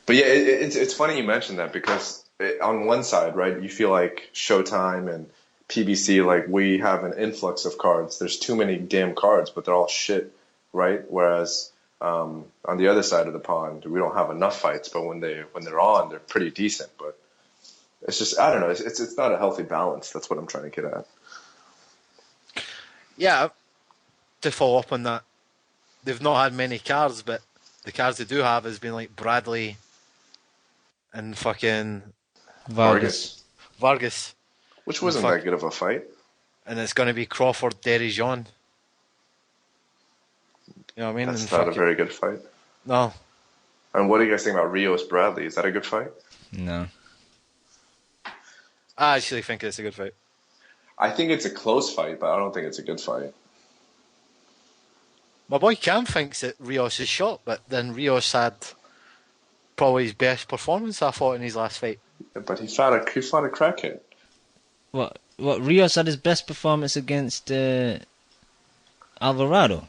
but yeah, it's funny you mentioned that because on one side, right, you feel like Showtime and PBC, like we have an influx of cards. There's too many damn cards, but they're all shit, right? Whereas on the other side of the pond, we don't have enough fights, but when they're on, they're pretty decent. But it's just, I don't know, it's not a healthy balance. That's what I'm trying to get at. Yeah, to follow up on that, they've not had many cards, but the cards they do have has been like Bradley and fucking Vargas. Which wasn't that good of a fight. And it's going to be Crawford, Derry John. You know what I mean? That's not a very good fight. No. And what do you guys think about Rios Bradley? Is that a good fight? No. I actually think it's a good fight. I think it's a close fight, but I don't think it's a good fight. My boy Cam thinks that Rios is shot, but then Rios had probably his best performance, I thought, in his last fight. Yeah, but he fought a crackhead. What Rios had his best performance against Alvarado.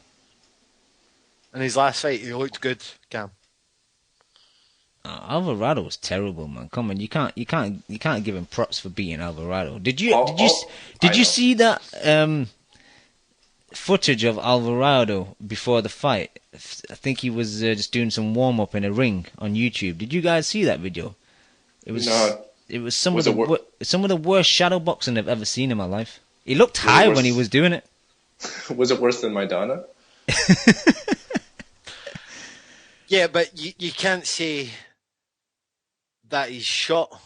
In his last fight, he looked good, Cam. Alvarado was terrible, man. Come on, you can't give him props for beating Alvarado. Did you see that footage of Alvarado before the fight? I think he was just doing some warm up in a ring on YouTube. Did you guys see that video? It was some of the worst shadow boxing I've ever seen in my life. He looked high when he was doing it. Was it worse than Maidana? Yeah, but you can't say that he's shot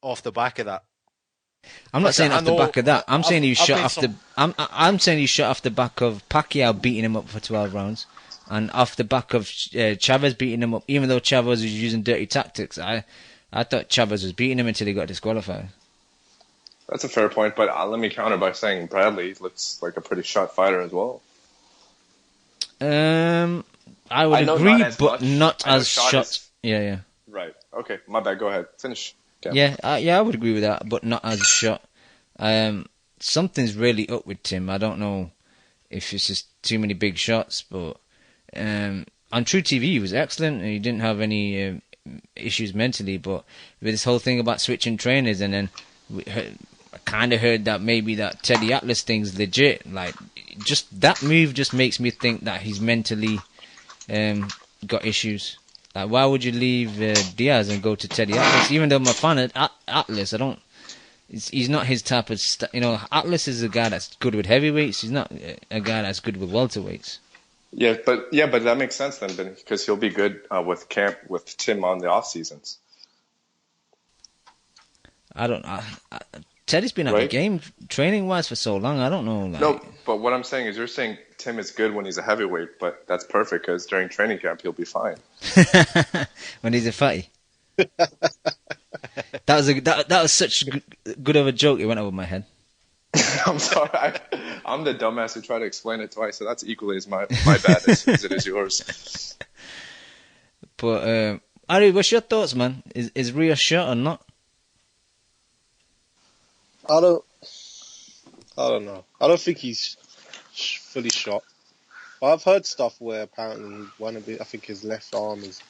off the back of that. I'm not saying off the back of that. I'm saying he shot off the. I'm saying he shot off the back of Pacquiao beating him up for 12 rounds, and off the back of Chavez beating him up. Even though Chavez was using dirty tactics, I thought Chavez was beating him until he got disqualified. That's a fair point, but let me counter by saying Bradley looks like a pretty shot fighter as well. I would agree, but not as shot. Yeah. Right. Okay. My bad. Go ahead. Finish. Yeah, I would agree with that, but not as shot. Something's really up with Tim. I don't know if it's just too many big shots, but on True TV he was excellent and he didn't have any issues mentally. But with this whole thing about switching trainers, and then I kind of heard that maybe that Teddy Atlas thing's legit. Like, just that move just makes me think that he's mentally got issues. Like, why would you leave Diaz and go to Teddy Atlas? Even though I'm a fan of Atlas, I don't. He's not his type of. Atlas is a guy that's good with heavyweights. He's not a guy that's good with welterweights. Yeah, but that makes sense then, because he'll be good with Tim on the off seasons. I don't. Teddy's been out of the game training wise for so long. I don't know. No, but what I'm saying is, you're saying Tim is good when he's a heavyweight, but that's perfect because during training camp he'll be fine. When he's a fatty. That was such good of a joke. It went over my head. I'm sorry. I'm the dumbass who tried to explain it twice, so that's equally as my bad as it is yours. But Ari, what's your thoughts, man? Is Rios shot or not? I don't know. I don't think he's fully shot. But I've heard stuff where apparently I think his left arm is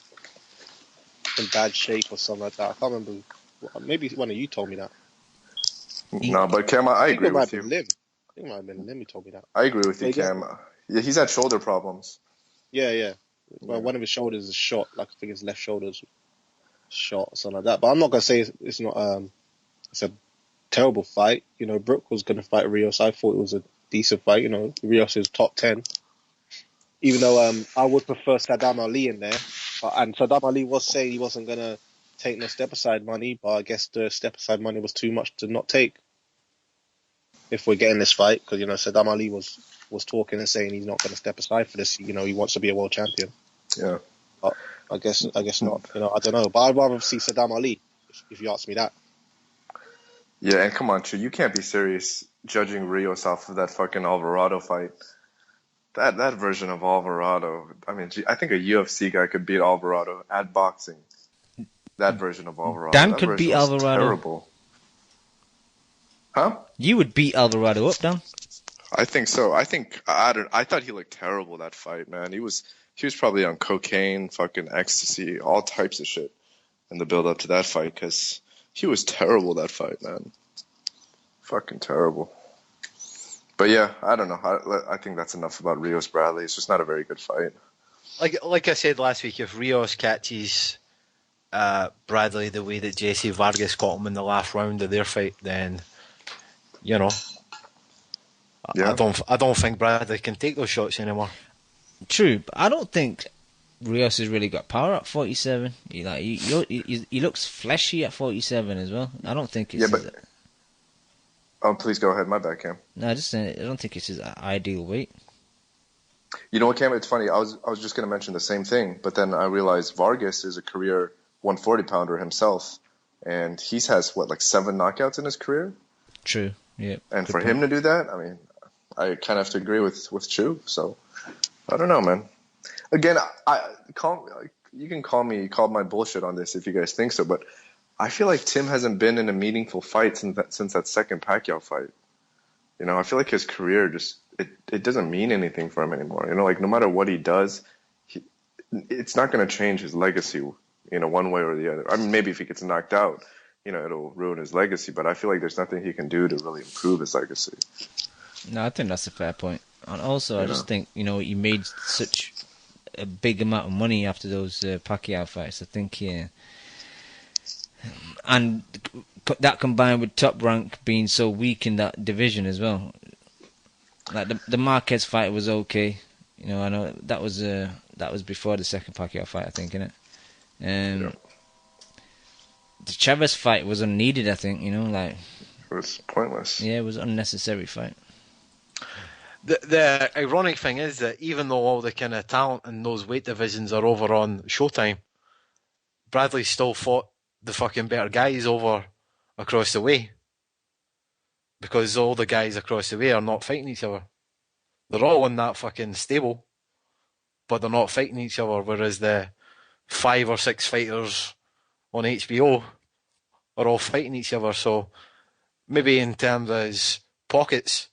in bad shape or something like that. I can't remember. Maybe one of you told me that. No, but Cam, I agree with you. I think it might have been Lim who told me that. I agree with you, Cam. Yeah, he's had shoulder problems. Yeah. Well, one of his shoulders is shot. Like, I think his left shoulder's shot or something like that. But I'm not gonna say it's not. It's a terrible fight. You know, Brook was gonna fight Rios. I thought it was a decent fight. You know, Rios is top 10. Even though I would prefer Saddam Ali in there, and Saddam Ali was saying he wasn't gonna take no step aside money, but I guess the step aside money was too much to not take. If we're getting this fight, because Saddam Ali was talking and saying he's not going to step aside for this. You know, he wants to be a world champion. Yeah. But I guess not. You know, I don't know. But I'd rather see Saddam Ali if you ask me that. Yeah, and come on, Chu, you can't be serious judging Rios off of that fucking Alvarado fight. That version of Alvarado. I mean, I think a UFC guy could beat Alvarado at boxing. That version of Alvarado. Dan that could beat Alvarado. Terrible. Huh? You would beat Alvarado up, Dan. I think so. I thought he looked terrible that fight, man. He was probably on cocaine, fucking ecstasy, all types of shit in the build up to that fight because he was terrible that fight, man. Fucking terrible. But yeah, I don't know. I think that's enough about Rios Bradley. It's just not a very good fight. Like I said last week, if Rios catches Bradley the way that Jesse Vargas caught him in the last round of their fight, then yeah. I don't think Bradley can take those shots anymore. True, but I don't think Rios has really got power at 47. He looks fleshy at 47 as well. I don't think it's. Yeah, but oh, please go ahead. My bad, Cam. No, I don't think it's his ideal weight. You know what, Cam? It's funny. I was just going to mention the same thing, but then I realized Vargas is a career 140 pounder himself, and he's has like 7 knockouts in his career. True. Yeah. And for him to do that, I mean, I kind of have to agree with Chu. So I don't know, man. Again, you can call my bullshit on this if you guys think so, but I feel like Tim hasn't been in a meaningful fight since that second Pacquiao fight. You know, I feel like his career just it doesn't mean anything for him anymore. You know, like no matter what he does, it's not going to change his legacy. You know, one way or the other. I mean, maybe if he gets knocked out, you know, it'll ruin his legacy. But I feel like there's nothing he can do to really improve his legacy. No, I think that's a fair point. And also, I just think, you know, he made such a big amount of money after those Pacquiao fights. I think, yeah. And that combined with Top Rank being so weak in that division as well. Like the Marquez fight was okay. You know, I know that was before the second Pacquiao fight, I think, innit? Yeah. The Chavez fight was unneeded, I think, you know, like... It was pointless. Yeah, it was an unnecessary fight. The ironic thing is that even though all the kind of talent in those weight divisions are over on Showtime, Bradley still fought the fucking better guys over across the way. Because all the guys across the way are not fighting each other. They're all in that fucking stable, but they're not fighting each other, whereas the 5 or 6 fighters on HBO are all fighting each other. So maybe in terms of his pockets,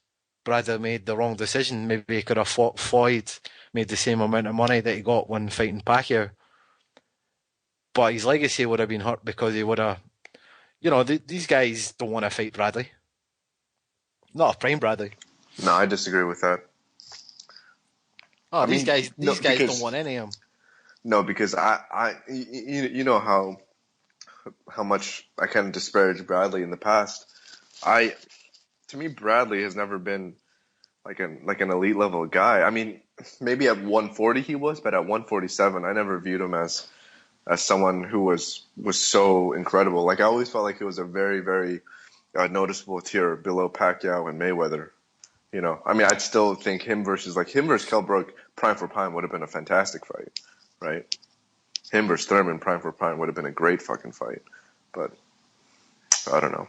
Bradley made the wrong decision. Maybe he could have fought Floyd, made the same amount of money that he got when fighting Pacquiao. But his legacy would have been hurt because he would have... You know, these guys don't want to fight Bradley. Not a prime Bradley. No, I disagree with that. Oh, these guys don't want any of them. No, because you know how much I kind of disparaged Bradley in the past. To me, Bradley has never been like an elite level guy. I mean, maybe at 140 he was, but at 147, I never viewed him as someone who was so incredible. Like I always felt like it was a very, very noticeable tier below Pacquiao and Mayweather. You know, I mean, I'd still think him versus Kell Brook prime for prime would have been a fantastic fight, right? Him versus Thurman prime for prime would have been a great fucking fight. But I don't know.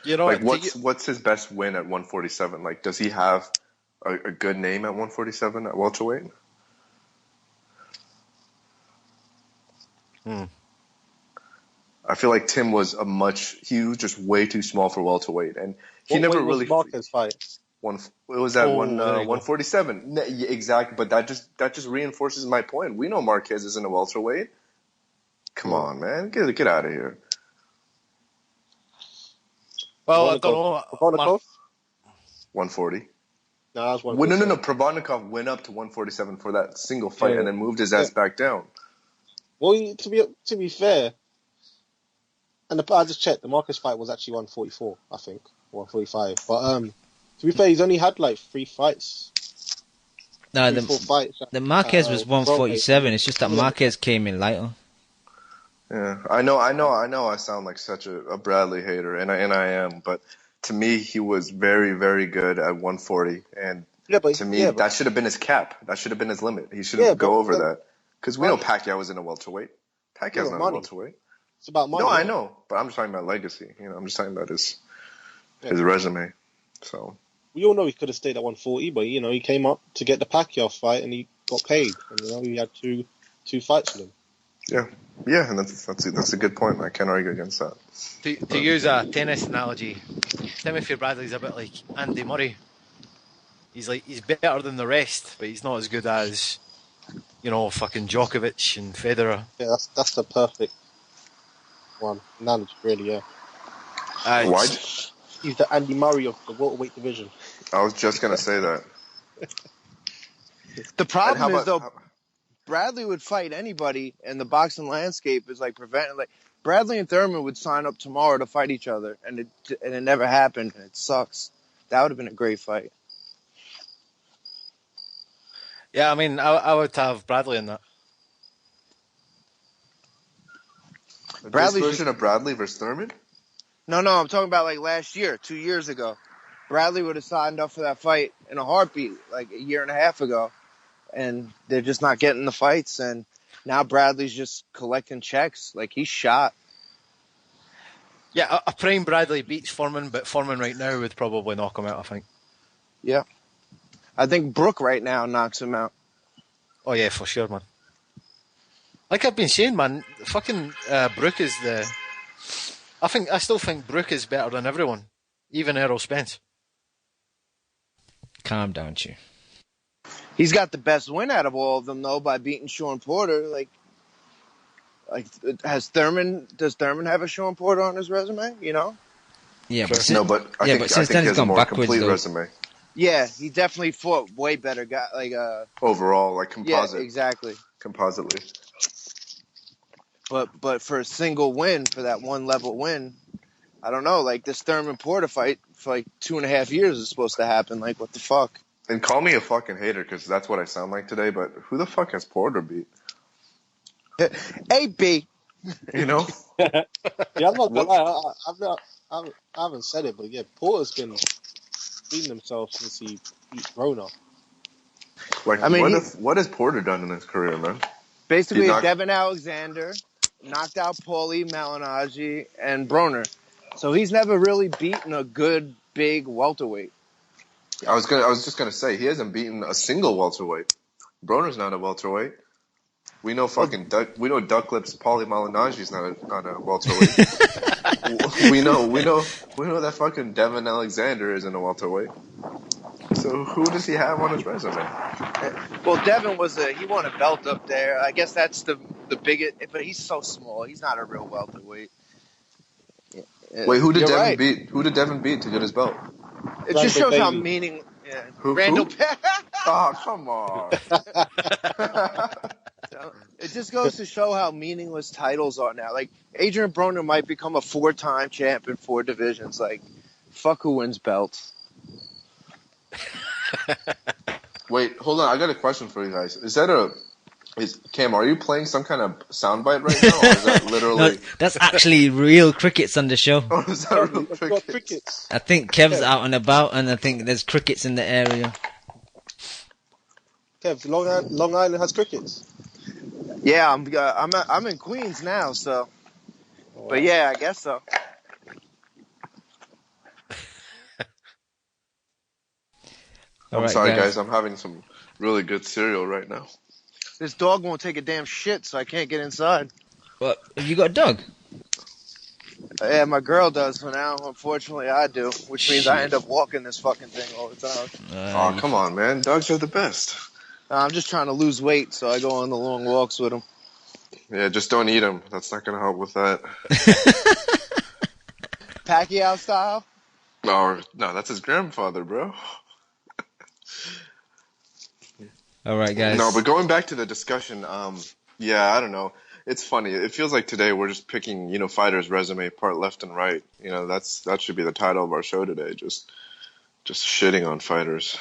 You know, Like, what's his best win at 147? Like, does he have a good name at 147 at welterweight? I feel like Tim was he was just way too small for welterweight, and he What never weight was really. Marquez fight? It was at there you go. 147. Yeah, exactly, but that just reinforces my point. We know Marquez isn't a welterweight. Come on, man, get out of here. Well, I don't know. Provodnikov? 140. No, that was No. 147. Provodnikov went up to 147 for that single fight, Yeah. and then moved his ass back down. Well, to be fair, and I just checked, the Marcus fight was actually 144, I think, 145. But to be fair, he's only had like 3 fights. No, 4 fights. the Marquez was 147. It's just that Marquez came in lighter. Yeah, I know. I sound like such a Bradley hater, and I am. But to me, he was very, very good at 140, and to me, that should have been his cap. That should have been his limit. He shouldn't go over that, because we know Pacquiao was in a welterweight. Pacquiao's not a welterweight. It's about money. No, I know, but I'm just talking about legacy. I'm just talking about his resume. So we all know he could have stayed at 140, but he came up to get the Pacquiao fight, and he got paid. And he had two fights with him. Yeah, and that's a good point. I can't argue against that. To use a tennis analogy, Timothy Bradley's a bit like Andy Murray. He's better than the rest, but he's not as good as fucking Djokovic and Federer. Yeah, that's the perfect one analogy, really. Yeah. Why? He's the Andy Murray of the welterweight division. I was just gonna say that. The problem is though, Bradley would fight anybody, and the boxing landscape is preventing. Bradley and Thurman would sign up tomorrow to fight each other, and it never happened. And it sucks. That would have been a great fight. Yeah, I mean, I would have Bradley in that. Bradley's version of Bradley versus Thurman? No, I'm talking about last year, 2 years ago. Bradley would have signed up for that fight in a heartbeat, a year and a half ago. And they're just not getting the fights, and now Bradley's just collecting checks. He's shot. Yeah, a prime Bradley beats Foreman, but Foreman right now would probably knock him out, I think. Yeah. I think Brook right now knocks him out. Oh, yeah, for sure, man. Like I've been saying, man, fucking Brook is I still think Brook is better than everyone, even Errol Spence. Calm down, you. He's got the best win out of all of them, though, by beating Sean Porter. Does Thurman have a Sean Porter on his resume? Yeah, sure. but I think since then he he's has a gone more backwards, complete though. resume. Yeah, he definitely fought way better guy. Overall, composite. Yeah, exactly. Compositely. But for a single win, for that one level win, I don't know. This Thurman Porter fight for 2.5 years is supposed to happen. What the fuck? And call me a fucking hater, because that's what I sound like today, but who the fuck has Porter beat? AB. Yeah, I'm not gonna lie. I haven't said it, but yeah, Porter's been beating himself since he beat Rona. What has Porter done in his career, man? Basically, Devin Alexander knocked out Paulie Malignaggi and Broner. So he's never really beaten a good, big welterweight. I was just gonna say he hasn't beaten a single welterweight. Broner's not a welterweight. We know we know Duck Lips Paulie Malignaggi's not a welterweight. we know that fucking Devin Alexander isn't a welterweight. So who does he have on his resume? Well, Devin he won a belt up there. I guess that's the biggest, but he's so small. He's not a real welterweight. Wait, who did Devin beat? Who did Devin beat to get his belt? It just shows how meaning. Yeah. Randall. Oh, come on. It just goes to show how meaningless titles are now. Adrian Broner might become a 4-time champ in 4 divisions. Fuck who wins belts. Wait, hold on. I got a question for you guys. Cam, are you playing some kind of soundbite right now, or is that literally? No, that's actually real crickets on the show. Oh, is that real crickets? I think Kev's out and about, and I think there's crickets in the area. Kev, Long Island has crickets. Yeah, I'm in Queens now, so. But yeah, I guess so. All I'm right, sorry, guys. I'm having some really good cereal right now. This dog won't take a damn shit, so I can't get inside. What? Have you got a dog? Yeah, my girl does for now. Unfortunately, I do, which means I end up walking this fucking thing all the time. Oh, come on, man. Dogs are the best. I'm just trying to lose weight, so I go on the long walks with them. Yeah, just don't eat them. That's not going to help with that. Pacquiao style? No, that's his grandfather, bro. All right, guys. No, but going back to the discussion, yeah, I don't know. It's funny. It feels like today we're just picking, fighters' resume apart left and right. That should be the title of our show today. Just shitting on fighters.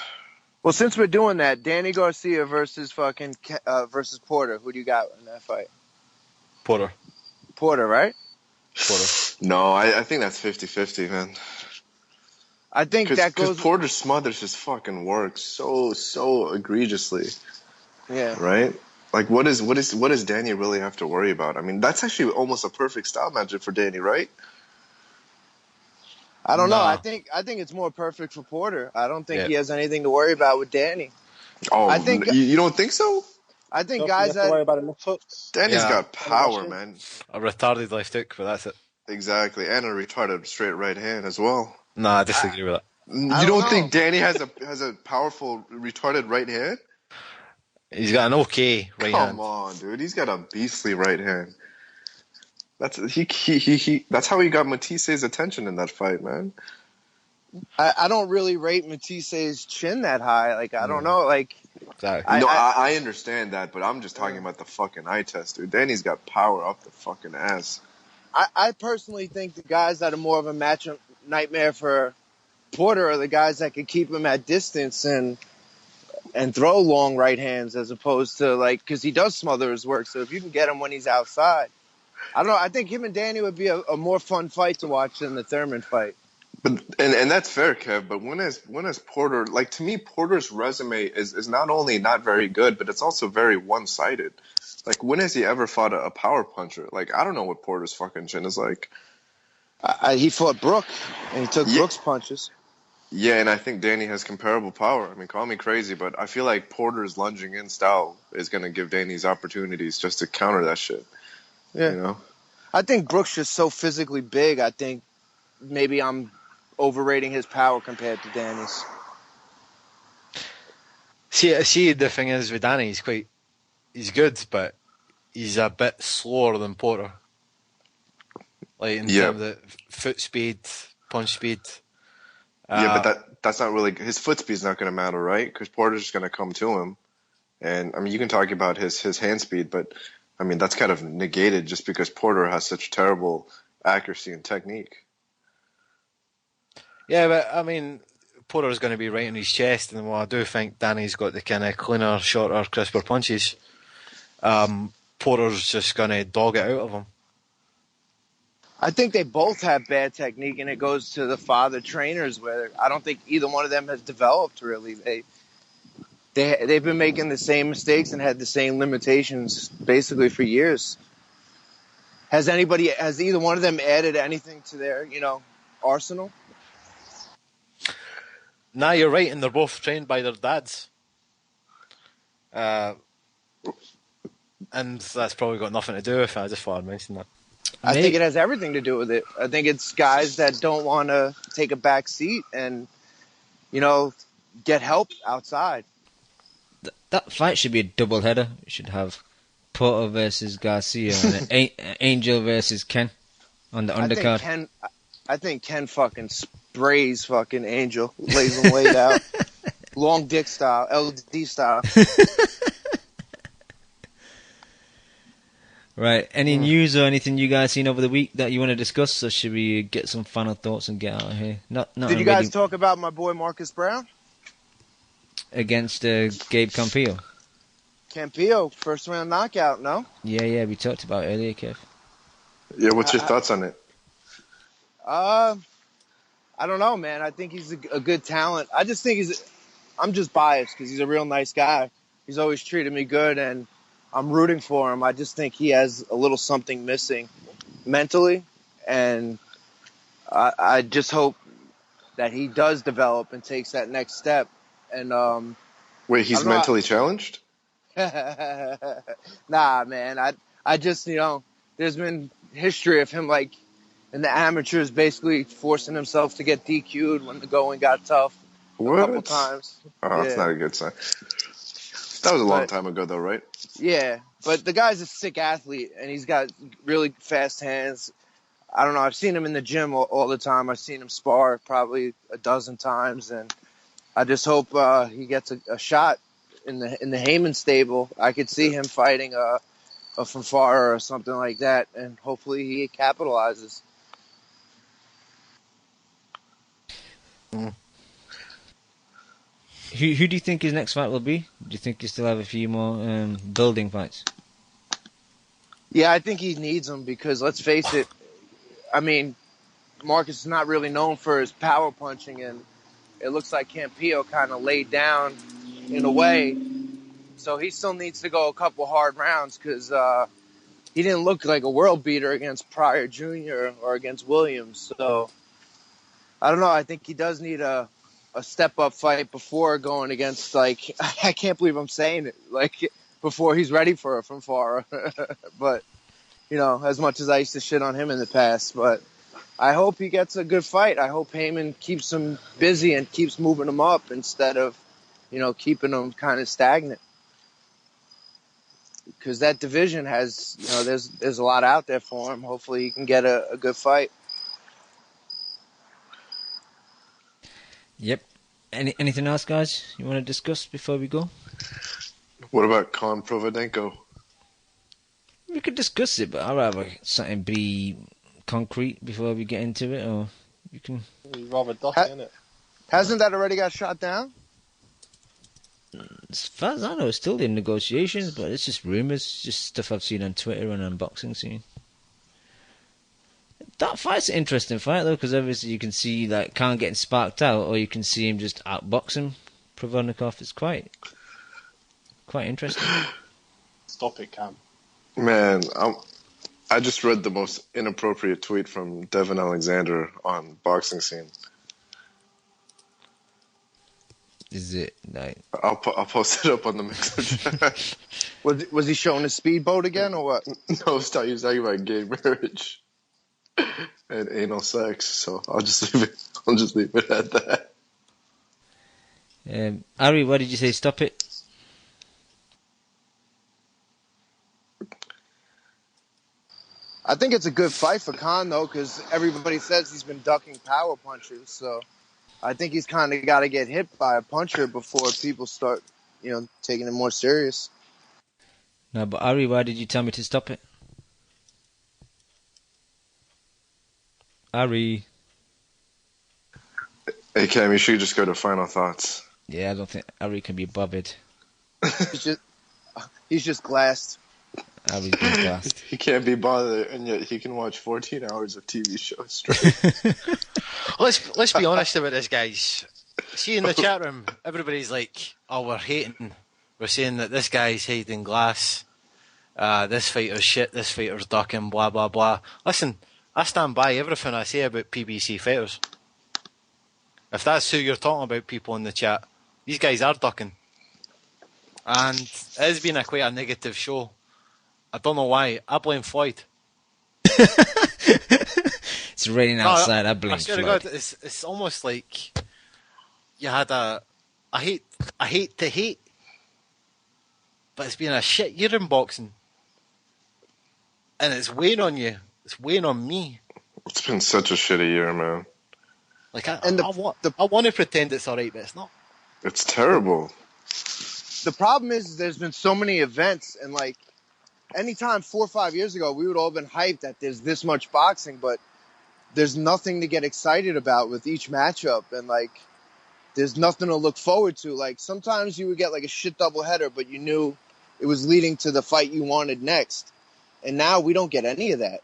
Well, since we're doing that, Danny Garcia versus versus Porter. Who do you got in that fight? Porter. Porter, right? Porter. No, I think that's 50-50, man. I think that goes. Because Porter smothers his fucking work so egregiously. Yeah. Right? Like, what does Danny really have to worry about? I mean, that's actually almost a perfect style matchup for Danny, right? I don't know. I think it's more perfect for Porter. I don't think he has anything to worry about with Danny. Oh, I think you don't think so? I think Don't guys have to worry about enough hooks. Danny's got power, man. A retarded left hook, but that's it. Exactly, and a retarded straight right hand as well. Nah, I disagree with that. You don't think Danny has a powerful retarded right hand? He's got an okay right hand. Come on, dude. He's got a beastly right hand. That's that's how he got Matisse's attention in that fight, man. I don't really rate Matisse's chin that high. Like, I don't know. Like, Exactly. I understand that, but I'm just talking about the fucking eye test, dude. Danny's got power up the fucking ass. I personally think the guys that are more of a matchup nightmare for Porter are the guys that can keep him at distance and throw long right hands as opposed to, like, because he does smother his work. So if you can get him when he's outside, I don't know. I think him and Danny would be a more fun fight to watch than the Thurman fight. But and that's fair, Kev. But when is Porter, like, to me, Porter's resume is not only not very good, but it's also very one-sided. Like, when has he ever fought a power puncher? Like, I don't know what Porter's fucking chin is like. He fought Brook, and he took Brook's punches. Yeah, and I think Danny has comparable power. I mean, call me crazy, but I feel like Porter's lunging in style is going to give Danny's opportunities just to counter that shit. Yeah. You know? I think Brook's just so physically big. I think maybe I'm overrating his power compared to Danny's. See, the thing is with Danny, he's good, but he's a bit slower than Porter. Like, in terms of foot speed, punch speed. Yeah, but that's not really, his foot speed's not going to matter, right? Because Porter's just going to come to him. And, I mean, you can talk about his hand speed, but, I mean, that's kind of negated just because Porter has such terrible accuracy and technique. Yeah, but, I mean, Porter's going to be right in his chest, and while I do think Danny's got the kind of cleaner, shorter, crisper punches, Porter's just going to dog it out of him. I think they both have bad technique, and it goes to the father trainers where I don't think either one of them has developed really. They've been making the same mistakes and had the same limitations basically for years. Has either one of them added anything to their, arsenal? Nah, you're right, and they're both trained by their dads. And that's probably got nothing to do with it. I just thought I'd mention that. I think it has everything to do with it. I think it's guys that don't want to take a back seat and, get help outside. That fight should be a double header. We should have Porter versus Garcia and Angel versus Ken on the undercard. I think Ken fucking sprays fucking Angel, lays him laid out, long dick style, LD style. Right. Any news or anything you guys seen over the week that you want to discuss, or should we get some final thoughts and get out of here? Did you guys talk about my boy Marcus Brown? Against Gabe Campillo. Campillo, first round knockout, no? Yeah, we talked about it earlier, Kev. Yeah, what's your thoughts on it? I don't know, man. I think he's a good talent. I just think I'm just biased because he's a real nice guy. He's always treated me good, and I'm rooting for him. I just think he has a little something missing mentally, and I just hope that he does develop and takes that next step. And Wait, he's mentally challenged? nah, man. I just, there's been history of him like in the amateurs basically forcing himself to get DQ'd when the going got tough a couple times. Oh, that's not a good sign. That was a long time ago, though, right? Yeah, but the guy's a sick athlete, and he's got really fast hands. I don't know. I've seen him in the gym all the time. I've seen him spar probably a dozen times, and I just hope he gets a shot in the Heyman stable. I could see him fighting a Fanfara or something like that, and hopefully he capitalizes. Who do you think his next fight will be? Do you think he still have a few more building fights? Yeah, I think he needs them because let's face it. I mean, Marcus is not really known for his power punching, and it looks like Campillo kind of laid down in a way. So he still needs to go a couple hard rounds because he didn't look like a world beater against Pryor Jr. or against Williams. So I don't know. I think he does need a step-up fight before going against, like, I can't believe I'm saying it, like, before he's ready for a Fanfara. But, as much as I used to shit on him in the past, but I hope he gets a good fight. I hope Heyman keeps him busy and keeps moving him up instead of, keeping him kind of stagnant. Because that division has, there's a lot out there for him. Hopefully he can get a good fight. Yep. Anything else, guys, you want to discuss before we go? What about Khan Providenko? We could discuss it, but I'd rather something be concrete before we get into it, or you can... You'd rather dust it, innit? Hasn't that already got shot down? As far as I know, it's still in negotiations, but it's just rumours, just stuff I've seen on Twitter and on boxing scene. That fight's an interesting fight, though, because obviously you can see like Khan getting sparked out, or you can see him just outboxing Provodnikov. It's quite interesting. Stop it, Cam. Man, I just read the most inappropriate tweet from Devin Alexander on boxing scene. Is it like... I'll post it up on the Mixer. Was he showing a speedboat again, or what? No, he was talking about gay marriage and anal sex. So I'll just leave it at that. Ari, what did you say? Stop it. I think it's a good fight for Khan, though, because everybody says he's been ducking power punches. So I think he's kind of got to get hit by a puncher before people start, taking it more serious. No, but Ari, why did you tell me to stop it? Ari. Hey, Cam, you should just go to final thoughts. Yeah, I don't think Ari can be bothered. He's just glassed. Ari's been glassed. He can't be bothered, and yet he can watch 14 hours of TV shows straight. Let's be honest about this, guys. See, in the chat room, everybody's like, "Oh, we're hating. We're saying that this guy's hiding glass. This fighter's shit. This fighter's ducking. Blah blah blah." Listen, I stand by everything I say about PBC fighters. If that's who you're talking about, people in the chat, these guys are ducking. And it has been quite a negative show. I don't know why. I blame Floyd. It's raining outside. I blame I swear Floyd. to God, it's almost like you had I hate to hate, but it's been a shit year in boxing. And it's weighing on you. It's weighing on me. It's been such a shitty year, man. Like I want to pretend it's alright, but it's not. It's terrible. The problem is there's been so many events, and like anytime 4 or 5 years ago, we would all have been hyped that there's this much boxing, but there's nothing to get excited about with each matchup, and like there's nothing to look forward to. Like sometimes you would get like a shit doubleheader, but you knew it was leading to the fight you wanted next, and now we don't get any of that.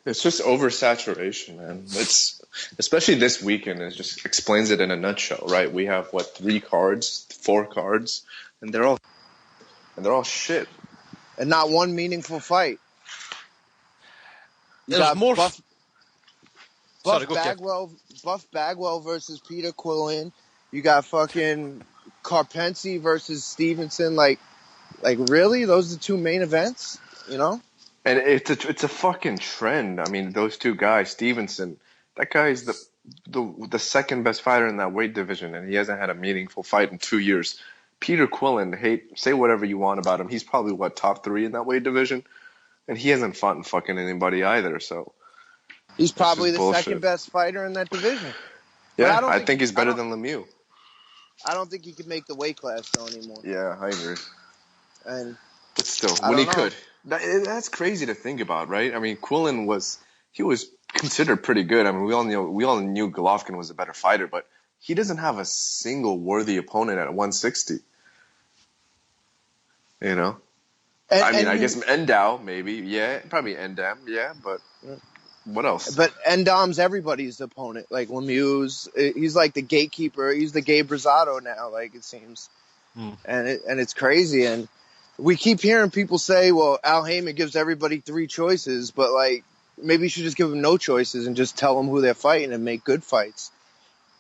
It's just oversaturation, man. It's especially this weekend. It just explains it in a nutshell, right? We have 4 cards, and they're all shit, and not one meaningful fight. There's more. Sorry, go Kev. Buff Bagwell versus Peter Quillen. You got fucking Carpentier versus Stevenson. Like really? Those are the two main events? You know? And it's a fucking trend. I mean, those two guys, Stevenson, that guy is the second best fighter in that weight division, and he hasn't had a meaningful fight in 2 years. Peter Quillen, say whatever you want about him, he's probably top 3 in that weight division, and he hasn't fought in fucking anybody either. So he's probably the second best fighter in that division. Yeah, I think he's better than Lemieux. I don't think he could make the weight class though anymore. Yeah, I agree. And but still, when he could. That's crazy to think about, right? I mean, Quillen was considered pretty good. I mean, we all knew Golovkin was a better fighter, but he doesn't have a single worthy opponent at 160. You know? I guess Endau, maybe. Yeah, probably Endam. Yeah, but what else? But Endam's everybody's opponent. Like Lemieux's, he's like the gatekeeper. He's the Gabe Rosado now, like it seems. And it's crazy. And we keep hearing people say, well, Al Heyman gives everybody 3 choices, but like maybe you should just give them no choices and just tell them who they're fighting and make good fights.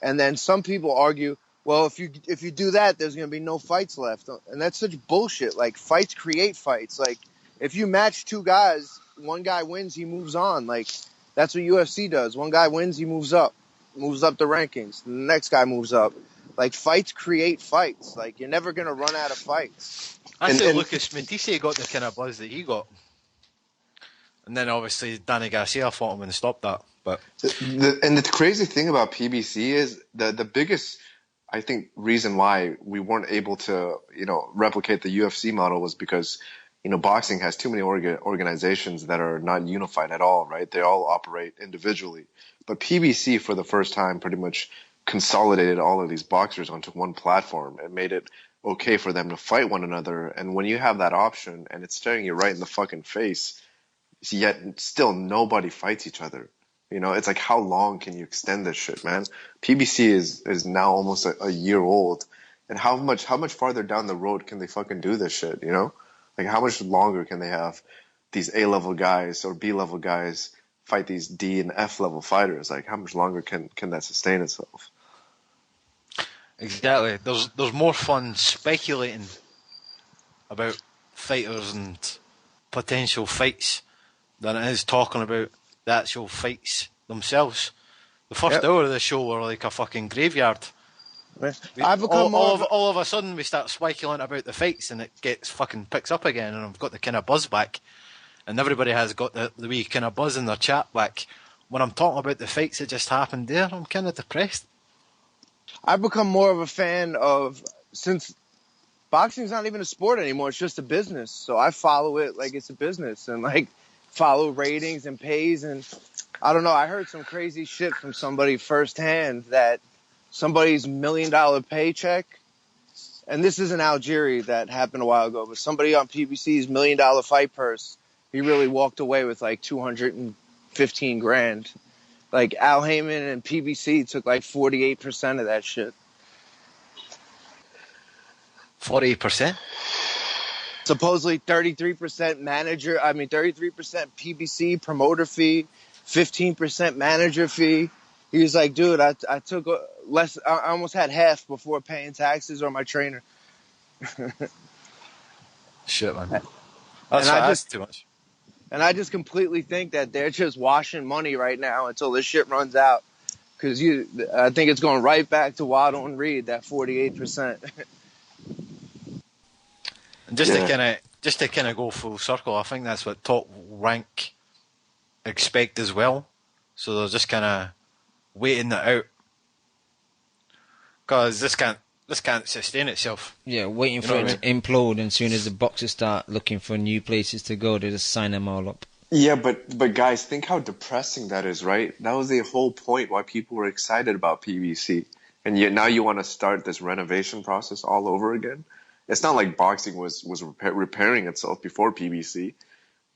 And then some people argue, well, if you do that, there's going to be no fights left. And that's such bullshit. Like, fights create fights. Like, if you match 2 guys, one guy wins, he moves on. Like, that's what UFC does. One guy wins, he moves up the rankings. The next guy moves up. Like, fights create fights. Like, you're never going to run out of fights. I say Lucas Medici got the kind of buzz that he got. And then, obviously, Danny Garcia fought him and stopped that. But the crazy thing about PBC is the biggest, I think, reason why we weren't able to, replicate the UFC model was because, boxing has too many organizations that are not unified at all, right? They all operate individually. But PBC, for the first time, pretty much consolidated all of these boxers onto one platform and made it okay for them to fight one another. And when you have that option and it's staring you right in the fucking face, yet still nobody fights each other. It's like, how long can you extend this shit, man? PBC is now almost a year old. And how much farther down the road can they fucking do this shit, Like, how much longer can they have these A-level guys or B-level guys fight these D and F-level fighters? Like, how much longer can that sustain itself? Exactly. There's more fun speculating about fighters and potential fights than it is talking about the actual fights themselves. The first hour of the show were like a fucking graveyard. All of a sudden we start speculating about the fights and it picks up again, and I've got the kind of buzz back, and everybody has got the wee kind of buzz in their chat back. When I'm talking about the fights that just happened there, I'm kind of depressed. I've become more of a fan since boxing's not even a sport anymore, it's just a business. So I follow it like it's a business and like follow ratings and pays. And I don't know, I heard some crazy shit from somebody firsthand that somebody's $1 million paycheck, and this isn't Algeria that happened a while ago, but somebody on PBC's $1 million fight purse, he really walked away with like $215,000. Like, Al Heyman and PBC took like 48% of that shit. 48%? Supposedly 33% 33% PBC promoter fee, 15% manager fee. He was like, dude, I took less. I almost had half before paying taxes or my trainer. Shit, man. That's too much. And I just completely think that they're just washing money right now until this shit runs out. Because I think it's going right back to Waddle and Reed, that 48%. And just to kind of go full circle, I think that's what Top Rank expect as well. So they're just kind of waiting that out, because this can't sustain itself. Yeah, waiting for it to implode, and as soon as the boxers start looking for new places to go, they just sign them all up. Yeah, but guys, think how depressing that is, right? That was the whole point why people were excited about PBC, and yet now you want to start this renovation process all over again. It's not like boxing was repairing itself before PBC.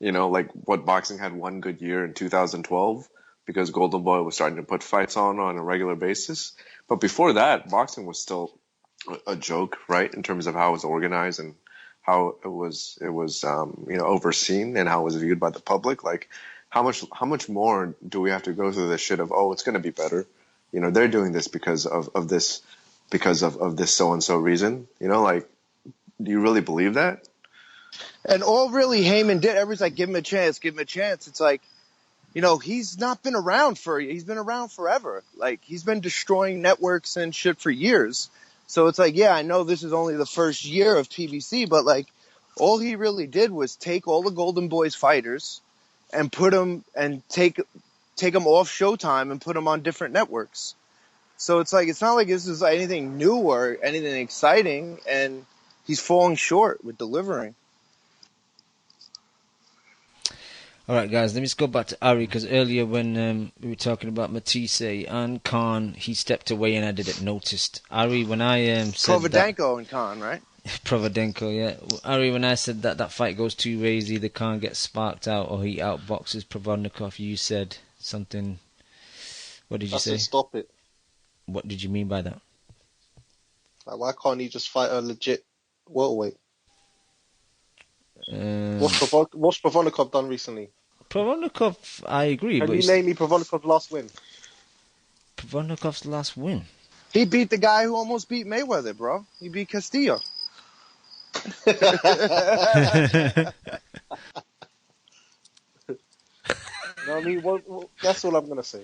Like what boxing had one good year in 2012 because Golden Boy was starting to put fights on a regular basis. But before that, boxing was still a joke, right? In terms of how it was organized and how it was overseen and how it was viewed by the public. Like, how much more do we have to go through this shit of, oh, it's going to be better? You know, they're doing this because of this so and so reason. You know, like, do you really believe that? And all really Heyman did, everybody's like, give him a chance, give him a chance. It's like, you know, he's not been around he's been around forever. Like, he's been destroying networks and shit for years. So it's like, yeah, I know this is only the first year of PBC, but like, all he really did was take all the Golden Boys fighters and put them and take them off Showtime and put them on different networks. So it's like, it's not like this is anything new or anything exciting, and he's falling short with delivering. All right, guys, let me just go back to Ari, because earlier when we were talking about Matisse and Khan, he stepped away and I didn't notice. Ari, when I said Providenko and Khan, right? Providenko, yeah. Ari, when I said that fight goes two ways, either Khan gets sparked out or he outboxes Provodnikov, you said something. What did you say? Stop it. What did you mean by that? Like, why can't he just fight a legit welterweight? What's Provodnikov done recently? Provodnikov, I agree. Can you name me Provodnikov's last win? Provodnikov's last win? He beat the guy who almost beat Mayweather, bro. He beat Castillo. You know what I mean? Well, that's all I'm going to say.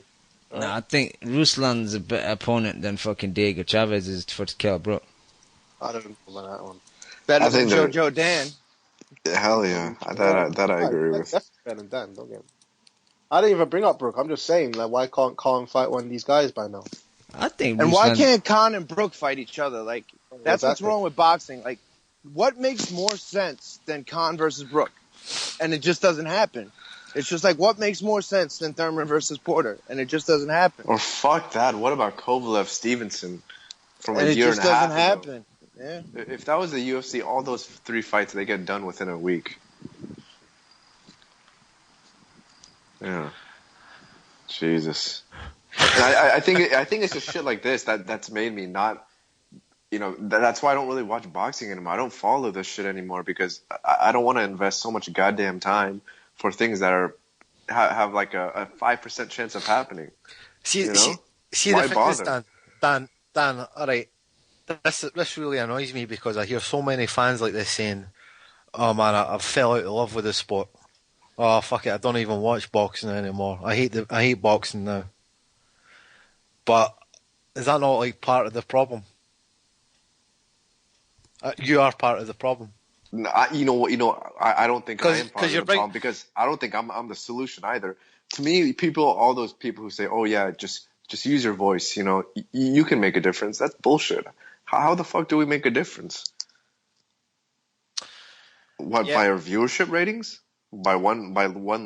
No, I think Ruslan's a better opponent than fucking Diego Chavez is for Kell Brook. I don't know about that one. Better than Jojo Dan. Hell yeah. That I agree with. That's better than Dan, don't get me. I didn't even bring up Brook. I'm just saying, like, why can't Khan fight one of these guys by now? I think And why can't Khan and Brook fight each other? Like, that's what's Exactly. wrong with boxing. Like, what makes more sense than Khan versus Brook? And it just doesn't happen. It's just like, what makes more sense than Thurman versus Porter? And it just doesn't happen. Or fuck that. What about Kovalev Stevenson from And a it year just and a half doesn't ago? happen. Yeah. If that was the UFC, all those 3 fights, they get done within a week. Yeah. Jesus. And I think it's just shit like this that's made me not, you know, that's why I don't really watch boxing anymore. I don't follow this shit anymore because I don't want to invest so much goddamn time for things that have like a 5% chance of happening. See, you know? see Why the thing is, bother? Dan, all right. This really annoys me because I hear so many fans like this saying, "Oh man, I fell out of love with the sport. Oh fuck it, I don't even watch boxing anymore. I hate boxing now." But is that not like part of the problem? You are part of the problem. No, I don't think I am part of the problem because I don't think I'm the solution either. To me, all those people who say, "Oh yeah, just use your voice," you know, you can make a difference. That's bullshit. How the fuck do we make a difference? What, by our viewership ratings? By one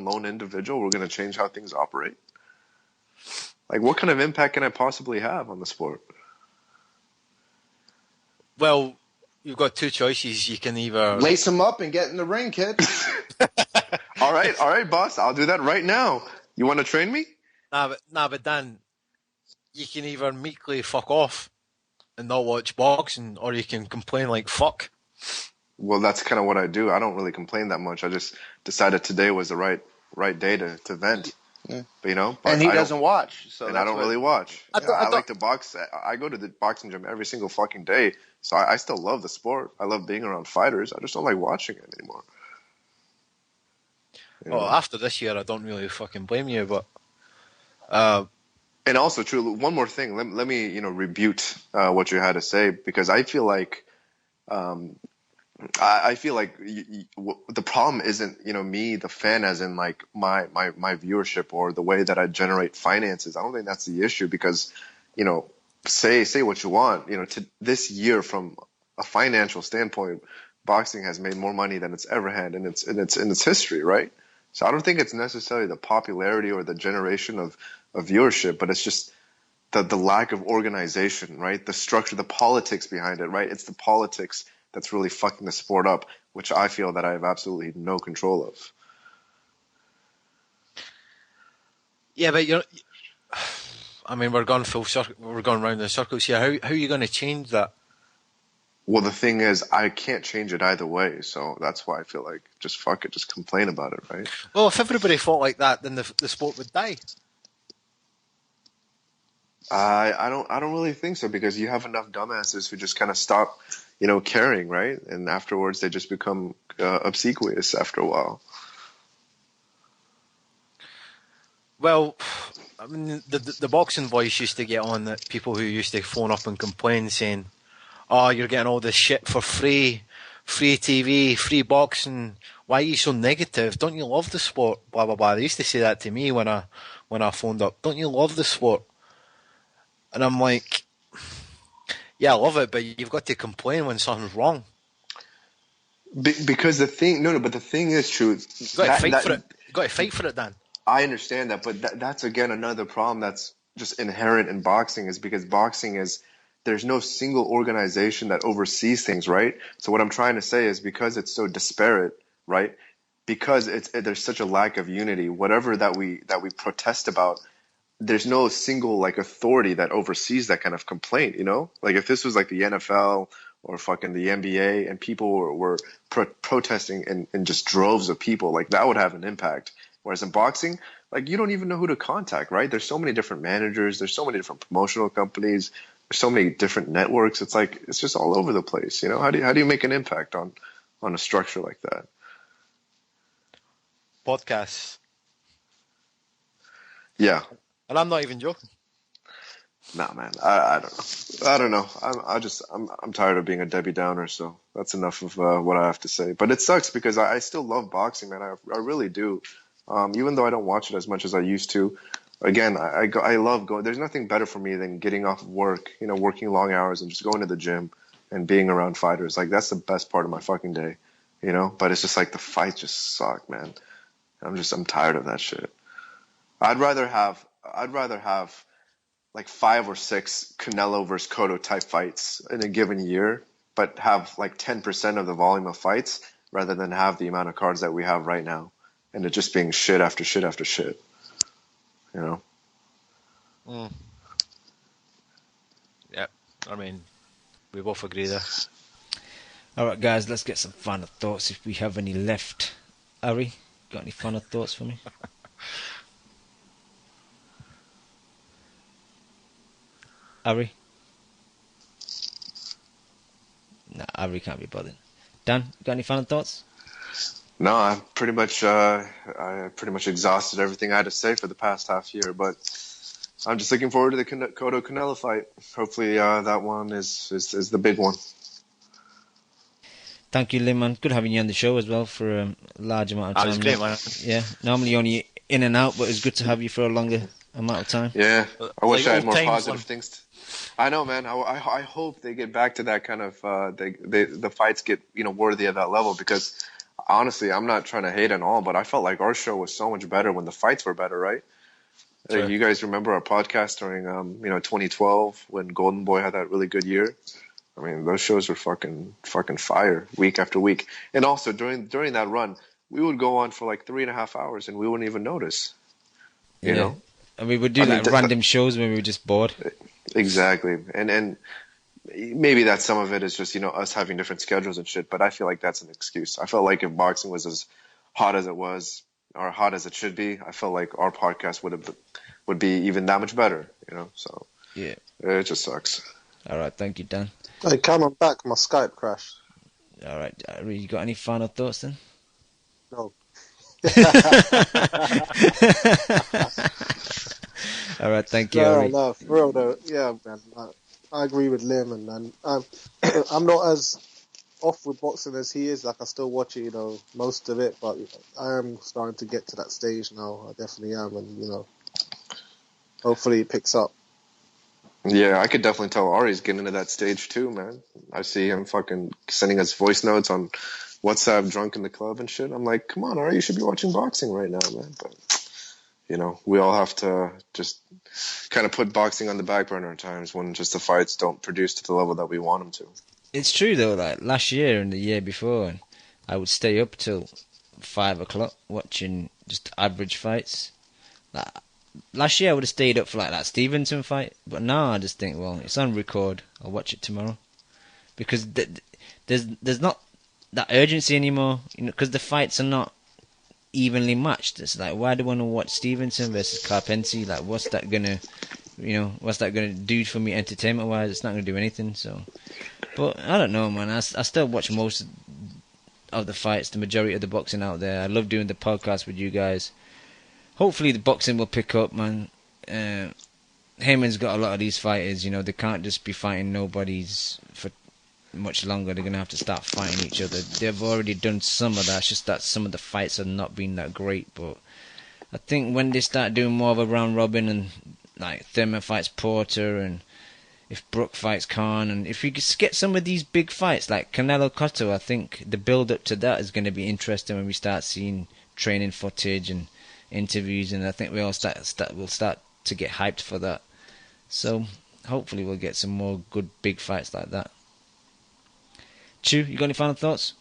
lone individual, we're going to change how things operate? Like, what kind of impact can I possibly have on the sport? Well, you've got two choices. You can either Lace him up and get in the ring, kid. All right, boss. I'll do that right now. You want to train me? Nah, but Dan, you can either meekly fuck off and not watch boxing, or you can complain like fuck. Well, that's kind of what I do. I don't really complain that much. I just decided today was the right day to vent. Yeah. But, you know, And he doesn't watch. So and I don't really watch. I like to box. I go to the boxing gym every single fucking day. So I still love the sport. I love being around fighters. I just don't like watching it anymore. You know? Well, after this year, I don't really fucking blame you, but and also, true. One more thing. Let me, rebut what you had to say, because I feel like, I feel like the problem isn't, me, the fan, as in like my viewership or the way that I generate finances. I don't think that's the issue, because, say what you want, to this year, from a financial standpoint, boxing has made more money than it's ever had in its history, right? So I don't think it's necessarily the popularity or the generation of viewership, but it's just the lack of organization, right? The structure, the politics behind it, right? It's the politics that's really fucking the sport up, which I feel that I have absolutely no control of. Yeah, but we're going full circle. We're going round in circles here. How are you going to change that? Well, the thing is, I can't change it either way, so that's why I feel like just fuck it, just complain about it, right? Well, if everybody fought like that, then the sport would die. I don't really think so, because you have enough dumbasses who just kind of stop, caring, right? And afterwards they just become obsequious after a while. Well, I mean, the boxing voice used to get on that people who used to phone up and complain saying, "Oh, you're getting all this shit for free TV, free boxing. Why are you so negative? Don't you love the sport? Blah blah blah." They used to say that to me when I phoned up. Don't you love the sport? And I'm like, yeah, I love it, but you've got to complain when something's wrong. Because the thing, no, but the thing is, true. You got to fight for it. You got to fight for it, Dan. I understand that, but that's again another problem that's just inherent in boxing, is because boxing is, there's no single organization that oversees things, right? So what I'm trying to say is, because it's so disparate, right? Because there's such a lack of unity. Whatever that we protest about, there's no single like authority that oversees that kind of complaint, Like if this was like the NFL or fucking the NBA and people were protesting in just droves of people, like that would have an impact. Whereas in boxing, like you don't even know who to contact, right? There's so many different managers, there's so many different promotional companies, there's so many different networks. It's like it's just all over the place, How do you make an impact on a structure like that? Podcasts. Yeah. And I'm not even joking. Nah, man, I don't know. I'm tired of being a Debbie Downer, so that's enough of what I have to say. But it sucks because I still love boxing, man. I really do. Even though I don't watch it as much as I used to. Again, I love going. There's nothing better for me than getting off of work, working long hours and just going to the gym and being around fighters. Like that's the best part of my fucking day, But it's just like the fights just suck, man. I'm tired of that shit. I'd rather have like 5 or 6 Canelo versus Cotto type fights in a given year, but have like 10% of the volume of fights rather than have the amount of cards that we have right now. And it just being shit after shit after shit, Mm. Yeah, I mean, we both agree there. Alright guys, let's get some final thoughts if we have any left. Ari, got any final thoughts for me? Ari? Nah, Ari can't be bothered. Dan, got any final thoughts? No, I pretty much exhausted everything I had to say for the past half year, but I'm just looking forward to the Cotto Canelo fight. Hopefully, that one is the big one. Thank you, Lim, man. Good having you on the show as well for a large amount of time. That was great, man. Yeah, normally only in and out, but it's good to have you for a longer amount of time. Yeah, I wish I had more times, positive things. I know, man. I hope they get back to that kind of the fights get worthy of that level, because honestly, I'm not trying to hate on all, but I felt like our show was so much better when the fights were better, right? Sure. You guys remember our podcast during 2012 when Golden Boy had that really good year? I mean, those shows were fucking fire week after week. And also during that run, we would go on for like 3.5 hours and we wouldn't even notice. You know? And we would do random shows when we were just bored. Exactly. And maybe that some of it is just, us having different schedules and shit, but I feel like that's an excuse. I felt like if boxing was as hot as it was, or hot as it should be, I felt like our podcast would be even that much better, so yeah, it just sucks. All right, thank you, Dan. Hey, Cam, I'm back. My Skype crashed. All right, you got any final thoughts then? No. All right, thank you. No, for real though. Yeah, man. I agree with Lim, and I'm not as off with boxing as he is. Like I still watch it, most of it, but I am starting to get to that stage now. I definitely am, and hopefully it picks up. Yeah, I could definitely tell Ari's getting to that stage too, man. I see him fucking sending us voice notes on WhatsApp, drunk in the club and shit. I'm like, come on, Ari, you should be watching boxing right now, man. But we all have to just kind of put boxing on the back burner at times when just the fights don't produce to the level that we want them to. It's true though. Like last year and the year before, and I would stay up till 5 o'clock watching just average fights. Like, last year I would have stayed up for like that Stevenson fight, but now I just think, well, it's on record. I'll watch it tomorrow. because there's not that urgency anymore, because the fights are not evenly matched. It's like, why do I want to watch Stevenson versus Carpentier? Like, what's that gonna do for me entertainment wise? It's not gonna do anything. So, but I don't know, man. I still watch most of the fights, the majority of the boxing out there. I love doing the podcast with you guys. Hopefully the boxing will pick up, man. Heyman's got a lot of these fighters, they can't just be fighting nobodies for much longer. They're going to have to start fighting each other. They've already done some of that. It's just that some of the fights have not been that great. But I think when they start doing more of a round robin, and like Thurman fights Porter, and if Brook fights Khan, and if you get some of these big fights like Canelo Cotto, I think the build up to that is going to be interesting when we start seeing training footage and interviews, and I think we'll start to get hyped for that. So hopefully we'll get some more good big fights like that. Chew, you got any final thoughts?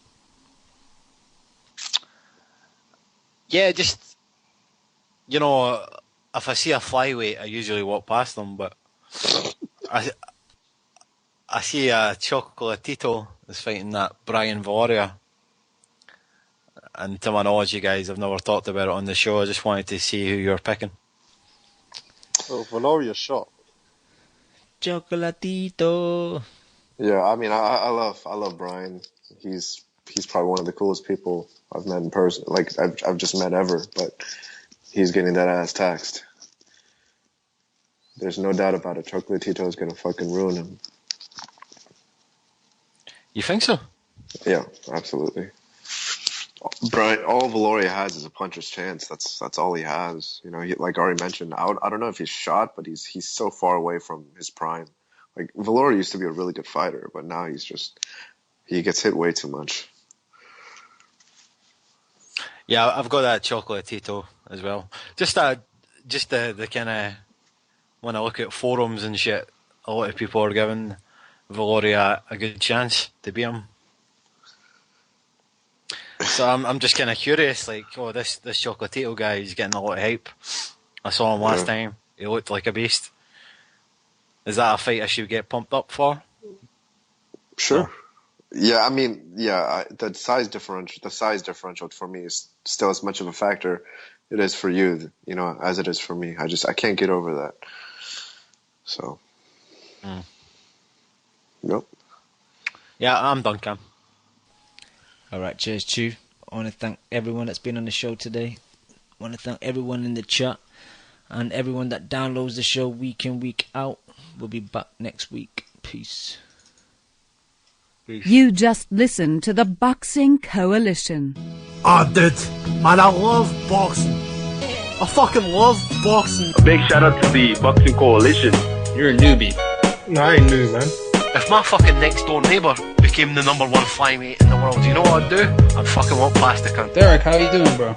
Yeah, just, if I see a flyweight, I usually walk past them, but I see a Chocolatito is fighting that Brian Valoria. And to my knowledge, you guys have never talked about it on the show. I just wanted to see who you're picking. Oh, Valoria shot. Chocolatito. Yeah, I mean, I love Brian. He's probably one of the coolest people I've met in person. Like I've just met ever, but he's getting that ass taxed. There's no doubt about it. Chocolatito is gonna fucking ruin him. You think so? Yeah, absolutely. Brian, all Valoria has is a puncher's chance. That's all he has. Like Ari mentioned, I don't know if he's shot, but he's so far away from his prime. Like, Valoria used to be a really good fighter, but now he gets hit way too much. Yeah, I've got that Chocolatito as well. Just the kind of, when I look at forums and shit, a lot of people are giving Valoria a good chance to beat him. So I'm just kind of curious, like, this Chocolatito guy is getting a lot of hype. I saw him last time. He looked like a beast. Is that a fight I should get pumped up for? Sure. Yeah, I mean, the size differential for me is still as much of a factor it is for you, as it is for me. I can't get over that. So. Nope. Yeah, I'm done, Cam. Alright, cheers, Chew. I want to thank everyone that's been on the show today. I want to thank everyone in the chat and everyone that downloads the show week in, week out. We'll be back next week. Peace. You just listened to the Boxing Coalition. Dude, man, I love boxing. I fucking love boxing. A big shout out to the Boxing Coalition. You're a newbie. No, I ain't new, man. If my fucking next door neighbour became the number one flyweight in the world, you know what I'd do? I'd fucking walk past the cunt. Derek, how you doing, bro?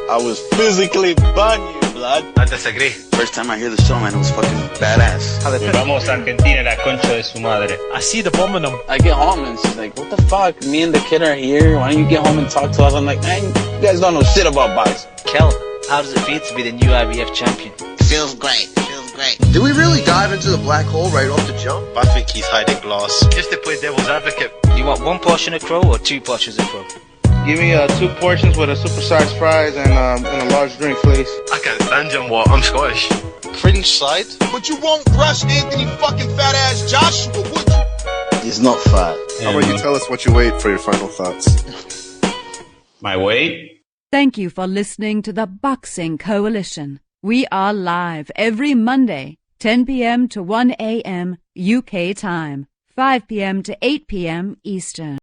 I was physically burn you, blood. I disagree. First time I hear the show, man, it was fucking badass. Vamos Argentina, la concha de su madre. I see the bomb in him. I get home and she's like, what the fuck? Me and the kid are here. Why don't you get home and talk to us? I'm like, man, you guys don't know shit about boxing. Kel, how does it feel to be the new IBF champion? Feels great. Did we really dive into the black hole right off the jump? I think he's hiding glass. Just to play devil's advocate. You want one portion of crow or two portions of crow? Give me 2 portions with a supersized fries and a large drink, please. I can't stand him, I'm Scottish. Cringe side? But you won't rush Anthony fucking fat ass Joshua, would you? He's not fat. How about you tell us what you weighed for your final thoughts? My weight? Thank you for listening to the Boxing Coalition. We are live every Monday, 10 p.m. to 1 a.m. UK time, 5 p.m. to 8 p.m. Eastern.